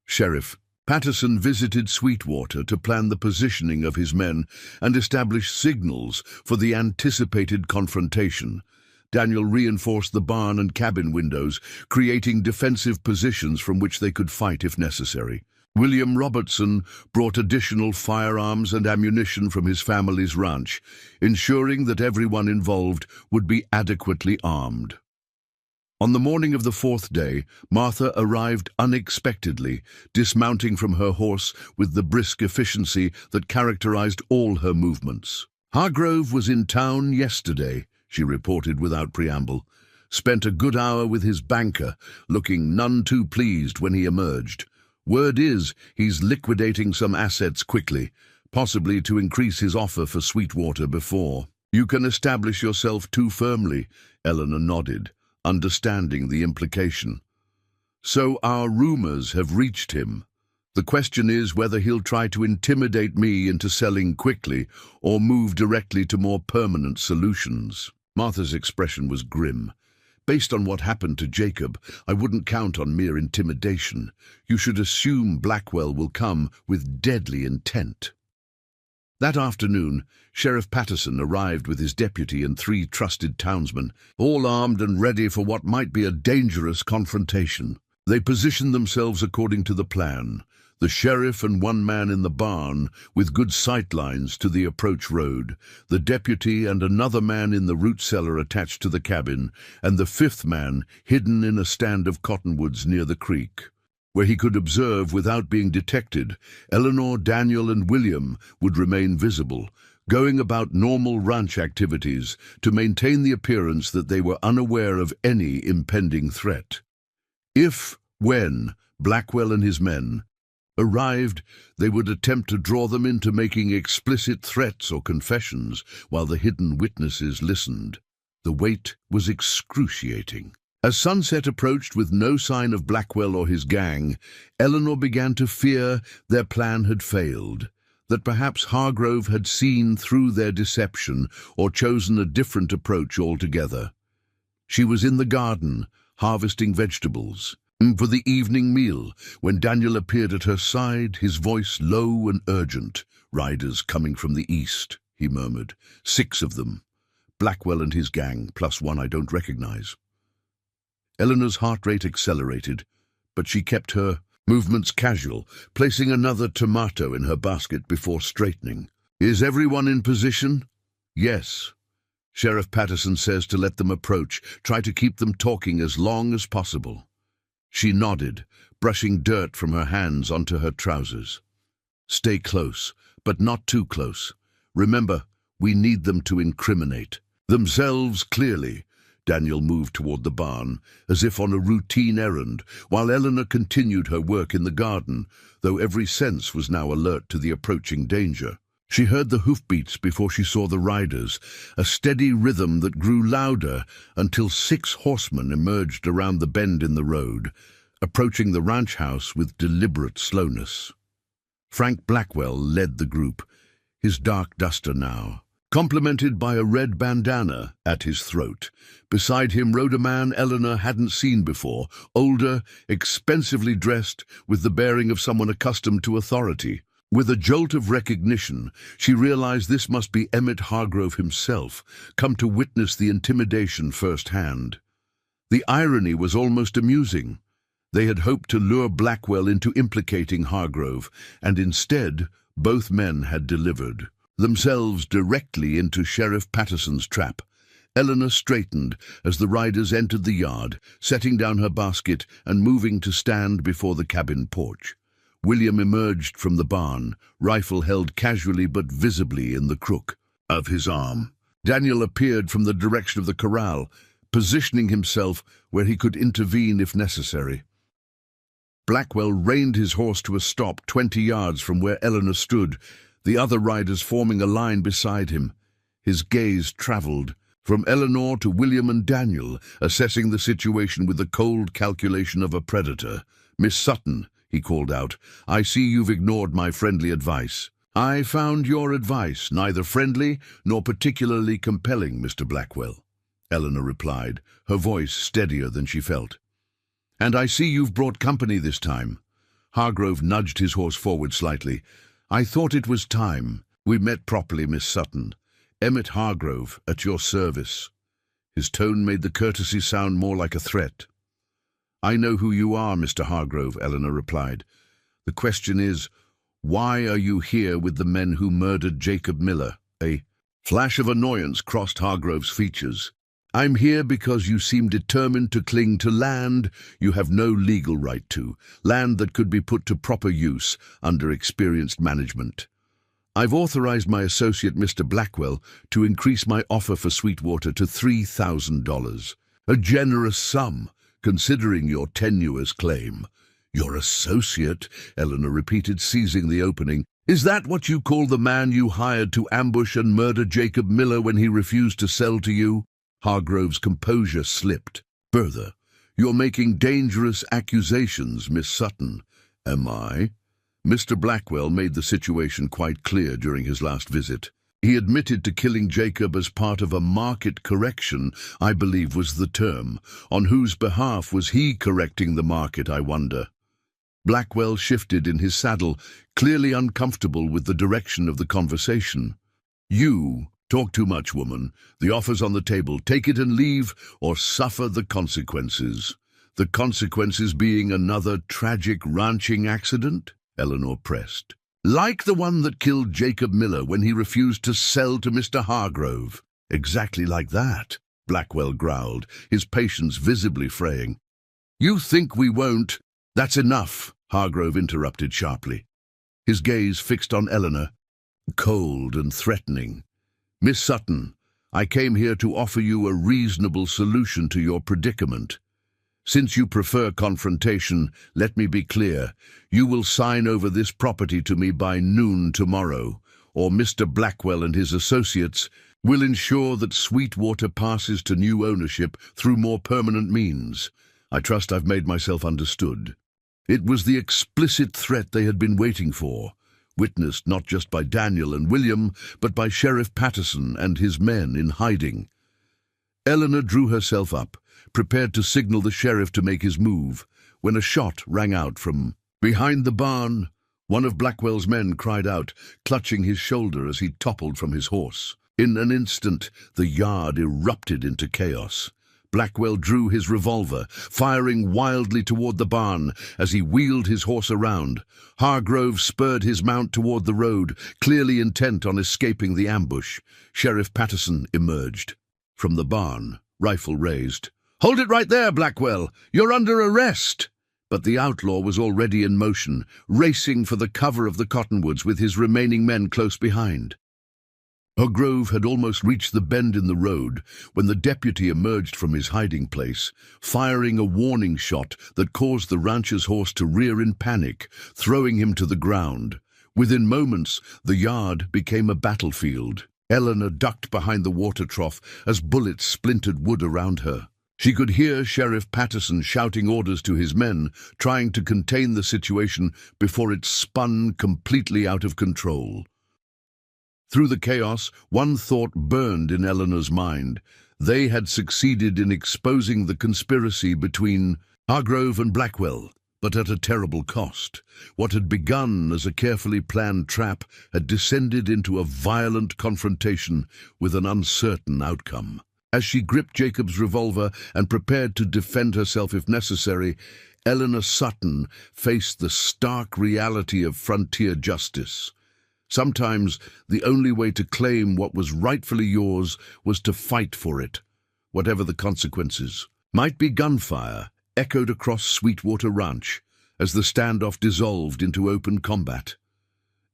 Sheriff Patterson visited Sweetwater to plan the positioning of his men and establish signals for the anticipated confrontation. Daniel reinforced the barn and cabin windows, creating defensive positions from which they could fight if necessary. William Robertson brought additional firearms and ammunition from his family's ranch, ensuring that everyone involved would be adequately armed. On the morning of the 4th day, Martha arrived unexpectedly, dismounting from her horse with the brisk efficiency that characterized all her movements. "Hargrove was in town yesterday," she reported without preamble. "Spent a good hour with his banker, looking none too pleased when he emerged. Word is he's liquidating some assets quickly, possibly to increase his offer for Sweetwater before." "You can establish yourself too firmly," Eleanor nodded, understanding the implication. "So our rumors have reached him. The question is whether he'll try to intimidate me into selling quickly or move directly to more permanent solutions." Martha's expression was grim. "Based on what happened to Jacob, I wouldn't count on mere intimidation. You should assume Blackwell will come with deadly intent." That afternoon, Sheriff Patterson arrived with his deputy and 3 trusted townsmen, all armed and ready for what might be a dangerous confrontation. They positioned themselves according to the plan. The sheriff and one man in the barn, with good sightlines to the approach road, the deputy and another man in the root cellar attached to the cabin, and the fifth man hidden in a stand of cottonwoods near the creek, where he could observe without being detected. Eleanor, Daniel, and William would remain visible, going about normal ranch activities to maintain the appearance that they were unaware of any impending threat. When Blackwell and his men arrived, they would attempt to draw them into making explicit threats or confessions while the hidden witnesses listened. The wait was excruciating. As sunset approached with no sign of Blackwell or his gang, Eleanor began to fear their plan had failed, that perhaps Hargrove had seen through their deception or chosen a different approach altogether. She was in the garden, harvesting vegetables, for the evening meal, when Daniel appeared at her side, his voice low and urgent. "Riders coming from the east," he murmured. "6 of them. Blackwell and his gang, plus one I don't recognize." Eleanor's heart rate accelerated, but she kept her movements casual, placing another tomato in her basket before straightening. "Is everyone in position?" "Yes. Sheriff Patterson says to let them approach. Try to keep them talking as long as possible." She nodded, brushing dirt from her hands onto her trousers. "Stay close, but not too close. Remember, we need them to incriminate themselves clearly." Daniel moved toward the barn, as if on a routine errand, while Eleanor continued her work in the garden, though every sense was now alert to the approaching danger. She heard the hoofbeats before she saw the riders, a steady rhythm that grew louder until 6 horsemen emerged around the bend in the road, approaching the ranch house with deliberate slowness. Frank Blackwell led the group, his dark duster now, complemented by a red bandana at his throat. Beside him rode a man Eleanor hadn't seen before, older, expensively dressed, with the bearing of someone accustomed to authority. With a jolt of recognition, she realized this must be Emmett Hargrove himself, come to witness the intimidation firsthand. The irony was almost amusing. They had hoped to lure Blackwell into implicating Hargrove, and instead, both men had delivered themselves directly into Sheriff Patterson's trap. Eleanor straightened as the riders entered the yard, setting down her basket and moving to stand before the cabin porch. William emerged from the barn, rifle held casually but visibly in the crook of his arm. Daniel appeared from the direction of the corral, positioning himself where he could intervene if necessary. Blackwell reined his horse to a stop 20 yards from where Eleanor stood, the other riders forming a line beside him. His gaze traveled from Eleanor to William and Daniel, assessing the situation with the cold calculation of a predator. "Miss Sutton," he called out, "I see you've ignored my friendly advice." "I found your advice neither friendly nor particularly compelling, Mr. Blackwell," Eleanor replied, her voice steadier than she felt. "And I see you've brought company this time." Hargrove nudged his horse forward slightly. "I thought it was time we met properly, Miss Sutton. Emmett Hargrove, at your service." His tone made the courtesy sound more like a threat. "I know who you are, Mr. Hargrove," Eleanor replied. "The question is, why are you here with the men who murdered Jacob Miller?" A flash of annoyance crossed Hargrove's features. "I'm here because you seem determined to cling to land you have no legal right to, land that could be put to proper use under experienced management. I've authorized my associate, Mr. Blackwell, to increase my offer for Sweetwater to $3,000. A generous sum, considering your tenuous claim." "Your associate," Eleanor repeated, seizing the opening. "Is that what you call the man you hired to ambush and murder Jacob Miller when he refused to sell to you?" Hargrove's composure slipped. "Further, you're making dangerous accusations, Miss Sutton." "Am I?" Mr. Blackwell made the situation quite clear during his last visit. He admitted to killing Jacob as part of a market correction, I believe was the term. On whose behalf was he correcting the market, I wonder? Blackwell shifted in his saddle, clearly uncomfortable with the direction of the conversation. "You talk too much, woman. The offer's on the table. Take it and leave, or suffer the consequences." The consequences being another tragic ranching accident? Eleanor pressed. Like the one that killed Jacob Miller when he refused to sell to Mr. Hargrove. Exactly like that, Blackwell growled, his patience visibly fraying. You think we won't? That's enough, Hargrove interrupted sharply, his gaze fixed on Eleanor, cold and threatening. Miss Sutton, I came here to offer you a reasonable solution to your predicament. Since you prefer confrontation, let me be clear. You will sign over this property to me by noon tomorrow, or Mr. Blackwell and his associates will ensure that Sweetwater passes to new ownership through more permanent means. I trust I've made myself understood. It was the explicit threat they had been waiting for, witnessed not just by Daniel and William, but by Sheriff Patterson and his men in hiding. Eleanor drew herself up, prepared to signal the sheriff to make his move, when a shot rang out from behind the barn. One of Blackwell's men cried out, clutching his shoulder as he toppled from his horse. In an instant, the yard erupted into chaos. Blackwell drew his revolver, firing wildly toward the barn as he wheeled his horse around. Hargrove spurred his mount toward the road, clearly intent on escaping the ambush. Sheriff Patterson emerged. From the barn, rifle raised. "Hold it right there, Blackwell! You're under arrest!" But the outlaw was already in motion, racing for the cover of the cottonwoods with his remaining men close behind. Hargrove had almost reached the bend in the road when the deputy emerged from his hiding place, firing a warning shot that caused the rancher's horse to rear in panic, throwing him to the ground. Within moments, the yard became a battlefield. Eleanor ducked behind the water trough as bullets splintered wood around her. She could hear Sheriff Patterson shouting orders to his men, trying to contain the situation before it spun completely out of control. Through the chaos, one thought burned in Eleanor's mind. They had succeeded in exposing the conspiracy between Hargrove and Blackwell, but at a terrible cost. What had begun as a carefully planned trap had descended into a violent confrontation with an uncertain outcome. As she gripped Jacob's revolver and prepared to defend herself if necessary, Eleanor Sutton faced the stark reality of frontier justice. Sometimes the only way to claim what was rightfully yours was to fight for it, whatever the consequences. Might be gunfire echoed across Sweetwater Ranch as the standoff dissolved into open combat.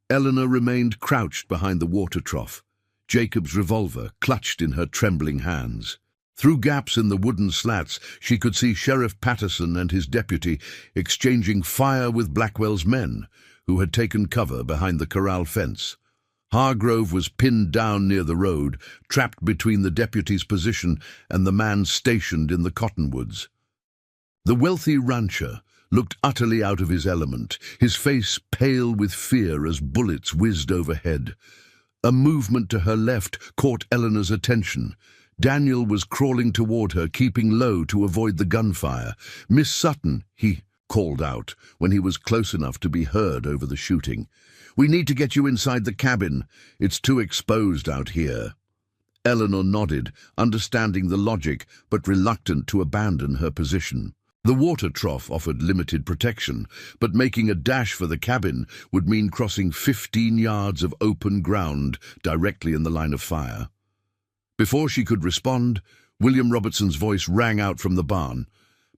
Eleanor remained crouched behind the water trough, Jacob's revolver clutched in her trembling hands. Through gaps in the wooden slats, she could see Sheriff Patterson and his deputy exchanging fire with Blackwell's men, who had taken cover behind the corral fence. Hargrove was pinned down near the road, trapped between the deputy's position and the man stationed in the cottonwoods. The wealthy rancher looked utterly out of his element, his face pale with fear as bullets whizzed overhead. A movement to her left caught Eleanor's attention. Daniel was crawling toward her, keeping low to avoid the gunfire. "Miss Sutton," he called out when he was close enough to be heard over the shooting. "We need to get you inside the cabin. It's too exposed out here." Eleanor nodded, understanding the logic, but reluctant to abandon her position. The water trough offered limited protection, but making a dash for the cabin would mean crossing 15 yards of open ground directly in the line of fire. Before she could respond, William Robertson's voice rang out from the barn.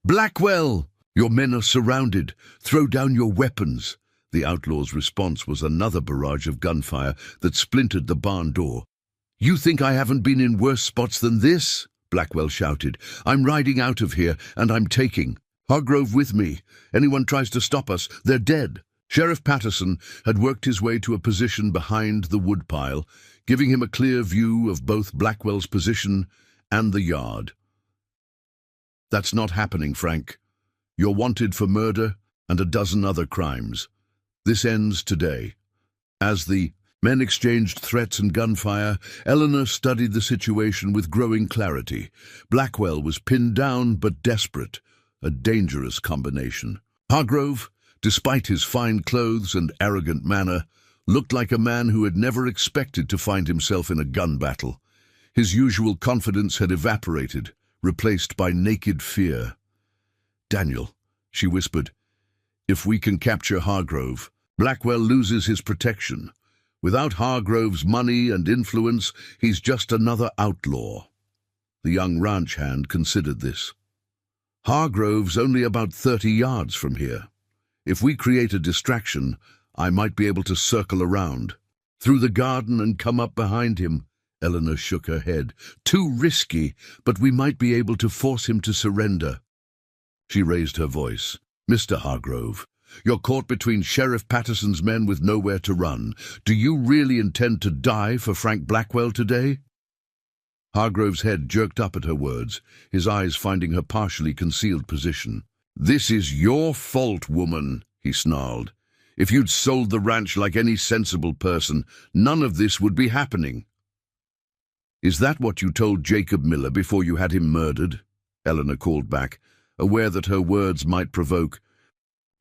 "Blackwell! Your men are surrounded. Throw down your weapons." The outlaw's response was another barrage of gunfire that splintered the barn door. "You think I haven't been in worse spots than this?" Blackwell shouted. "I'm riding out of here, and I'm taking Hargrove with me. Anyone tries to stop us, they're dead." Sheriff Patterson had worked his way to a position behind the woodpile, giving him a clear view of both Blackwell's position and the yard. "That's not happening, Frank. You're wanted for murder and a dozen other crimes. This ends today." As the men exchanged threats and gunfire, Eleanor studied the situation with growing clarity. Blackwell was pinned down but desperate, a dangerous combination. Hargrove, despite his fine clothes and arrogant manner, looked like a man who had never expected to find himself in a gun battle. His usual confidence had evaporated, replaced by naked fear. Daniel, she whispered, if we can capture Hargrove, Blackwell loses his protection. Without Hargrove's money and influence, he's just another outlaw. The young ranch hand considered this. Hargrove's only about 30 yards from here. If we create a distraction, I might be able to circle around. Through the garden and come up behind him. Eleanor shook her head. Too risky, but we might be able to force him to surrender. She raised her voice. Mr. Hargrove, you're caught between Sheriff Patterson's men with nowhere to run. Do you really intend to die for Frank Blackwell today? Hargrove's head jerked up at her words, his eyes finding her partially concealed position. This is your fault, woman, he snarled. If you'd sold the ranch like any sensible person, none of this would be happening. Is that what you told Jacob Miller before you had him murdered? Eleanor called back, aware that her words might provoke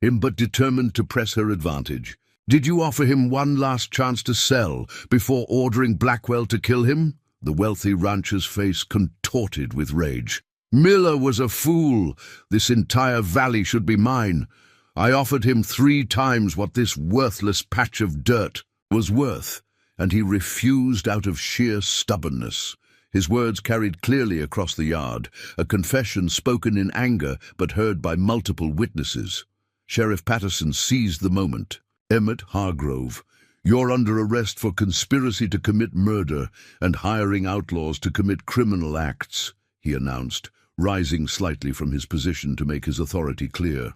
him, but determined to press her advantage. Did you offer him one last chance to sell before ordering Blackwell to kill him? The wealthy rancher's face contorted with rage. Miller was a fool. This entire valley should be mine. I offered him 3 times what this worthless patch of dirt was worth, and he refused out of sheer stubbornness. His words carried clearly across the yard, a confession spoken in anger but heard by multiple witnesses. Sheriff Patterson seized the moment. Emmett Hargrove, you're under arrest for conspiracy to commit murder and hiring outlaws to commit criminal acts, he announced, rising slightly from his position to make his authority clear.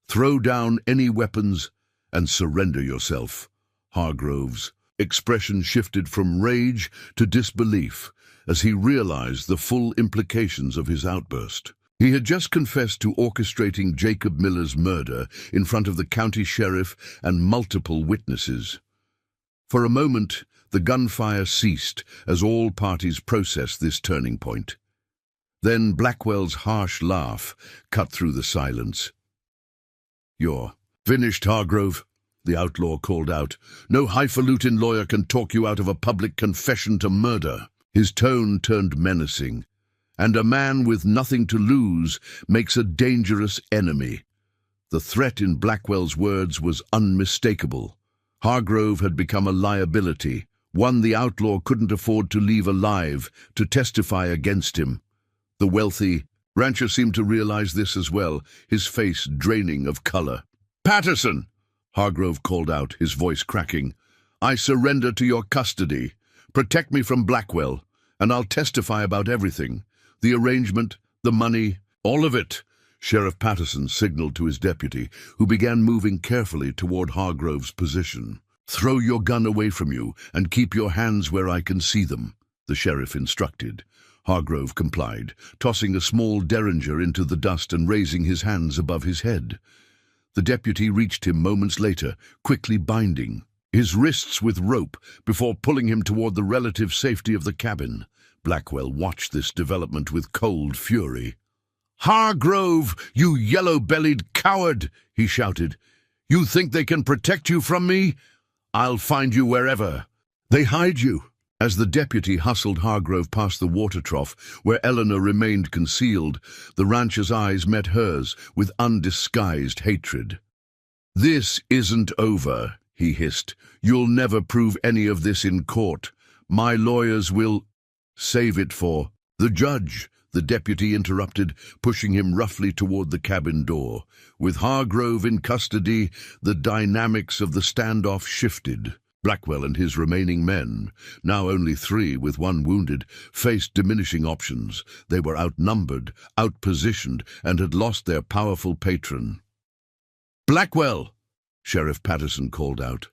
Throw down any weapons and surrender yourself. Hargrove's expression shifted from rage to disbelief as he realized the full implications of his outburst. He had just confessed to orchestrating Jacob Miller's murder in front of the county sheriff and multiple witnesses. For a moment, the gunfire ceased as all parties processed this turning point. Then Blackwell's harsh laugh cut through the silence. You're finished, Hargrove, the outlaw called out. No highfalutin lawyer can talk you out of a public confession to murder. His tone turned menacing. And a man with nothing to lose makes a dangerous enemy. The threat in Blackwell's words was unmistakable. Hargrove had become a liability, one the outlaw couldn't afford to leave alive to testify against him. The wealthy rancher seemed to realize this as well, his face draining of color. Patterson, Hargrove called out, his voice cracking. I surrender to your custody. Protect me from Blackwell, and I'll testify about everything. The arrangement, the money, all of it. Sheriff Patterson signaled to his deputy, who began moving carefully toward Hargrove's position. Throw your gun away from you and keep your hands where I can see them, the sheriff instructed. Hargrove complied, tossing a small derringer into the dust and raising his hands above his head. The deputy reached him moments later, quickly binding his wrists with rope before pulling him toward the relative safety of the cabin. Blackwell watched this development with cold fury. Hargrove, you yellow-bellied coward, he shouted. You think they can protect you from me? I'll find you wherever they hide you. As the deputy hustled Hargrove past the water trough, where Eleanor remained concealed, the rancher's eyes met hers with undisguised hatred. This isn't over, he hissed. You'll never prove any of this in court. My lawyers will save it for the judge, the deputy interrupted, pushing him roughly toward the cabin door. With Hargrove in custody, the dynamics of the standoff shifted. Blackwell and his remaining men, now only 3 with 1 wounded, faced diminishing options. They were outnumbered, outpositioned, and had lost their powerful patron. Blackwell, Sheriff Patterson called out.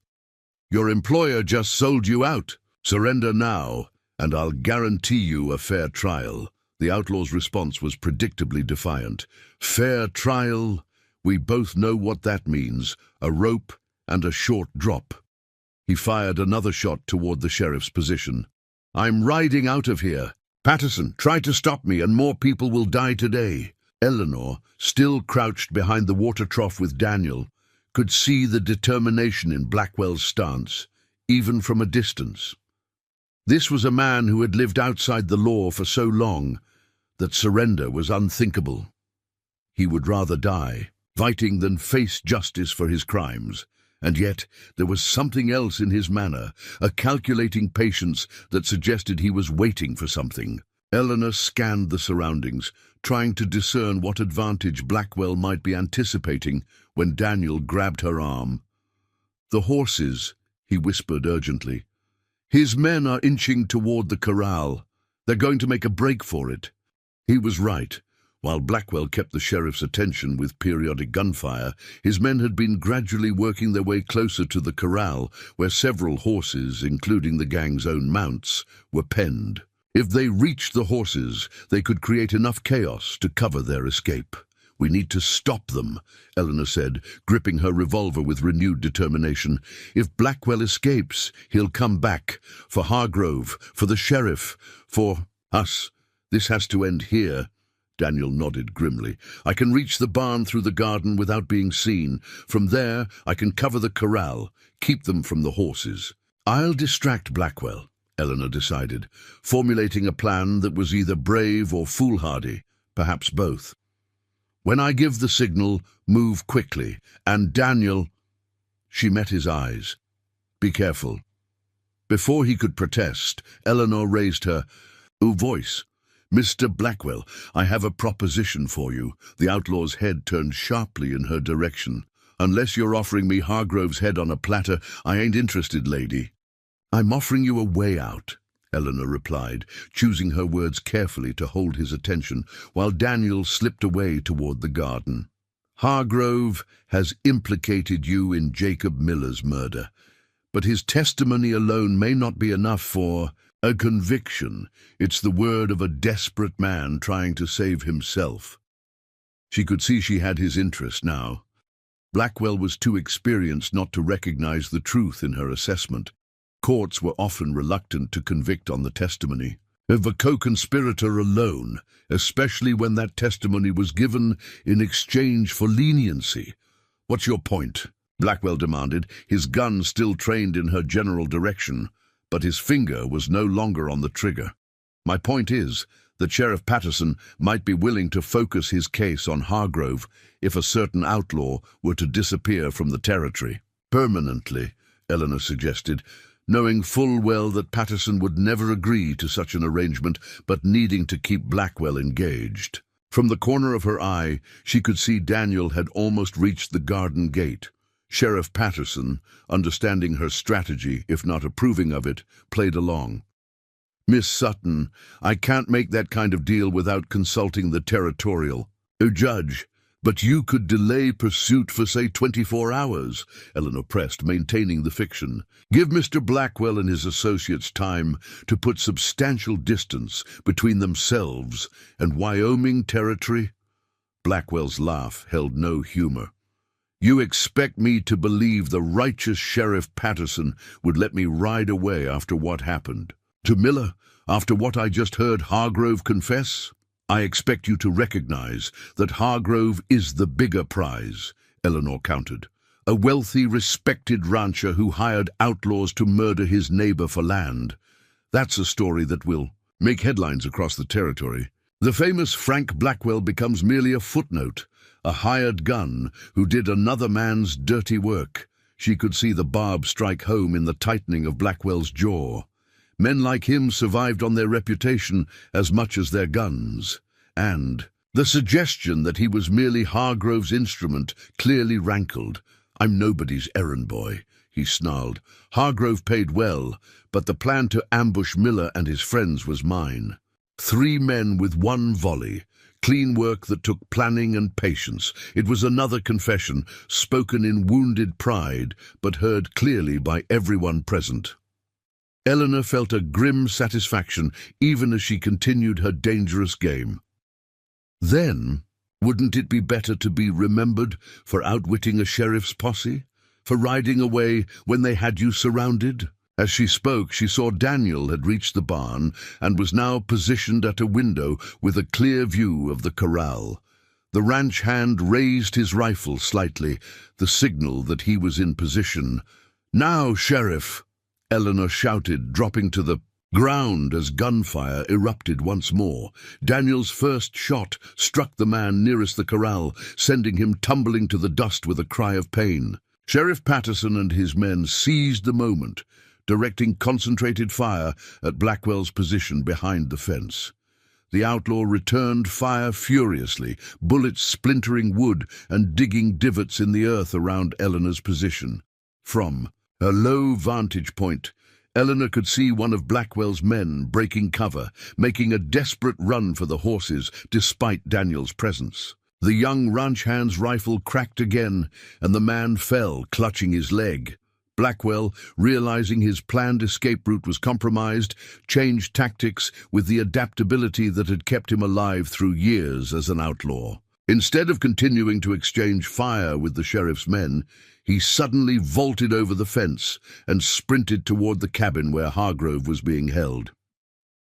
Your employer just sold you out. Surrender now, and I'll guarantee you a fair trial. The outlaw's response was predictably defiant. Fair trial? We both know what that means. A rope and a short drop. He fired another shot toward the sheriff's position. I'm riding out of here. Patterson, try to stop me and more people will die today. Eleanor, still crouched behind the water trough with Daniel, could see the determination in Blackwell's stance, even from a distance. This was a man who had lived outside the law for so long that surrender was unthinkable. He would rather die, fighting than face justice for his crimes. And yet, there was something else in his manner, a calculating patience that suggested he was waiting for something. Eleanor scanned the surroundings, trying to discern what advantage Blackwell might be anticipating when Daniel grabbed her arm. "The horses," he whispered urgently. "His men are inching toward the corral. They're going to make a break for it." He was right. While Blackwell kept the sheriff's attention with periodic gunfire, his men had been gradually working their way closer to the corral, where several horses, including the gang's own mounts, were penned. If they reached the horses, they could create enough chaos to cover their escape. "We need to stop them," Eleanor said, gripping her revolver with renewed determination. "If Blackwell escapes, he'll come back. For Hargrove, for the sheriff, for us. This has to end here." Daniel nodded grimly. "I can reach the barn through the garden without being seen. From there, I can cover the corral, keep them from the horses." "I'll distract Blackwell," Eleanor decided, formulating a plan that was either brave or foolhardy, perhaps both. "When I give the signal, move quickly. And Daniel—" She met his eyes. "Be careful." Before he could protest, Eleanor raised her voice. "Mr. Blackwell, I have a proposition for you." The outlaw's head turned sharply in her direction. "Unless you're offering me Hargrove's head on a platter, I ain't interested, lady." "I'm offering you a way out," Eleanor replied, choosing her words carefully to hold his attention, while Daniel slipped away toward the garden. "Hargrove has implicated you in Jacob Miller's murder, but his testimony alone may not be enough for a conviction. It's the word of a desperate man trying to save himself." She could see she had his interest now. Blackwell was too experienced not to recognize the truth in her assessment. Courts were often reluctant to convict on the testimony of a co-conspirator alone, especially when that testimony was given in exchange for leniency. "What's your point?" Blackwell demanded, his gun still trained in her general direction, but his finger was no longer on the trigger. "My point is that Sheriff Patterson might be willing to focus his case on Hargrove if a certain outlaw were to disappear from the territory." "Permanently," Eleanor suggested, knowing full well that Patterson would never agree to such an arrangement, but needing to keep Blackwell engaged. From the corner of her eye, she could see Daniel had almost reached the garden gate. Sheriff Patterson, understanding her strategy, if not approving of it, played along. "Miss Sutton, I can't make that kind of deal without consulting the territorial judge. But you could delay pursuit for, say, 24 hours, Eleanor pressed, maintaining the fiction. "Give Mr. Blackwell and his associates time to put substantial distance between themselves and Wyoming territory." Blackwell's laugh held no humor. "You expect me to believe the righteous Sheriff Patterson would let me ride away after what happened? To Miller, after what I just heard Hargrove confess? I expect you to recognize that Hargrove is the bigger prize," Eleanor countered. "A wealthy, respected rancher who hired outlaws to murder his neighbor for land. That's a story that will make headlines across the territory. The famous Frank Blackwell becomes merely a footnote, a hired gun who did another man's dirty work." She could see the barb strike home in the tightening of Blackwell's jaw. Men like him survived on their reputation as much as their guns. And the suggestion that he was merely Hargrove's instrument clearly rankled. "I'm nobody's errand boy," he snarled. "Hargrove paid well, but the plan to ambush Miller and his friends was mine. 3 men with 1 volley. Clean work that took planning and patience. It was another confession, spoken in wounded pride, but heard clearly by everyone present." Eleanor felt a grim satisfaction even as she continued her dangerous game. Then, wouldn't it be better to be remembered for outwitting a sheriff's posse? For riding away when they had you surrounded? As she spoke, she saw Daniel had reached the barn and was now positioned at a window with a clear view of the corral. The ranch hand raised his rifle slightly, the signal that he was in position. "Now, Sheriff!" Eleanor shouted, dropping to the ground as gunfire erupted once more. Daniel's first shot struck the man nearest the corral, sending him tumbling to the dust with a cry of pain. Sheriff Patterson and his men seized the moment, directing concentrated fire at Blackwell's position behind the fence. The outlaw returned fire furiously, bullets splintering wood and digging divots in the earth around Eleanor's position. From a low vantage point, Eleanor could see one of Blackwell's men breaking cover, making a desperate run for the horses despite Daniel's presence. The young ranch hand's rifle cracked again, and the man fell, clutching his leg. Blackwell, realizing his planned escape route was compromised, changed tactics with the adaptability that had kept him alive through years as an outlaw. Instead of continuing to exchange fire with the sheriff's men, he suddenly vaulted over the fence and sprinted toward the cabin where Hargrove was being held.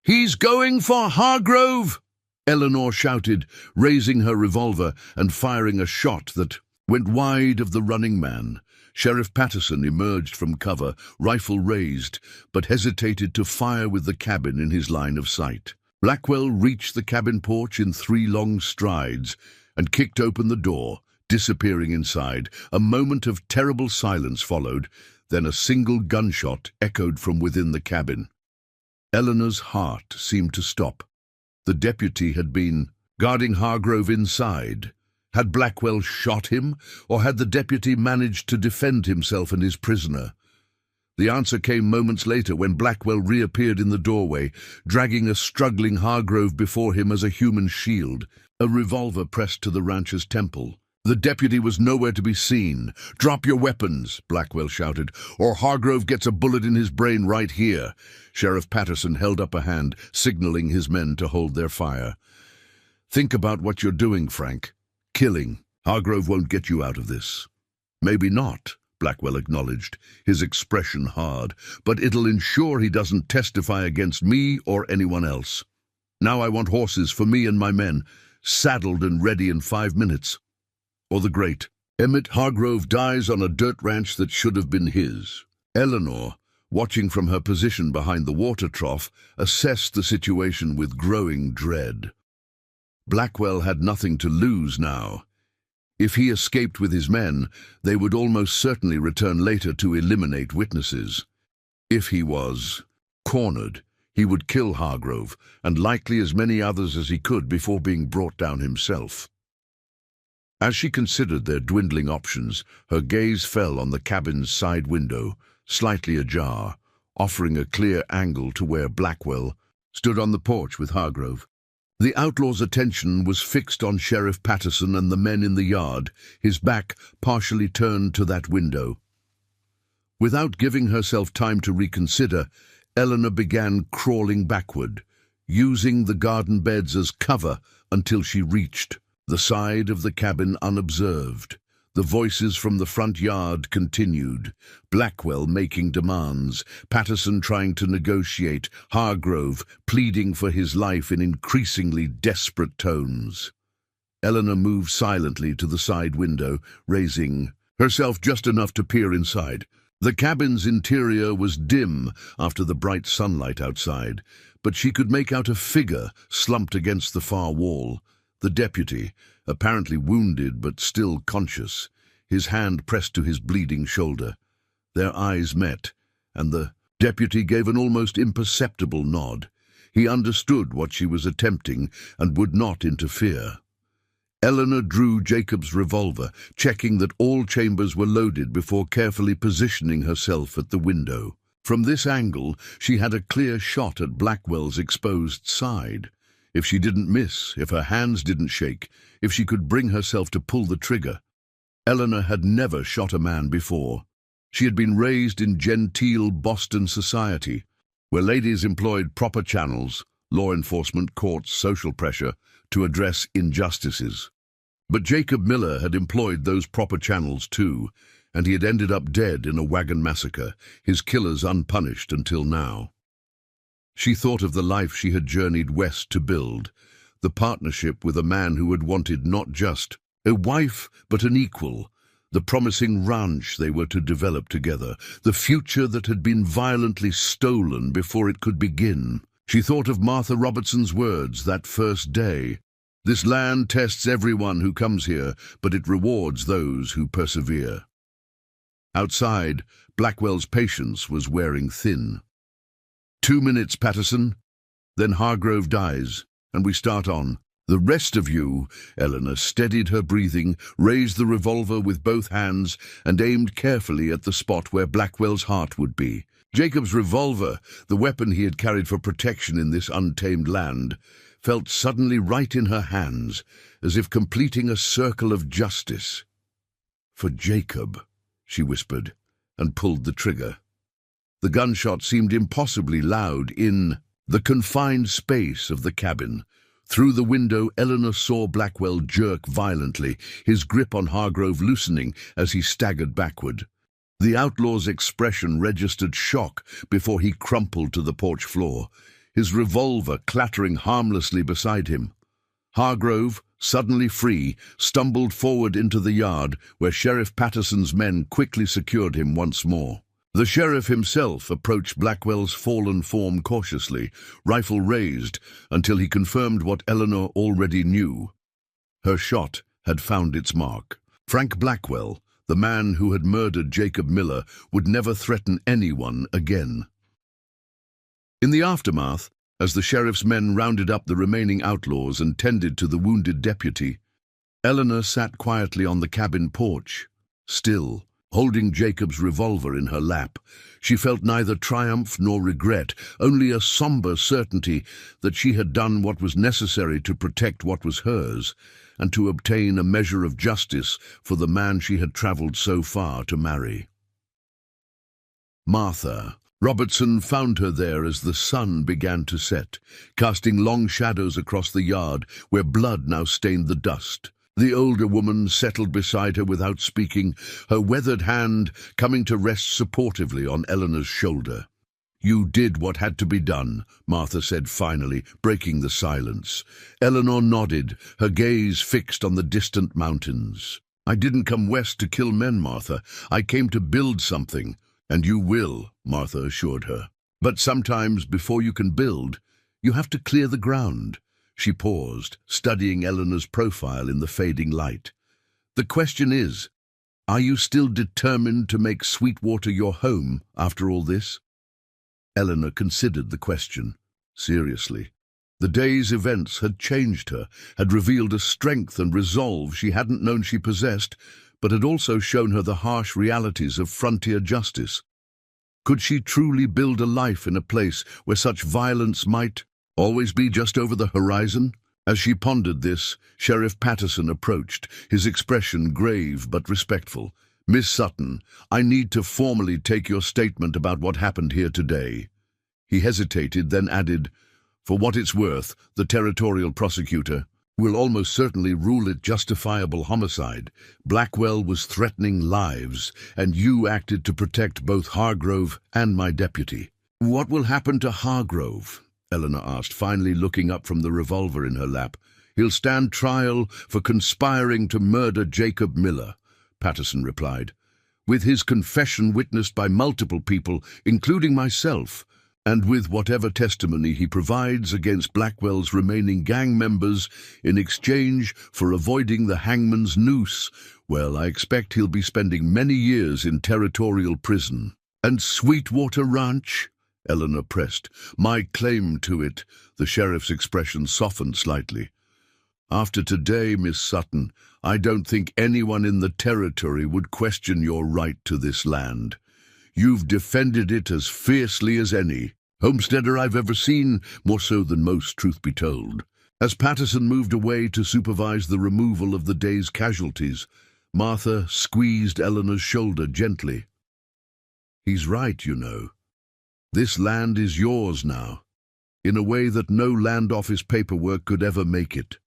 "He's going for Hargrove!" Eleanor shouted, raising her revolver and firing a shot that went wide of the running man. Sheriff Patterson emerged from cover, rifle raised, but hesitated to fire with the cabin in his line of sight. Blackwell reached the cabin porch in 3 long strides and kicked open the door, disappearing inside. A moment of terrible silence followed, then a single gunshot echoed from within the cabin. Eleanor's heart seemed to stop. The deputy had been guarding Hargrove inside. Had Blackwell shot him, or had the deputy managed to defend himself and his prisoner? The answer came moments later when Blackwell reappeared in the doorway, dragging a struggling Hargrove before him as a human shield, a revolver pressed to the rancher's temple. The deputy was nowhere to be seen. "Drop your weapons," Blackwell shouted, "or Hargrove gets a bullet in his brain right here." Sheriff Patterson held up a hand, signaling his men to hold their fire. "Think about what you're doing, Frank. Killing. Hargrove won't get you out of this." "Maybe not," Blackwell acknowledged, his expression hard, "but it'll ensure he doesn't testify against me or anyone else. Now I want horses for me and my men, saddled and ready in 5 minutes. Or the great Emmett Hargrove dies on a dirt ranch that should have been his." Eleanor, watching from her position behind the water trough, assessed the situation with growing dread. Blackwell had nothing to lose now. If he escaped with his men, they would almost certainly return later to eliminate witnesses. If he was cornered, he would kill Hargrove, and likely as many others as he could before being brought down himself. As she considered their dwindling options, her gaze fell on the cabin's side window, slightly ajar, offering a clear angle to where Blackwell stood on the porch with Hargrove. The outlaw's attention was fixed on Sheriff Patterson and the men in the yard, his back partially turned to that window. Without giving herself time to reconsider, Eleanor began crawling backward, using the garden beds as cover until she reached the side of the cabin unobserved. The voices from the front yard continued, Blackwell making demands, Patterson trying to negotiate, Hargrove pleading for his life in increasingly desperate tones. Eleanor moved silently to the side window, raising herself just enough to peer inside. The cabin's interior was dim after the bright sunlight outside, but she could make out a figure slumped against the far wall. The deputy, apparently wounded but still conscious, his hand pressed to his bleeding shoulder. Their eyes met, and the deputy gave an almost imperceptible nod. He understood what she was attempting and would not interfere. Eleanor drew Jacob's revolver, checking that all chambers were loaded before carefully positioning herself at the window. From this angle, she had a clear shot at Blackwell's exposed side. If she didn't miss, if her hands didn't shake, if she could bring herself to pull the trigger. Eleanor had never shot a man before. She had been raised in genteel Boston society, where ladies employed proper channels, law enforcement, courts, social pressure, to address injustices. But Jacob Miller had employed those proper channels too, and he had ended up dead in a wagon massacre, his killers unpunished until now. She thought of the life she had journeyed west to build, the partnership with a man who had wanted not just a wife but an equal, the promising ranch they were to develop together, the future that had been violently stolen before it could begin. She thought of Martha Robertson's words that first day. "This land tests everyone who comes here, but it rewards those who persevere." Outside, Blackwell's patience was wearing thin. 2 minutes, Patterson. Then Hargrove dies, and we start on. "The rest of you," Eleanor steadied her breathing, raised the revolver with both hands, and aimed carefully at the spot where Blackwell's heart would be. Jacob's revolver, the weapon he had carried for protection in this untamed land, felt suddenly right in her hands, as if completing a circle of justice. "For Jacob," she whispered, and pulled the trigger. The gunshot seemed impossibly loud in the confined space of the cabin. Through the window, Eleanor saw Blackwell jerk violently, his grip on Hargrove loosening as he staggered backward. The outlaw's expression registered shock before he crumpled to the porch floor, his revolver clattering harmlessly beside him. Hargrove, suddenly free, stumbled forward into the yard where Sheriff Patterson's men quickly secured him once more. The sheriff himself approached Blackwell's fallen form cautiously, rifle raised, until he confirmed what Eleanor already knew. Her shot had found its mark. Frank Blackwell, the man who had murdered Jacob Miller, would never threaten anyone again. In the aftermath, as the sheriff's men rounded up the remaining outlaws and tended to the wounded deputy, Eleanor sat quietly on the cabin porch, still, holding Jacob's revolver in her lap. She felt neither triumph nor regret, only a somber certainty that she had done what was necessary to protect what was hers, and to obtain a measure of justice for the man she had traveled so far to marry. Martha Robertson found her there as the sun began to set, casting long shadows across the yard where blood now stained the dust. The older woman settled beside her without speaking, her weathered hand coming to rest supportively on Eleanor's shoulder. "You did what had to be done," Martha said finally, breaking the silence. Eleanor nodded, her gaze fixed on the distant mountains. "I didn't come west to kill men, Martha. I came to build something." "And you will," Martha assured her. "But sometimes, before you can build, you have to clear the ground." She paused, studying Eleanor's profile in the fading light. "The question is, are you still determined to make Sweetwater your home after all this?" Eleanor considered the question seriously. The day's events had changed her, had revealed a strength and resolve she hadn't known she possessed, but had also shown her the harsh realities of frontier justice. Could she truly build a life in a place where such violence might always be just over the horizon? As she pondered this, Sheriff Patterson approached, his expression grave but respectful. "Miss Sutton, I need to formally take your statement about what happened here today." He hesitated, then added, "For what it's worth, the territorial prosecutor will almost certainly rule it justifiable homicide. Blackwell was threatening lives, and you acted to protect both Hargrove and my deputy." "What will happen to Hargrove?" Eleanor asked, finally looking up from the revolver in her lap. "He'll stand trial for conspiring to murder Jacob Miller," Patterson replied, "with his confession witnessed by multiple people, including myself, and with whatever testimony he provides against Blackwell's remaining gang members in exchange for avoiding the hangman's noose. Well, I expect he'll be spending many years in territorial prison." "And Sweetwater Ranch?" Eleanor pressed. "My claim to it." The sheriff's expression softened slightly. "After today, Miss Sutton, I don't think anyone in the territory would question your right to this land. You've defended it as fiercely as any homesteader I've ever seen, more so than most, truth be told." As Patterson moved away to supervise the removal of the day's casualties, Martha squeezed Eleanor's shoulder gently. "He's right, you know. This land is yours now, in a way that no land office paperwork could ever make it.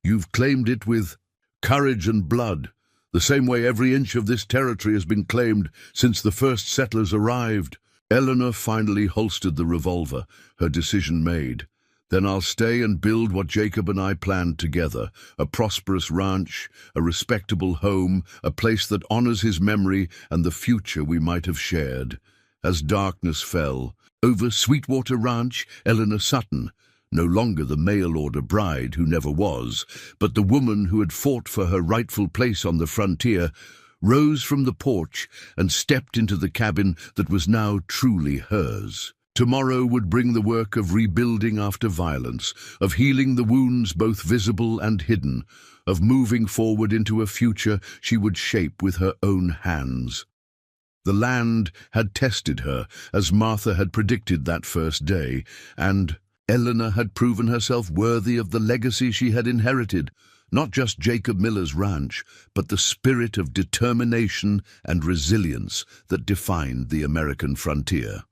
You've claimed it with courage and blood, the same way every inch of this territory has been claimed since the first settlers arrived." Eleanor finally holstered the revolver, her decision made. Then I'll stay and build what Jacob and I planned together, a prosperous ranch, a respectable home, a place that honors his memory and the future we might have shared. As darkness fell, over Sweetwater Ranch, Eleanor Sutton, no longer the mail-order bride who never was, but the woman who had fought for her rightful place on the frontier, rose from the porch and stepped into the cabin that was now truly hers. Tomorrow would bring the work of rebuilding after violence, of healing the wounds both visible and hidden, of moving forward into a future she would shape with her own hands. The land had tested her, as Martha had predicted that first day, and Eleanor had proven herself worthy of the legacy she had inherited, not just Jacob Miller's ranch, but the spirit of determination and resilience that defined the American frontier.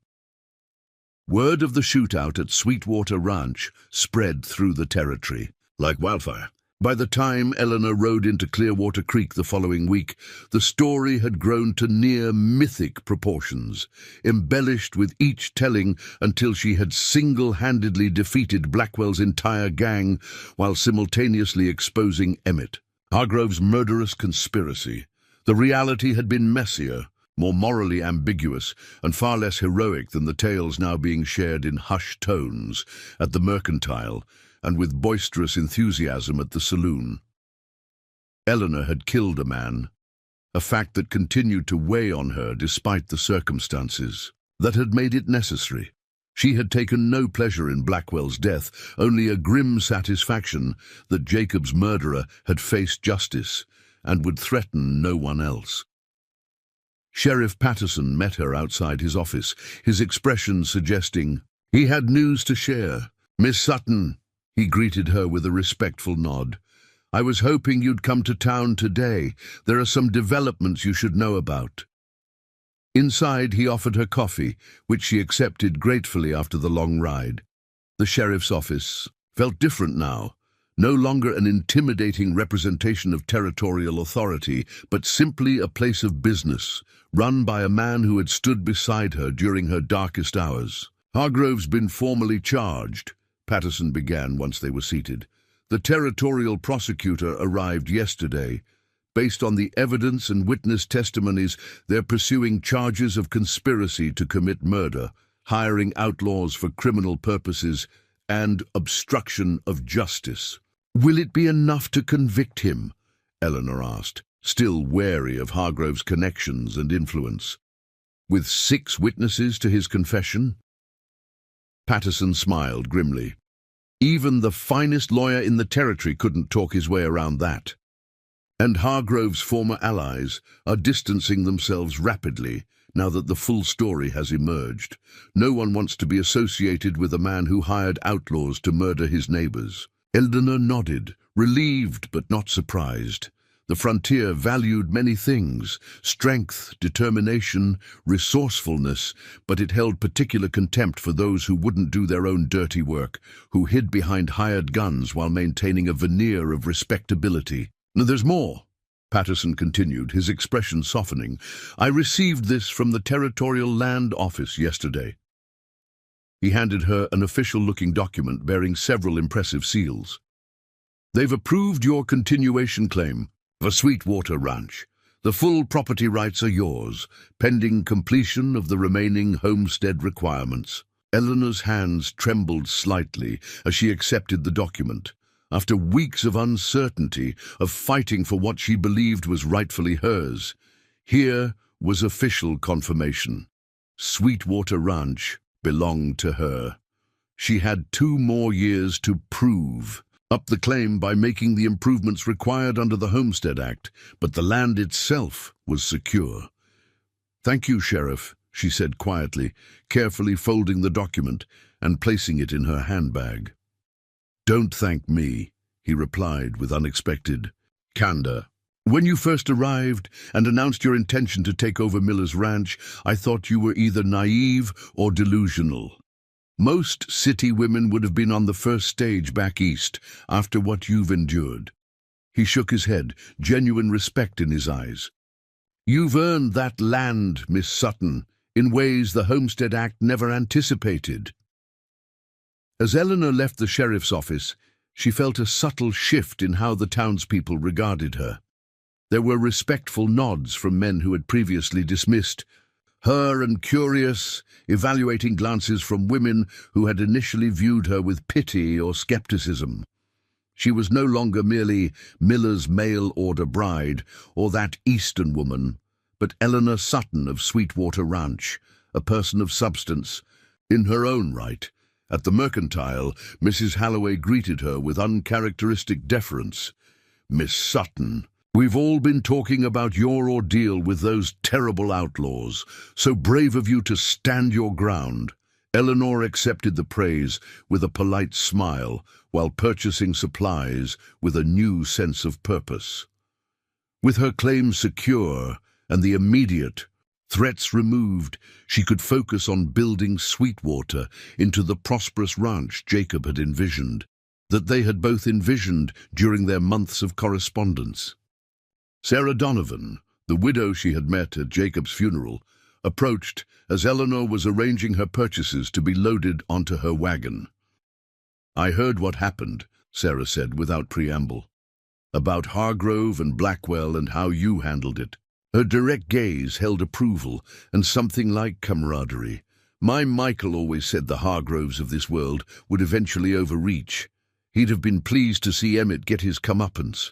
Word of the shootout at Sweetwater Ranch spread through the territory like wildfire. By the time Eleanor rode into Clearwater Creek the following week, the story had grown to near mythic proportions, embellished with each telling until she had single-handedly defeated Blackwell's entire gang while simultaneously exposing Emmett, Hargrove's murderous conspiracy. The reality had been messier, more morally ambiguous, and far less heroic than the tales now being shared in hushed tones at the Mercantile and with boisterous enthusiasm at the saloon. Eleanor had killed a man, a fact that continued to weigh on her despite the circumstances that had made it necessary. She had taken no pleasure in Blackwell's death, only a grim satisfaction that Jacob's murderer had faced justice and would threaten no one else. Sheriff Patterson met her outside his office, his expression suggesting he had news to share. "Miss Sutton," he greeted her with a respectful nod. "I was hoping you'd come to town today. There are some developments you should know about." Inside, he offered her coffee, which she accepted gratefully after the long ride. The sheriff's office felt different now. No longer an intimidating representation of territorial authority, but simply a place of business, run by a man who had stood beside her during her darkest hours. "Hargrove's been formally charged," Patterson began once they were seated. "The territorial prosecutor arrived yesterday. Based on the evidence and witness testimonies, they're pursuing charges of conspiracy to commit murder, hiring outlaws for criminal purposes, and obstruction of justice." "Will it be enough to convict him?" Eleanor asked, still wary of Hargrove's connections and influence. "With 6 witnesses to his confession?" Patterson smiled grimly. Even the finest lawyer in the territory couldn't talk his way around that. And Hargrove's former allies are distancing themselves rapidly now that the full story has emerged. No one wants to be associated with a man who hired outlaws to murder his neighbors. Eleanor nodded, relieved but not surprised. The frontier valued many things: strength, determination, resourcefulness, but it held particular contempt for those who wouldn't do their own dirty work, who hid behind hired guns while maintaining a veneer of respectability. "There's more," Patterson continued, his expression softening. "I received this from the Territorial Land Office yesterday." He handed her an official-looking document bearing several impressive seals. "They've approved your continuation claim for Sweetwater Ranch. The full property rights are yours, pending completion of the remaining homestead requirements." Eleanor's hands trembled slightly as she accepted the document. After weeks of uncertainty, of fighting for what she believed was rightfully hers, here was official confirmation. Sweetwater Ranch belonged to her. She had 2 more years to prove up the claim by making the improvements required under the Homestead Act, but the land itself was secure. "Thank you, Sheriff," she said quietly, carefully folding the document and placing it in her handbag. "Don't thank me," he replied with unexpected candor. "When you first arrived and announced your intention to take over Miller's ranch, I thought you were either naive or delusional. Most city women would have been on the first stage back east after what you've endured." He shook his head, genuine respect in his eyes. "You've earned that land, Miss Sutton, in ways the Homestead Act never anticipated." As Eleanor left the sheriff's office, she felt a subtle shift in how the townspeople regarded her. There were respectful nods from men who had previously dismissed her and curious, evaluating glances from women who had initially viewed her with pity or skepticism. She was no longer merely Miller's mail-order bride or that Eastern woman, but Eleanor Sutton of Sweetwater Ranch, a person of substance, in her own right. At the Mercantile, Mrs. Halloway greeted her with uncharacteristic deference. "Miss Sutton, we've all been talking about your ordeal with those terrible outlaws. So brave of you to stand your ground." Eleanor accepted the praise with a polite smile while purchasing supplies with a new sense of purpose. With her claims secure and the immediate threats removed, she could focus on building Sweetwater into the prosperous ranch Jacob had envisioned, that they had both envisioned during their months of correspondence. Sarah Donovan, the widow she had met at Jacob's funeral, approached as Eleanor was arranging her purchases to be loaded onto her wagon. "I heard what happened," Sarah said without preamble, "about Hargrove and Blackwell and how you handled it." Her direct gaze held approval and something like camaraderie. "My Michael always said the Hargroves of this world would eventually overreach. He'd have been pleased to see Emmett get his comeuppance.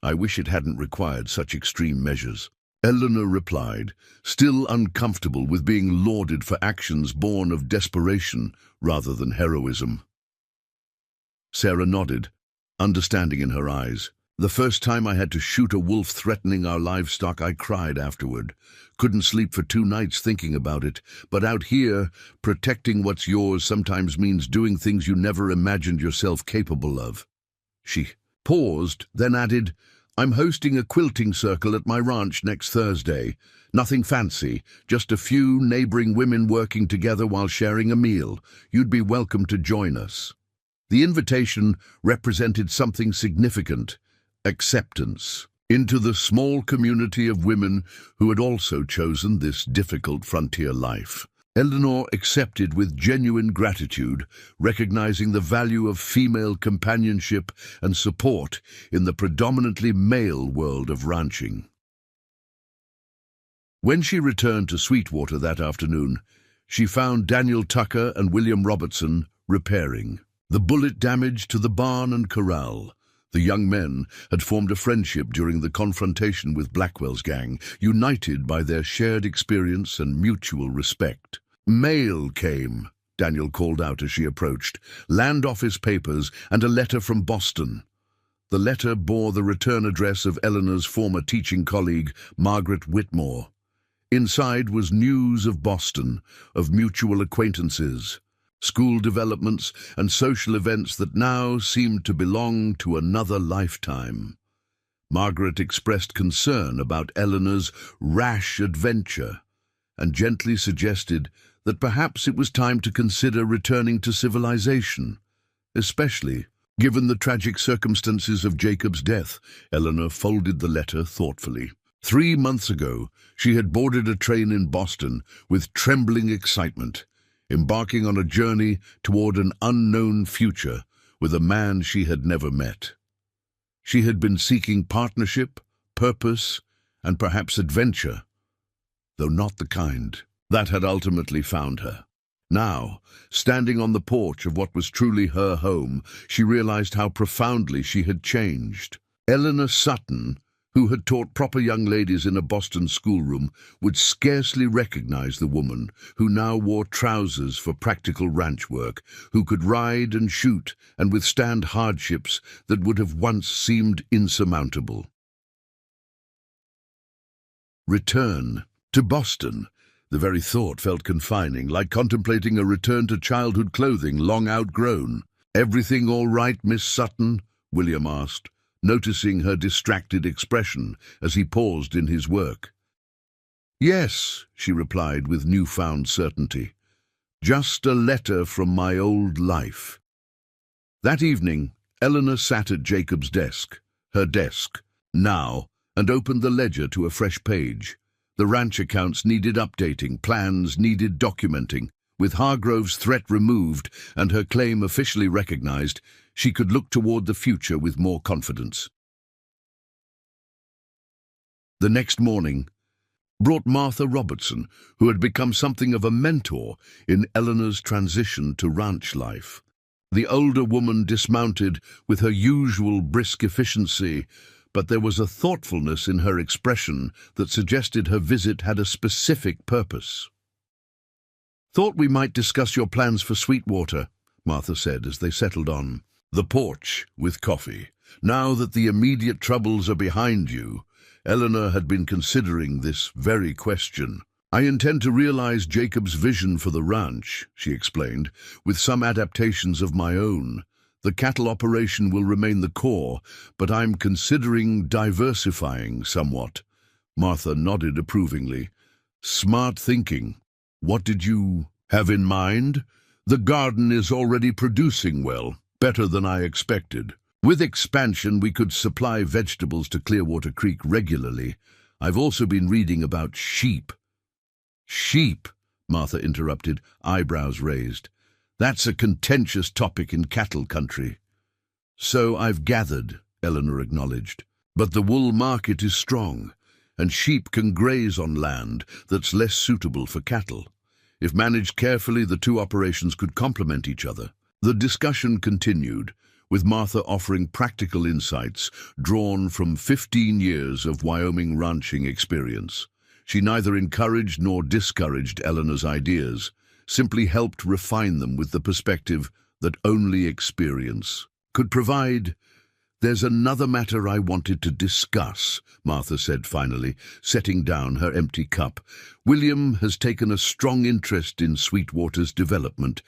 I wish it hadn't required such extreme measures." Eleanor replied, still uncomfortable with being lauded for actions born of desperation rather than heroism. Sarah nodded, understanding in her eyes. "The first time I had to shoot a wolf threatening our livestock, I cried afterward. Couldn't sleep for 2 nights thinking about it. But out here, protecting what's yours sometimes means doing things you never imagined yourself capable of." She paused, then added, "I'm hosting a quilting circle at my ranch next Thursday. Nothing fancy, just a few neighboring women working together while sharing a meal. You'd be welcome to join us." The invitation represented something significant: acceptance into the small community of women who had also chosen this difficult frontier life. Eleanor accepted with genuine gratitude, recognizing the value of female companionship and support in the predominantly male world of ranching. When she returned to Sweetwater that afternoon, she found Daniel Tucker and William Robertson repairing the bullet damage to the barn and corral. The young men had formed a friendship during the confrontation with Blackwell's gang, united by their shared experience and mutual respect. "Mail came," Daniel called out as she approached. "Land office papers and a letter from Boston." The letter bore the return address of Eleanor's former teaching colleague, Margaret Whitmore. Inside was news of Boston, of mutual acquaintances, school developments, and social events that now seemed to belong to another lifetime. Margaret expressed concern about Eleanor's rash adventure and gently suggested that perhaps it was time to consider returning to civilization, especially given the tragic circumstances of Jacob's death. Eleanor folded the letter thoughtfully. 3 months ago, she had boarded a train in Boston with trembling excitement, embarking on a journey toward an unknown future with a man she had never met. She had been seeking partnership, purpose, and perhaps adventure, though not the kind that had ultimately found her. Now, standing on the porch of what was truly her home, she realized how profoundly she had changed. Eleanor Sutton, who had taught proper young ladies in a Boston schoolroom, would scarcely recognize the woman who now wore trousers for practical ranch work, who could ride and shoot and withstand hardships that would have once seemed insurmountable. Return to Boston. The very thought felt confining, like contemplating a return to childhood clothing long outgrown. "Everything all right, Miss Sutton?" William asked, noticing her distracted expression as he paused in his work. "Yes," she replied with newfound certainty. "Just a letter from my old life." That evening, Eleanor sat at Jacob's desk, her desk, now, and opened the ledger to a fresh page. The ranch accounts needed updating, plans needed documenting. With Hargrove's threat removed and her claim officially recognized, she could look toward the future with more confidence. The next morning brought Martha Robertson, who had become something of a mentor in Eleanor's transition to ranch life. The older woman dismounted with her usual brisk efficiency, but there was a thoughtfulness in her expression that suggested her visit had a specific purpose. "Thought we might discuss your plans for Sweetwater," Martha said as they settled on the porch with coffee. Now that the immediate troubles are behind you, Eleanor had been considering this very question. "I intend to realize Jacob's vision for the ranch," she explained, "with some adaptations of my own. The cattle operation will remain the core, but I'm considering diversifying somewhat." Martha nodded approvingly. "Smart thinking. What did you have in mind?" "The garden is already producing well, better than I expected. With expansion, we could supply vegetables to Clearwater Creek regularly. I've also been reading about sheep." "Sheep," Martha interrupted, eyebrows raised. "That's a contentious topic in cattle country." "So I've gathered," Eleanor acknowledged. "But the wool market is strong, and sheep can graze on land that's less suitable for cattle. If managed carefully, the two operations could complement each other." The discussion continued, with Martha offering practical insights drawn from 15 years of Wyoming ranching experience. She neither encouraged nor discouraged Eleanor's ideas, simply helped refine them with the perspective that only experience could provide. "There's another matter I wanted to discuss," Martha said finally, setting down her empty cup. "William has taken a strong interest in Sweetwater's development."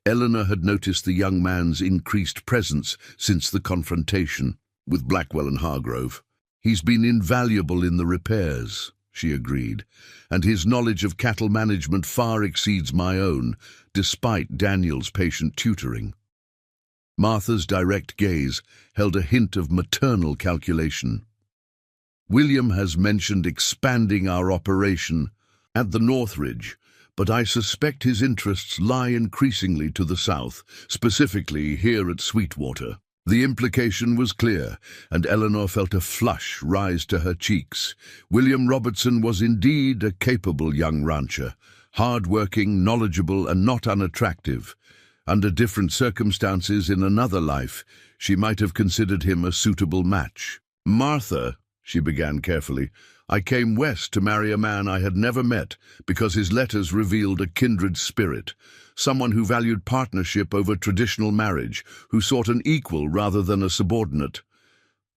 Eleanor had noticed the young man's increased presence since the confrontation with Blackwell and Hargrove. "He's been invaluable in the repairs," she agreed, "and his knowledge of cattle management far exceeds my own, despite Daniel's patient tutoring." Martha's direct gaze held a hint of maternal calculation. "William has mentioned expanding our operation at the Northridge, but I suspect his interests lie increasingly to the south, specifically here at Sweetwater." The implication was clear, and Eleanor felt a flush rise to her cheeks. William Robertson was indeed a capable young rancher, hard-working, knowledgeable, and not unattractive. Under different circumstances in another life, she might have considered him a suitable match. "Martha," she began carefully, "I came west to marry a man I had never met because his letters revealed a kindred spirit, someone who valued partnership over traditional marriage, who sought an equal rather than a subordinate.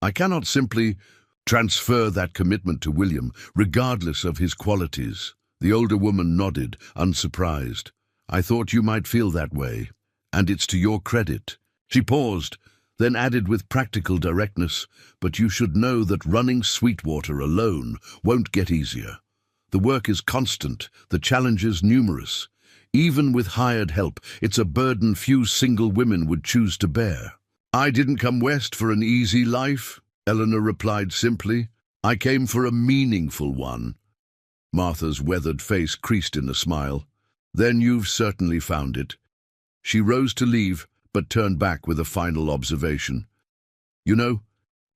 I cannot simply transfer that commitment to William, regardless of his qualities." The older woman nodded, unsurprised. "I thought you might feel that way, and it's to your credit." She paused, then added with practical directness, "But you should know that running Sweetwater alone won't get easier. The work is constant, the challenges numerous. Even with hired help, it's a burden few single women would choose to bear." "I didn't come west for an easy life," Eleanor replied simply. "I came for a meaningful one." Martha's weathered face creased in a smile. "Then you've certainly found it." She rose to leave, but turned back with a final observation. "You know,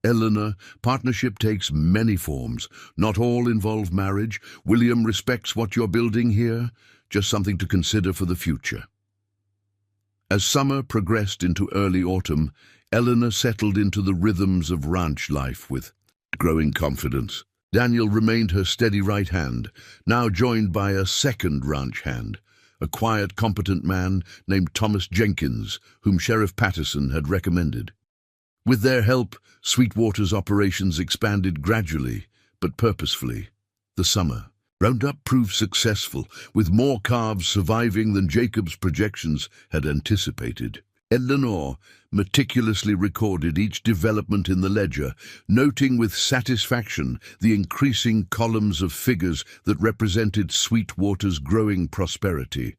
Eleanor, partnership takes many forms. Not all involve marriage. William respects what you're building here. Just something to consider for the future." As summer progressed into early autumn, Eleanor settled into the rhythms of ranch life with growing confidence. Daniel remained her steady right hand, now joined by a second ranch hand, a quiet, competent man named Thomas Jenkins, whom Sheriff Patterson had recommended. With their help, Sweetwater's operations expanded gradually, but purposefully. The summer roundup proved successful, with more calves surviving than Jacob's projections had anticipated. Eleanor meticulously recorded each development in the ledger, noting with satisfaction the increasing columns of figures that represented Sweetwater's growing prosperity.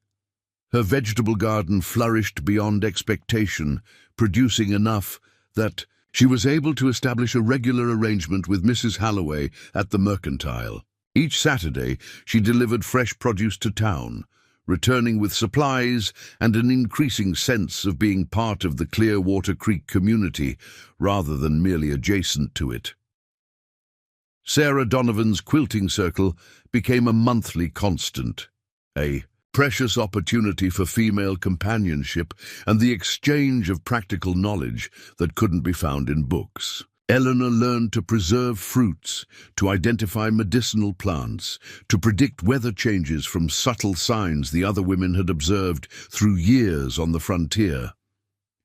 Her vegetable garden flourished beyond expectation, producing enough that she was able to establish a regular arrangement with Mrs. Halloway at the Mercantile. Each Saturday, she delivered fresh produce to town, returning with supplies and an increasing sense of being part of the Clearwater Creek community rather than merely adjacent to it. Sarah Donovan's quilting circle became a monthly constant, a precious opportunity for female companionship and the exchange of practical knowledge that couldn't be found in books. Eleanor learned to preserve fruits, to identify medicinal plants, to predict weather changes from subtle signs the other women had observed through years on the frontier.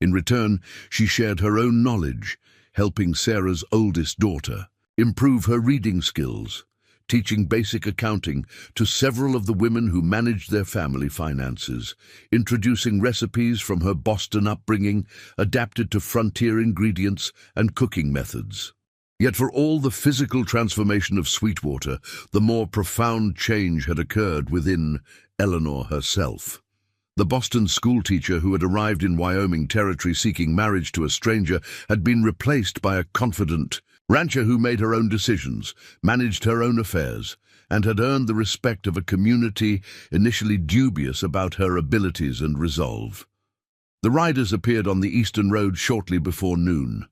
In return, she shared her own knowledge, helping Sarah's oldest daughter improve her reading skills, teaching basic accounting to several of the women who managed their family finances, introducing recipes from her Boston upbringing adapted to frontier ingredients and cooking methods. Yet for all the physical transformation of Sweetwater, the more profound change had occurred within Eleanor herself. The Boston schoolteacher who had arrived in Wyoming territory seeking marriage to a stranger had been replaced by a confident rancher who made her own decisions, managed her own affairs, and had earned the respect of a community initially dubious about her abilities and resolve. The riders appeared on the eastern road shortly before noon.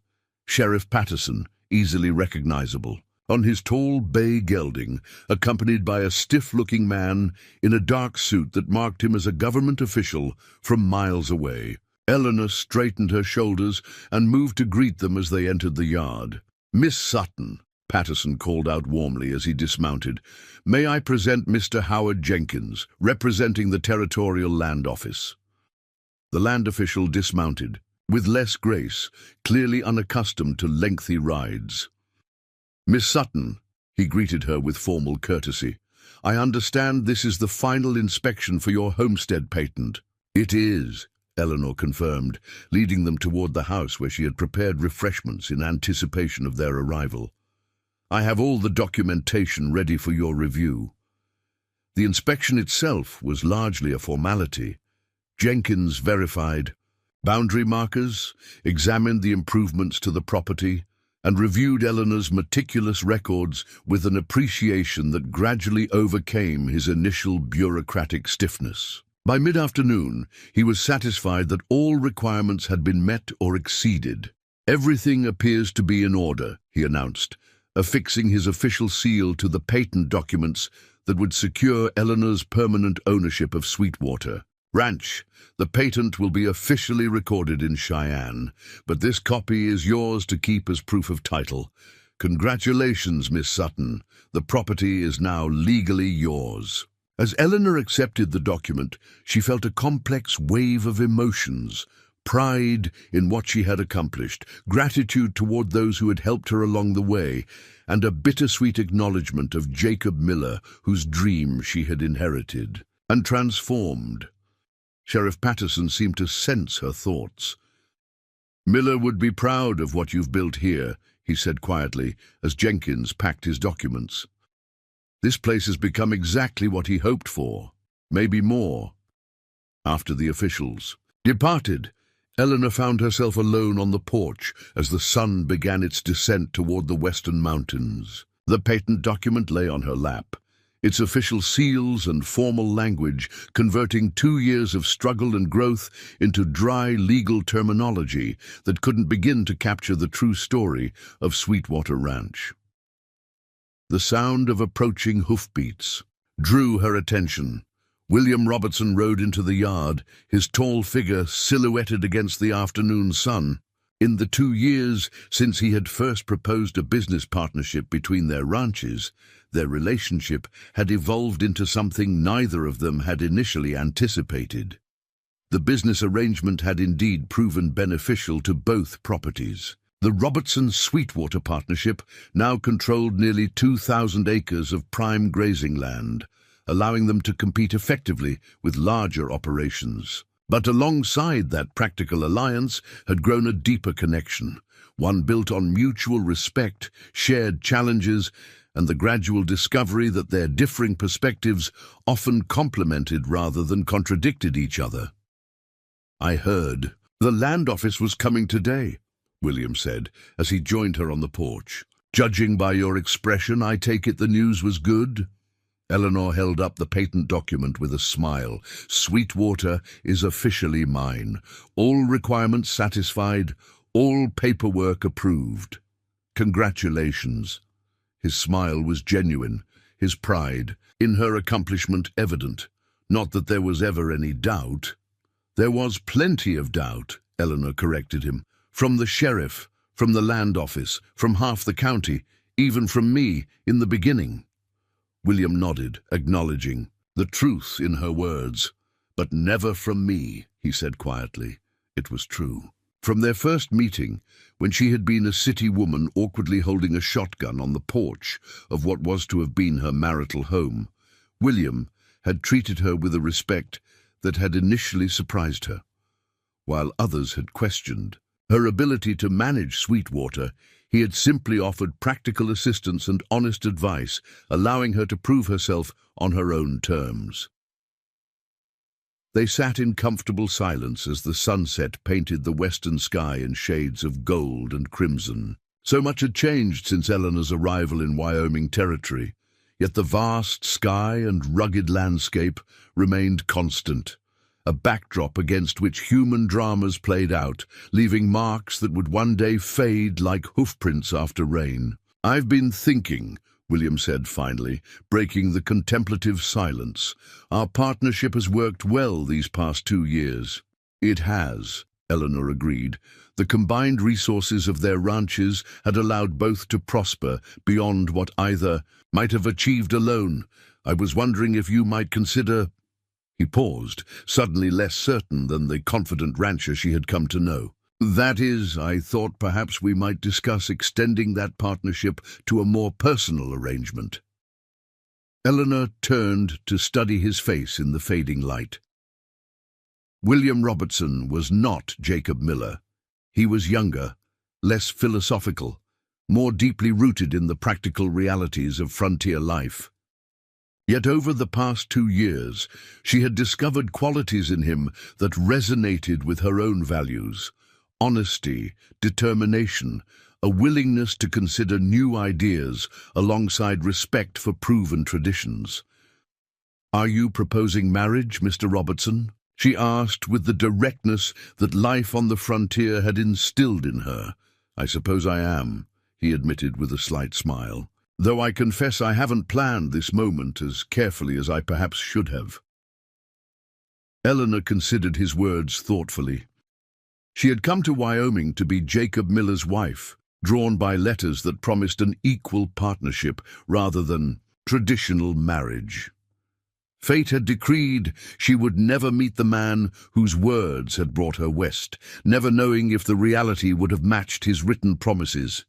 Sheriff Patterson, easily recognizable, on his tall bay gelding, accompanied by a stiff-looking man in a dark suit that marked him as a government official from miles away. Eleanor straightened her shoulders and moved to greet them as they entered the yard. "Miss Sutton," Patterson called out warmly as he dismounted, "may I present Mr. Howard Jenkins, representing the Territorial Land Office." The land official dismounted, with less grace, clearly unaccustomed to lengthy rides. "Miss Sutton," he greeted her with formal courtesy, "I understand this is the final inspection for your homestead patent." "It is," Eleanor confirmed, leading them toward the house where she had prepared refreshments in anticipation of their arrival. "I have all the documentation ready for your review." The inspection itself was largely a formality. Jenkins verified boundary markers, examined the improvements to the property, and reviewed Eleanor's meticulous records with an appreciation that gradually overcame his initial bureaucratic stiffness. By mid-afternoon, he was satisfied that all requirements had been met or exceeded. "Everything appears to be in order," he announced, affixing his official seal to the patent documents that would secure Eleanor's permanent ownership of Sweetwater Ranch. "The patent will be officially recorded in Cheyenne, but this copy is yours to keep as proof of title. Congratulations, Miss Sutton. The property is now legally yours." As Eleanor accepted the document, she felt a complex wave of emotions: pride in what she had accomplished, gratitude toward those who had helped her along the way, and a bittersweet acknowledgement of Jacob Miller, whose dream she had inherited and transformed. Sheriff Patterson seemed to sense her thoughts. "Miller would be proud of what you've built here," he said quietly, as Jenkins packed his documents. "This place has become exactly what he hoped for, maybe more." After the officials departed, Eleanor found herself alone on the porch as the sun began its descent toward the western mountains. The patent document lay on her lap, its official seals and formal language converting 2 years of struggle and growth into dry legal terminology that couldn't begin to capture the true story of Sweetwater Ranch. The sound of approaching hoofbeats drew her attention. William Robertson rode into the yard, his tall figure silhouetted against the afternoon sun. In the 2 years since he had first proposed a business partnership between their ranches, their relationship had evolved into something neither of them had initially anticipated. The business arrangement had indeed proven beneficial to both properties. The Robertson-Sweetwater partnership now controlled nearly 2,000 acres of prime grazing land, allowing them to compete effectively with larger operations. But alongside that practical alliance had grown a deeper connection, one built on mutual respect, shared challenges, and the gradual discovery that their differing perspectives often complemented rather than contradicted each other. "I heard the land office was coming today," William said, as he joined her on the porch. "Judging by your expression, I take it the news was good?" Eleanor held up the patent document with a smile. Sweetwater is officially mine. All requirements satisfied, all paperwork approved. Congratulations. His smile was genuine, his pride in her accomplishment evident. Not that there was ever any doubt. There was plenty of doubt, Eleanor corrected him. From the sheriff, from the land office, from half the county, even from me in the beginning. William nodded, acknowledging the truth in her words. But never from me, he said quietly. It was true. From their first meeting, when she had been a city woman awkwardly holding a shotgun on the porch of what was to have been her marital home, William had treated her with a respect that had initially surprised her. While others had questioned her ability to manage Sweetwater, he had simply offered practical assistance and honest advice, allowing her to prove herself on her own terms. They sat in comfortable silence as the sunset painted the western sky in shades of gold and crimson. So much had changed since Eleanor's arrival in Wyoming territory, yet the vast sky and rugged landscape remained constant, a backdrop against which human dramas played out, leaving marks that would one day fade like hoofprints after rain. "I've been thinking," William said finally, breaking the contemplative silence. "Our partnership has worked well these past 2 years." "It has," Eleanor agreed. The combined resources of their ranches had allowed both to prosper beyond what either might have achieved alone. "I was wondering if you might consider—" He paused, suddenly less certain than the confident rancher she had come to know. "That is, I thought perhaps we might discuss extending that partnership to a more personal arrangement." Eleanor turned to study his face in the fading light. William Robertson was not Jacob Miller. He was younger, less philosophical, more deeply rooted in the practical realities of frontier life. Yet over the past 2 years, she had discovered qualities in him that resonated with her own values: honesty, determination, a willingness to consider new ideas alongside respect for proven traditions. "Are you proposing marriage, Mr. Robertson?" she asked with the directness that life on the frontier had instilled in her. "I suppose I am," he admitted with a slight smile. "Though I confess I haven't planned this moment as carefully as I perhaps should have." Eleanor considered his words thoughtfully. She had come to Wyoming to be Jacob Miller's wife, drawn by letters that promised an equal partnership rather than traditional marriage. Fate had decreed she would never meet the man whose words had brought her west, never knowing if the reality would have matched his written promises.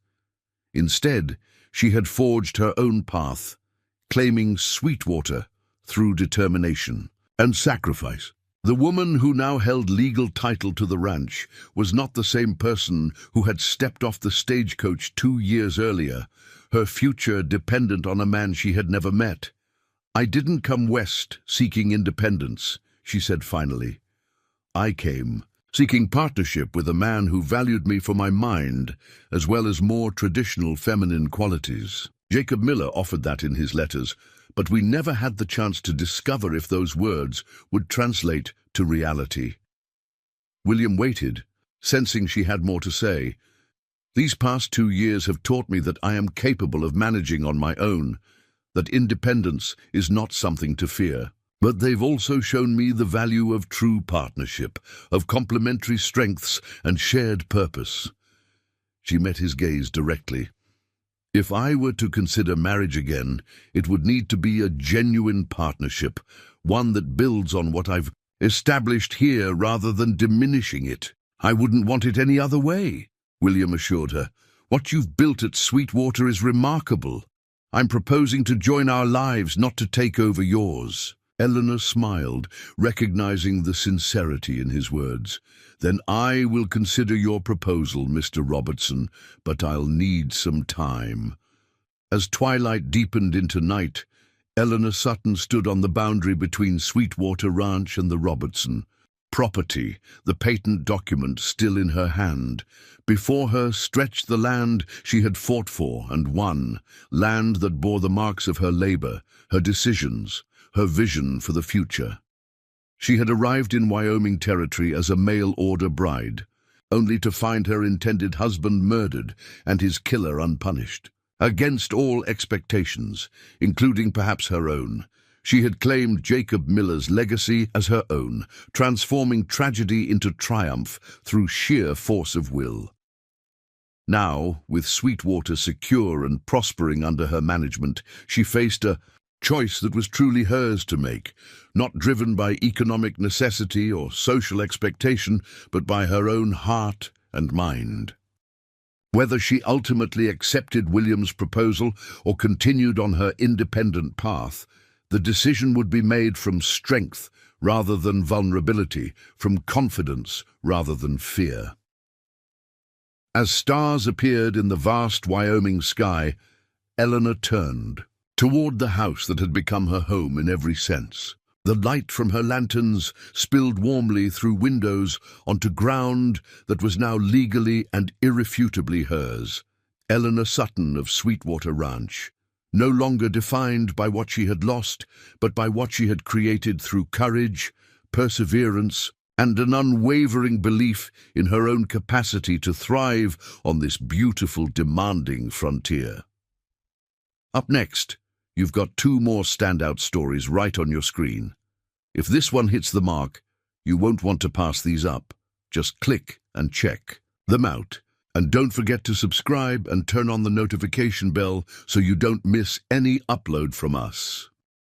Instead, she had forged her own path, claiming Sweetwater through determination and sacrifice. The woman who now held legal title to the ranch was not the same person who had stepped off the stagecoach 2 years earlier, her future dependent on a man she had never met. "I didn't come west seeking independence," she said finally. "I came seeking partnership with a man who valued me for my mind, as well as more traditional feminine qualities." Jacob Miller offered that in his letters, but we never had the chance to discover if those words would translate to reality. William waited, sensing she had more to say. "These past 2 years have taught me that I am capable of managing on my own, that independence is not something to fear. But they've also shown me the value of true partnership, of complementary strengths and shared purpose." She met his gaze directly. "If I were to consider marriage again, it would need to be a genuine partnership, one that builds on what I've established here rather than diminishing it." "I wouldn't want it any other way," William assured her. "What you've built at Sweetwater is remarkable. I'm proposing to join our lives, not to take over yours." Eleanor smiled, recognizing the sincerity in his words. "Then I will consider your proposal, Mr. Robertson, but I'll need some time." As twilight deepened into night, Eleanor Sutton stood on the boundary between Sweetwater Ranch and the Robertson. property, the patent document still in her hand. Before her stretched the land she had fought for and won, land that bore the marks of her labor, her decisions, her vision for the future. She had arrived in Wyoming territory as a mail-order bride, only to find her intended husband murdered and his killer unpunished. Against all expectations, including perhaps her own, she had claimed Jacob Miller's legacy as her own, transforming tragedy into triumph through sheer force of will. Now, with Sweetwater secure and prospering under her management, she faced a choice that was truly hers to make, not driven by economic necessity or social expectation, but by her own heart and mind. Whether she ultimately accepted William's proposal or continued on her independent path, the decision would be made from strength rather than vulnerability, from confidence rather than fear. As stars appeared in the vast Wyoming sky, Eleanor turned toward the house that had become her home in every sense. The light from her lanterns spilled warmly through windows onto ground that was now legally and irrefutably hers. Eleanor Sutton of Sweetwater Ranch, no longer defined by what she had lost, but by what she had created through courage, perseverance, and an unwavering belief in her own capacity to thrive on this beautiful, demanding frontier. Up next, you've got two more standout stories right on your screen. If this one hits the mark, you won't want to pass these up. Just click and check them out. And don't forget to subscribe and turn on the notification bell so you don't miss any upload from us.